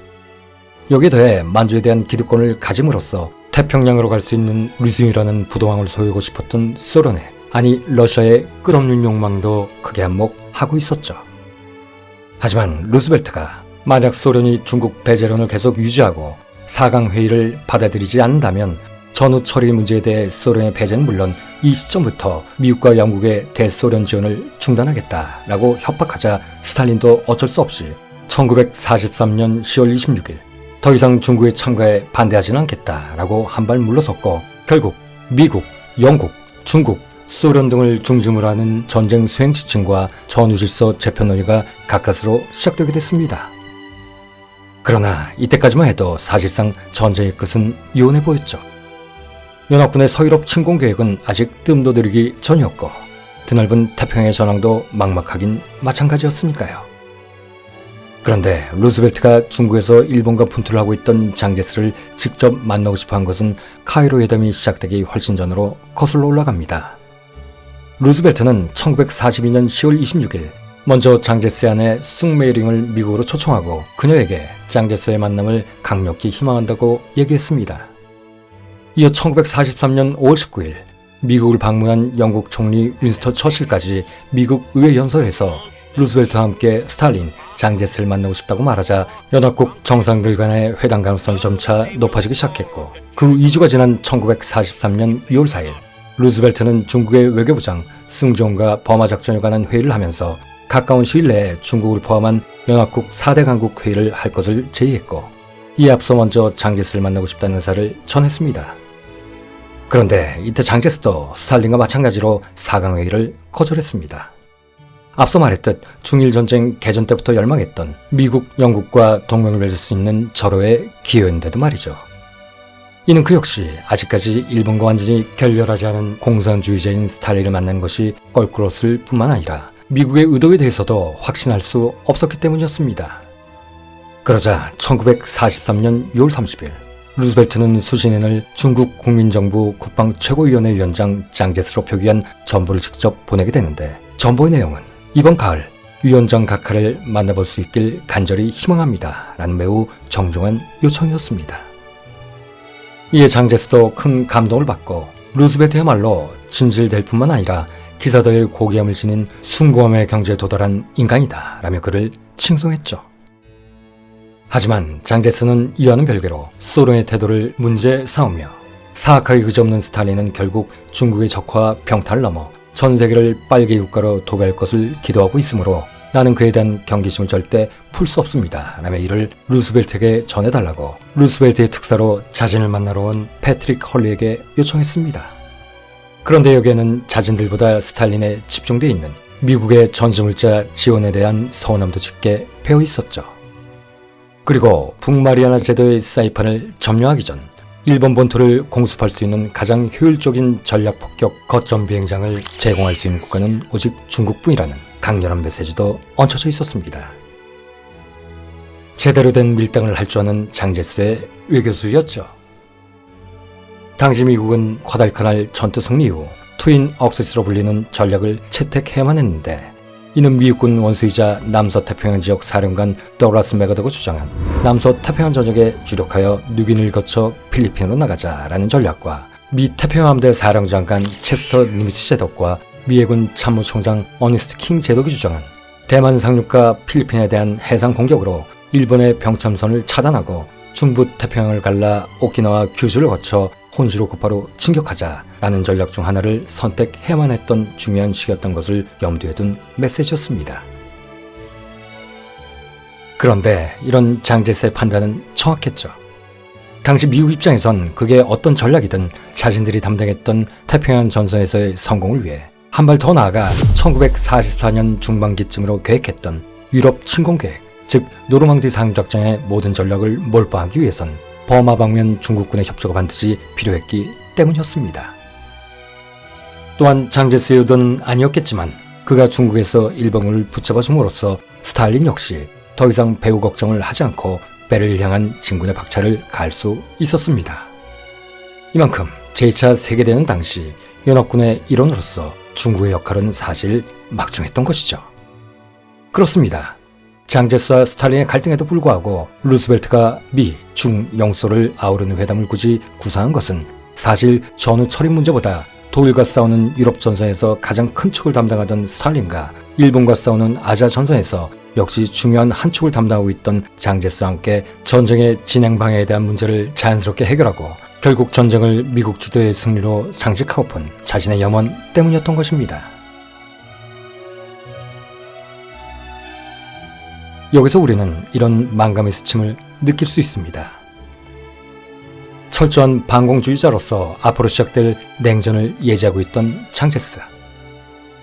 여기에 더해 만주에 대한 기득권을 가짐으로써 태평양으로 갈 수 있는 리순이라는 부도왕을 소유하고 싶었던 소련의, 아니 러시아의 끝없는 욕망도 크게 한몫하고 있었죠. 하지만 루스벨트가 만약 소련이 중국 배제론을 계속 유지하고 4강 회의를 받아들이지 않는다면 전후 처리 문제에 대해 소련의 배제는 물론 이 시점부터 미국과 영국의 대소련 지원을 중단하겠다라고 협박하자 스탈린도 어쩔 수 없이 1943년 10월 26일 더 이상 중국의 참가에 반대하지는 않겠다라고 한 발 물러섰고 결국 미국, 영국, 중국, 소련 등을 중심으로 하는 전쟁 수행 지침과 전후질서 재편 논의가 가까스로 시작되게 됐습니다. 그러나 이때까지만 해도 사실상 전쟁의 끝은 요원해 보였죠. 연합군의 서유럽 침공 계획은 아직 뜸도 들이기 전이었고 드넓은 태평양의 전황도 막막하긴 마찬가지였으니까요. 그런데 루스벨트가 중국에서 일본과 분투를 하고 있던 장제스를 직접 만나고 싶어 한 것은 카이로 회담이 시작되기 훨씬 전으로 거슬러 올라갑니다. 루스벨트는 1942년 10월 26일 먼저 장제스의 아내 숭메이링을 미국으로 초청하고 그녀에게 장제스의 만남을 강력히 희망한다고 얘기했습니다. 이어 1943년 5월 19일 미국을 방문한 영국 총리 윈스턴 처칠까지 미국 의회 연설에서 루스벨트와 함께 스탈린, 장제스를 만나고 싶다고 말하자 연합국 정상들 간의 회담 가능성이 점차 높아지기 시작했고 그 2주가 지난 1943년 2월 4일 루스벨트는 중국의 외교부장 승종과 버마 작전에 관한 회의를 하면서 가까운 시일 내에 중국을 포함한 연합국 4대 강국 회의를 할 것을 제의했고 이에 앞서 먼저 장제스를 만나고 싶다는 의사를 전했습니다. 그런데 이때 장제스도 스탈린과 마찬가지로 4강 회의를 거절했습니다. 앞서 말했듯 중일전쟁 개전 때부터 열망했던 미국, 영국과 동맹을 맺을 수 있는 절호의 기회였는데도 말이죠. 이는 그 역시 아직까지 일본과 완전히 결렬하지 않은 공산주의자인 스탈린을 만나는 것이 껄끄러웠을 뿐만 아니라 미국의 의도에 대해서도 확신할 수 없었기 때문이었습니다. 그러자 1943년 6월 30일 루스벨트는 수신인을 중국 국민정부 국방 최고위원회 위원장 장제스로 표기한 전보를 직접 보내게 되는데 전보의 내용은 이번 가을 위원장 각하를 만나볼 수 있길 간절히 희망합니다 라는 매우 정중한 요청이었습니다. 이에 장제스도 큰 감동을 받고 루스벨트야말로 진실될 뿐만 아니라 기사도의 고귀함을 지닌 숭고함의 경지에 도달한 인간이다 라며 그를 칭송했죠. 하지만 장제스는 이와는 별개로 소련의 태도를 문제 삼으며 사악하게 그지없는 스탈린은 결국 중국의 적화와 병탄을 넘어 전 세계를 빨개 국가로 도배할 것을 기도하고 있으므로 나는 그에 대한 경계심을 절대 풀 수 없습니다. 라며 이를 루스벨트에게 전해달라고 루스벨트의 특사로 자신을 만나러 온 패트릭 헐리에게 요청했습니다. 그런데 여기에는 자신들보다 스탈린에 집중되어 있는 미국의 전시물자 지원에 대한 서운함도 짙게 배어 있었죠. 그리고 북마리아나 제도의 사이판을 점령하기 전 일본 본토를 공습할 수 있는 가장 효율적인 전략 폭격 거점 비행장을 제공할 수 있는 국가는 오직 중국뿐이라는 강렬한 메시지도 얹혀져 있었습니다. 제대로 된 밀당을 할 줄 아는 장제스의 외교수였죠. 당시 미국은 과달카날 전투 승리 이후 트윈 억세스로 불리는 전략을 채택해야만 했는데 이는 미국군 원수이자 남서태평양 지역 사령관 더글라스 맥어더가 주장한 남서태평양 전역에 주력하여 누긴을 거쳐 필리핀으로 나가자라는 전략과 미 태평양함대 사령장관 체스터 니미츠 제독과 미 해군 참모총장 어니스트 킹 제독이 주장한 대만 상륙과 필리핀에 대한 해상 공격으로 일본의 병참선을 차단하고 중부 태평양을 갈라 오키나와 규슈를 거쳐 혼시로 곧바로 진격하자라는 전략 중 하나를 선택해야만 했던 중요한 시기였던 것을 염두에 둔 메시지였습니다. 그런데 이런 장제스의 판단은 정확했죠. 당시 미국 입장에선 그게 어떤 전략이든 자신들이 담당했던 태평양 전선에서의 성공을 위해 한 발 더 나아가 1944년 중반기쯤으로 계획했던 유럽 침공 계획, 즉 노르망디 상륙작전의 모든 전략을 몰빵하기 위해선 버마 방면 중국군의 협조가 반드시 필요했기 때문이었습니다. 또한 장제스의 의도는 아니었겠지만 그가 중국에서 일본군을 붙잡아 줌으로써 스탈린 역시 더 이상 배후 걱정을 하지 않고 배를 향한 진군의 박차를 가할 수 있었습니다. 이만큼 제2차 세계대전 당시 연합군의 일원으로서 중국의 역할은 사실 막중했던 것이죠. 그렇습니다. 장제스와 스탈린의 갈등에도 불구하고 루스벨트가 미, 중, 영소를 아우르는 회담을 굳이 구상한 것은 사실 전후 처리 문제보다 독일과 싸우는 유럽 전선에서 가장 큰 축을 담당하던 스탈린과 일본과 싸우는 아시아 전선에서 역시 중요한 한 축을 담당하고 있던 장제스와 함께 전쟁의 진행 방향에 대한 문제를 자연스럽게 해결하고 결국 전쟁을 미국 주도의 승리로 장식하고픈 자신의 염원 때문이었던 것입니다. 여기서 우리는 이런 만감의 스침을 느낄 수 있습니다. 철저한 반공주의자로서 앞으로 시작될 냉전을 예지하고 있던 장제스.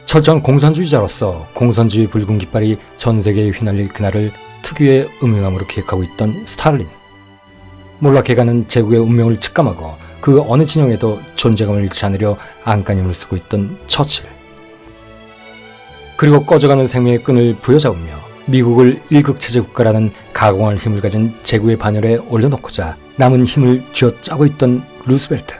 철저한 공산주의자로서 공산주의 붉은 깃발이 전 세계에 휘날릴 그날을 특유의 음흉함으로 기획하고 있던 스탈린. 몰락해가는 제국의 운명을 직감하고 그 어느 진영에도 존재감을 잃지 않으려 안간힘을 쓰고 있던 처칠. 그리고 꺼져가는 생명의 끈을 부여잡으며 미국을 일극체제 국가라는 가공할 힘을 가진 제국의 반열에 올려놓고자 남은 힘을 쥐어짜고 있던 루스벨트.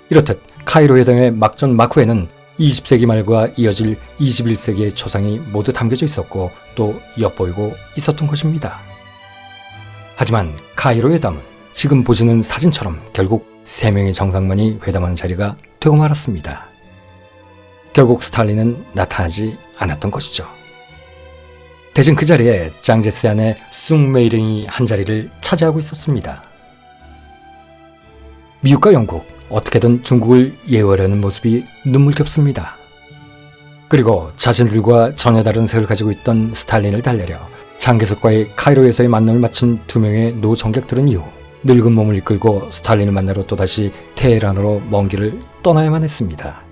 이렇듯 카이로 회담의 막전 막후에는 20세기 말과 이어질 21세기의 초상이 모두 담겨져 있었고 또 엿보이고 있었던 것입니다. 하지만 카이로 회담은 지금 보시는 사진처럼 결국 3명의 정상만이 회담하는 자리가 되고 말았습니다. 결국 스탈린은 나타나지 않았던 것이죠. 대신 그 자리에 장제스 안에 숭메이링이 한 자리를 차지하고 있었습니다. 미국과 영국, 어떻게든 중국을 예우하려는 모습이 눈물겹습니다. 그리고 자신들과 전혀 다른 색을 가지고 있던 스탈린을 달래려 장개석과의 카이로에서의 만남을 마친 2명의 노 정객들은 이후 늙은 몸을 이끌고 스탈린을 만나러 또다시 테헤란으로 먼 길을 떠나야만 했습니다.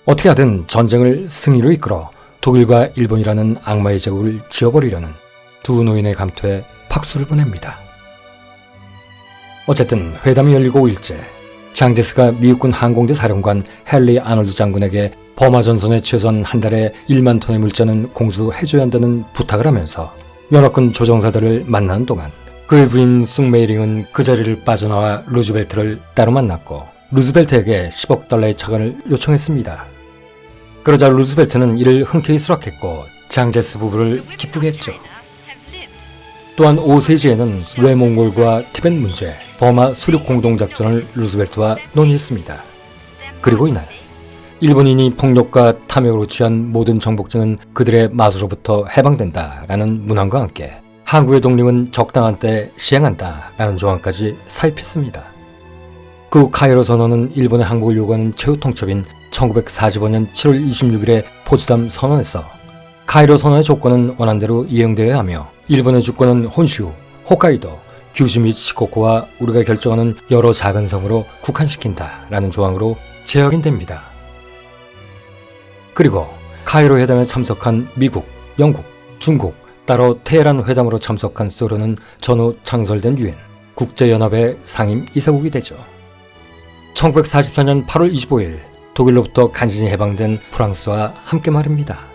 어떻게 하든 전쟁을 승리로 이끌어 독일과 일본이라는 악마의 제국을 지워버리려는 두 노인의 감투에 박수를 보냅니다. 어쨌든 회담이 열리고 5일째, 장제스가 미국군 항공대 사령관 헨리 아놀드 장군에게 버마 전선에 최소한 한 달에 1만 톤의 물자는 공수해줘야 한다는 부탁을 하면서 연합군 조정사들을 만나는 동안 그의 부인 숭메이링은 그 자리를 빠져나와 루즈벨트를 따로 만났고 루즈벨트에게 10억 달러의 차관을 요청했습니다. 그러자 루즈벨트는 이를 흔쾌히 수락했고 장제스 부부를 기쁘게 했죠. 또한 오세지에는 외몽골과 티벳 문제, 버마 수륙 공동작전을 루즈벨트와 논의했습니다. 그리고 이날 일본인이 폭력과 탐욕으로 취한 모든 정복자는 그들의 마수로부터 해방된다라는 문항과 함께 한국의 독립은 적당한 때 시행한다라는 조항까지 사입했습니다. 그 카이로 선언은 일본의 항복을 요구하는 최후 통첩인 1945년 7월 26일에 포츠담 선언에서 카이로 선언의 조건은 원안대로 이행되어야 하며 일본의 주권은 혼슈, 홋카이도, 규슈 및 시코쿠와 우리가 결정하는 여러 작은 섬으로 국한시킨다 라는 조항으로 재확인됩니다. 그리고 카이로 회담에 참석한 미국, 영국, 중국, 따로 테헤란 회담으로 참석한 소련은 전후 창설된 유엔 국제연합의 상임 이사국이 되죠. 1944년 8월 25일 독일로부터 간신히 해방된 프랑스와 함께 말입니다.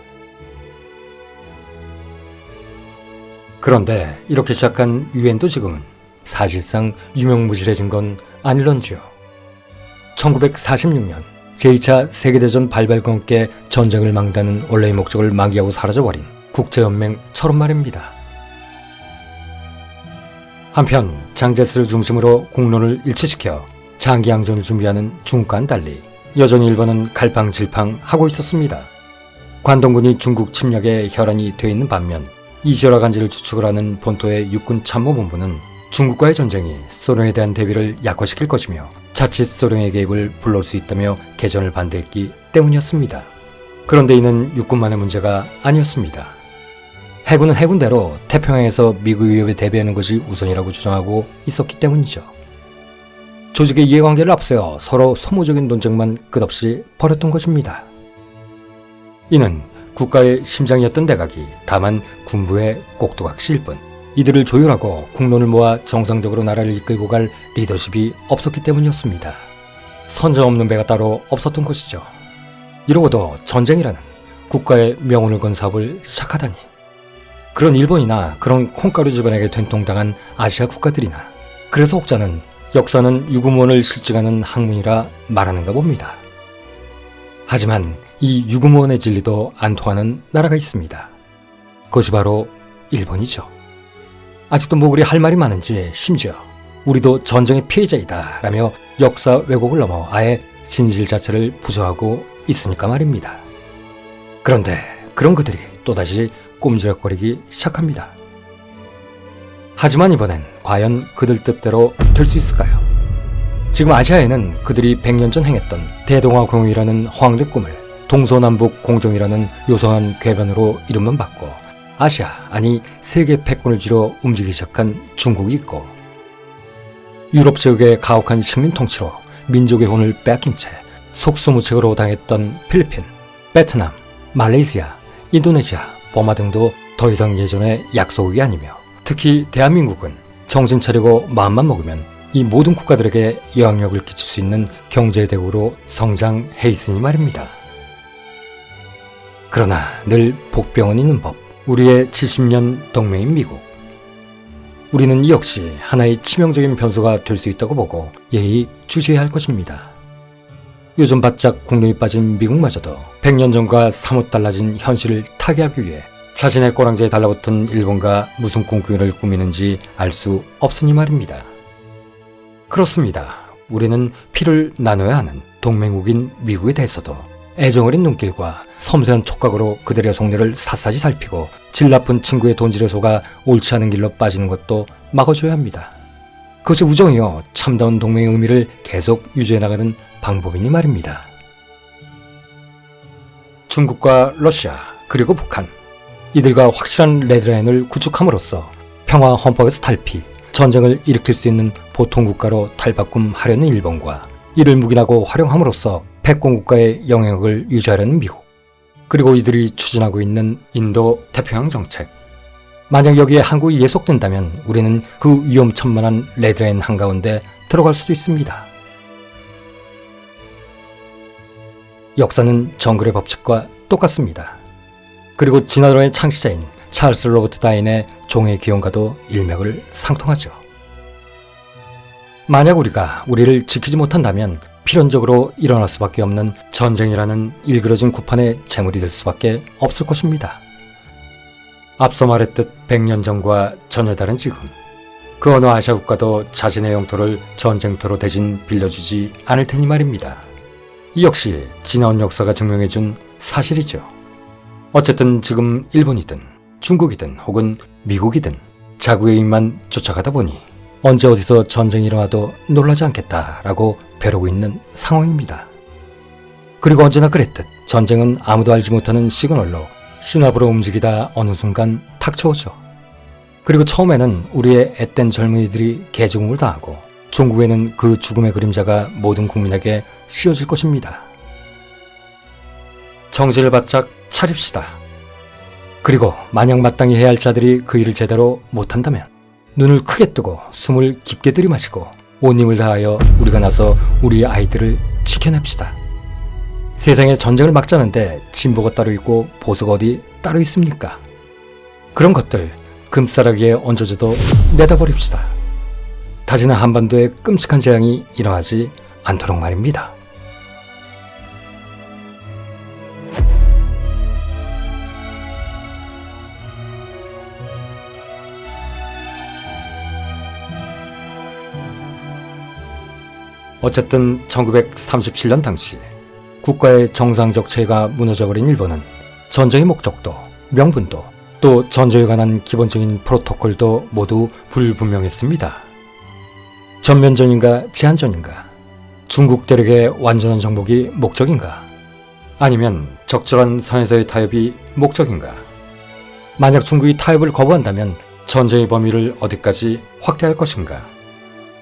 그런데 이렇게 시작한 유엔도 지금은 사실상 유명무실해진 건 아닐런지요. 1946년 제2차 세계대전 발발과 함께 전쟁을 망다는 원래의 목적을 망기하고 사라져버린 국제연맹처럼 말입니다. 한편 장제스를 중심으로 국론을 일치시켜 장기항전을 준비하는 중국과는 달리 여전히 일본은 갈팡질팡하고 있었습니다. 관동군이 중국 침략에 혈안이 돼 있는 반면 이지어라 간지를 주축을 하는 본토의 육군 참모본부는 중국과의 전쟁이 소련에 대한 대비를 약화시킬 것이며 자칫 소련의 개입을 불러올 수 있다며 개전을 반대했기 때문이었습니다. 그런데 이는 육군만의 문제가 아니었습니다. 해군은 해군대로 태평양에서 미국 위협에 대비하는 것이 우선이라고 주장하고 있었기 때문이죠. 조직의 이해관계를 앞세워 서로 소모적인 논쟁만 끝없이 벌였던 것입니다. 이는 국가의 심장이었던 내각이 다만 군부의 꼭두각시일 뿐 이들을 조율하고 국론을 모아 정상적으로 나라를 이끌고 갈 리더십이 없었기 때문이었습니다. 선전 없는 배가 따로 없었던 것이죠. 이러고도 전쟁이라는 국가의 명운을 건 사업을 시작하다니. 그런 일본이나 그런 콩가루 집안에게 된통당한 아시아 국가들이나 그래서 혹자는 역사는 유구무원을 실증하는 학문이라 말하는가 봅니다. 하지만 이 유구무원의 진리도 안 통하는 나라가 있습니다. 그것이 바로 일본이죠. 아직도 뭐 그리 할 말이 많은지 심지어 우리도 전쟁의 피해자이다 라며 역사 왜곡을 넘어 아예 진실 자체를 부정하고 있으니까 말입니다. 그런데 그런 그들이 또다시 꼼지락거리기 시작합니다. 하지만 이번엔 과연 그들 뜻대로 될 수 있을까요? 지금 아시아에는 그들이 100년 전 행했던 대동아공이라는 허황된 꿈을 동서남북 공정이라는 요성한 궤변으로 이름만 받고 아시아 아니 세계 패권을 쥐러 움직이기 시작한 중국이 있고 유럽 지역의 가혹한 식민 통치로 민족의 혼을 빼앗긴 채 속수무책으로 당했던 필리핀, 베트남, 말레이시아, 인도네시아, 버마 등도 더 이상 예전의 약소국이 아니며 특히 대한민국은 정신 차리고 마음만 먹으면 이 모든 국가들에게 영향력을 끼칠 수 있는 경제대국으로 성장해 있으니 말입니다. 그러나 늘 복병은 있는 법, 우리의 70년 동맹인 미국. 우리는 이 역시 하나의 치명적인 변수가 될 수 있다고 보고 예의 주시해야 할 것입니다. 요즘 바짝 국론이 빠진 미국마저도 100년 전과 사뭇 달라진 현실을 타개하기 위해 자신의 꼬랑지에 달라붙은 일본과 무슨 꿍꿍이를 꾸미는지 알 수 없으니 말입니다. 그렇습니다. 우리는 피를 나눠야 하는 동맹국인 미국에 대해서도 애정어린 눈길과 섬세한 촉각으로 그들의 속내를 샅샅이 살피고 질 나쁜 친구의 돈질에 속아 옳지 않은 길로 빠지는 것도 막아줘야 합니다. 그것이 우정이요 참다운 동맹의 의미를 계속 유지해 나가는 방법이니 말입니다. 중국과 러시아 그리고 북한 이들과 확실한 레드라인을 구축함으로써 평화 헌법에서 탈피, 전쟁을 일으킬 수 있는 보통국가로 탈바꿈하려는 일본과 이를 묵인하고 활용함으로써 패권국가의 영향력을 유지하려는 미국, 그리고 이들이 추진하고 있는 인도 태평양 정책. 만약 여기에 한국이 예속된다면 우리는 그 위험천만한 레드라인 한가운데 들어갈 수도 있습니다. 역사는 정글의 법칙과 똑같습니다. 그리고 진화론의 창시자인 찰스 로버트 다인의 종의 기원과도 일맥을 상통하죠. 만약 우리가 우리를 지키지 못한다면 필연적으로 일어날 수밖에 없는 전쟁이라는 일그러진 구판의 제물이 될 수밖에 없을 것입니다. 앞서 말했듯 100년 전과 전혀 다른 지금 그 어느 아시아 국가도 자신의 영토를 전쟁터로 대신 빌려주지 않을 테니 말입니다. 이 역시 지나온 역사가 증명해준 사실이죠. 어쨌든 지금 일본이든 중국이든 혹은 미국이든 자국의 입만 쫓아가다 보니 언제 어디서 전쟁이 일어나도 놀라지 않겠다라고 벼르고 있는 상황입니다. 그리고 언제나 그랬듯 전쟁은 아무도 알지 못하는 시그널로 신압으로 움직이다 어느 순간 닥쳐오죠. 그리고 처음에는 우리의 앳된 젊은이들이 개죽음을 다하고 종국에는 그 죽음의 그림자가 모든 국민에게 씌워질 것입니다. 정신을 바짝 차립시다. 그리고 만약 마땅히 해야 할 자들이 그 일을 제대로 못한다면 눈을 크게 뜨고 숨을 깊게 들이마시고 온 힘을 다하여 우리가 나서 우리의 아이들을 지켜냅시다. 세상에 전쟁을 막자는데 진보가 따로 있고 보수가 어디 따로 있습니까? 그런 것들 금싸라기에 얹어줘도 내다버립시다. 다시는 한반도에 끔찍한 재앙이 일어나지 않도록 말입니다. 어쨌든 1937년 당시 국가의 정상적 체가 무너져버린 일본은 전쟁의 목적도 명분도 또 전쟁에 관한 기본적인 프로토콜도 모두 불분명했습니다. 전면전인가 제한전인가? 중국 대륙의 완전한 정복이 목적인가? 아니면 적절한 선에서의 타협이 목적인가? 만약 중국이 타협을 거부한다면 전쟁의 범위를 어디까지 확대할 것인가?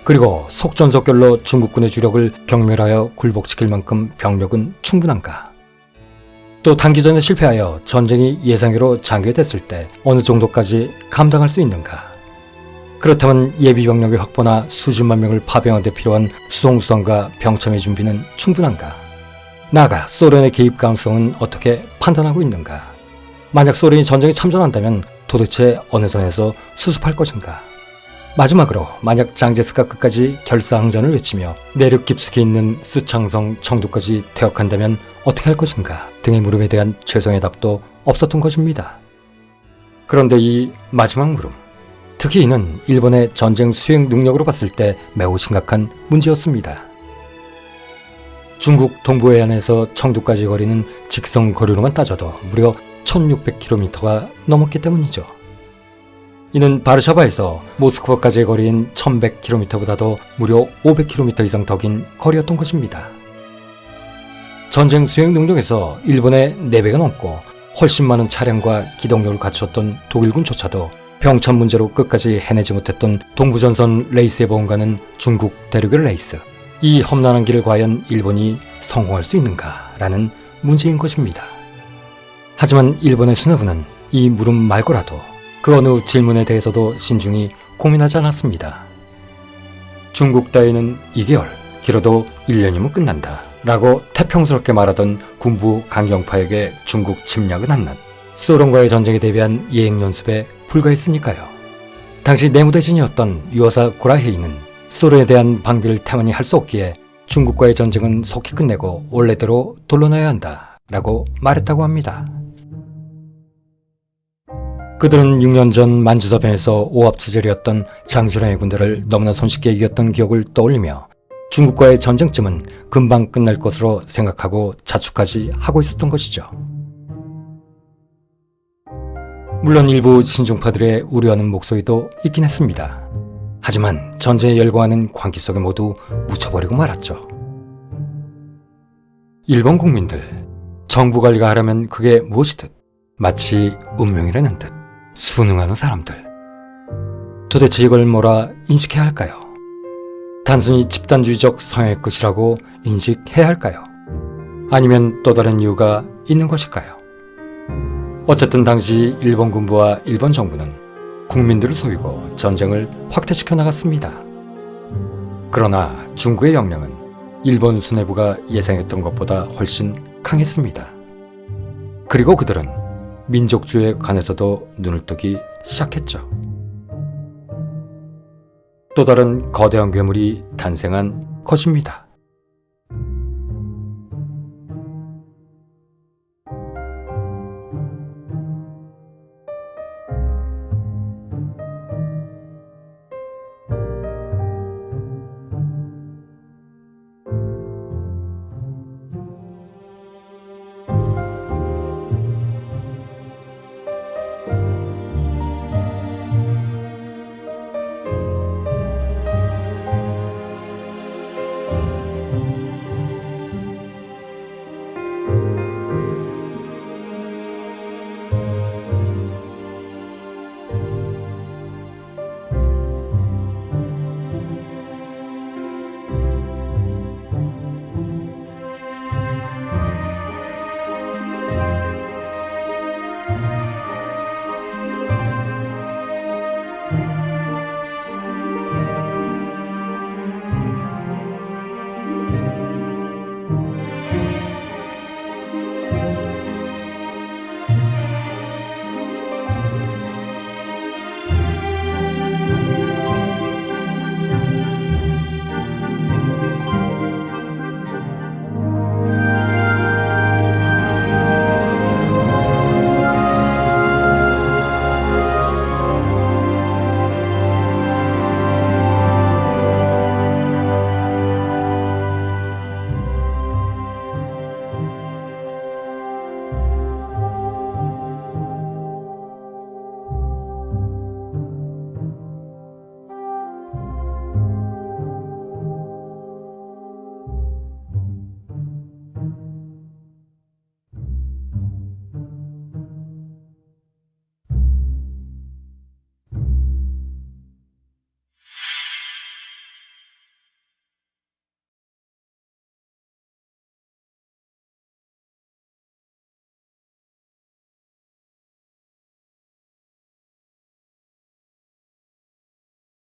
그리고 속전속결로 중국군의 주력을 경멸하여 굴복시킬 만큼 병력은 충분한가? 또 단기전에 실패하여 전쟁이 예상외로 장기화됐을 때 어느 정도까지 감당할 수 있는가? 그렇다면 예비병력의 확보나 수십만 명을 파병하는 데 필요한 수송수선과 병참의 준비는 충분한가? 나아가 소련의 개입 가능성은 어떻게 판단하고 있는가? 만약 소련이 전쟁에 참전한다면 도대체 어느 선에서 수습할 것인가? 마지막으로 만약 장제스가 끝까지 결사항전을 외치며 내륙 깊숙이 있는 쓰촨성 청두까지 퇴역한다면 어떻게 할 것인가 등의 물음에 대한 최소의 답도 없었던 것입니다. 그런데 이 마지막 물음, 특히 이는 일본의 전쟁 수행 능력으로 봤을 때 매우 심각한 문제였습니다. 중국 동부 해안에서 청두까지 거리는 직선 거리로만 따져도 무려 1600km가 넘었기 때문이죠. 이는 바르샤바에서 모스크바까지의 거리인 1100km보다도 무려 500km 이상 더 긴 거리였던 것입니다. 전쟁 수행 능력에서 일본의 4배가 넘고 훨씬 많은 차량과 기동력을 갖추었던 독일군조차도 병참 문제로 끝까지 해내지 못했던 동부전선 레이스의 보험가는 중국 대륙의 레이스. 이 험난한 길을 과연 일본이 성공할 수 있는가라는 문제인 것입니다. 하지만 일본의 수뇌부는 이 물음 말고라도 그 어느 질문에 대해서도 신중히 고민하지 않았습니다. 중국 따위는 2개월, 길어도 1년이면 끝난다 라고 태평스럽게 말하던 군부 강경파에게 중국 침략은 한낱 소련과의 전쟁에 대비한 예행연습에 불과했으니까요. 당시 내무대신이었던 유어사 고라헤이는 소련에 대한 방비를 태만히 할 수 없기에 중국과의 전쟁은 속히 끝내고 원래대로 돌려놔야 한다 라고 말했다고 합니다. 그들은 6년 전 만주사변에서 오합지졸이었던 장수량의 군대를 너무나 손쉽게 이겼던 기억을 떠올리며 중국과의 전쟁쯤은 금방 끝날 것으로 생각하고 자축까지 하고 있었던 것이죠. 물론 일부 신중파들의 우려하는 목소리도 있긴 했습니다. 하지만 전쟁에 열광하는 광기 속에 모두 묻혀버리고 말았죠. 일본 국민들, 정부 관리가 하려면 그게 무엇이든 마치 운명이라는 듯 순응하는 사람들. 도대체 이걸 뭐라 인식해야 할까요? 단순히 집단주의적 성향의 끝이라고 인식해야 할까요? 아니면 또 다른 이유가 있는 것일까요? 어쨌든 당시 일본 군부와 일본 정부는 국민들을 속이고 전쟁을 확대시켜 나갔습니다. 그러나 중국의 역량은 일본 수뇌부가 예상했던 것보다 훨씬 강했습니다. 그리고 그들은 민족주의에 관해서도 눈을 뜨기 시작했죠. 또 다른 거대한 괴물이 탄생한 것입니다.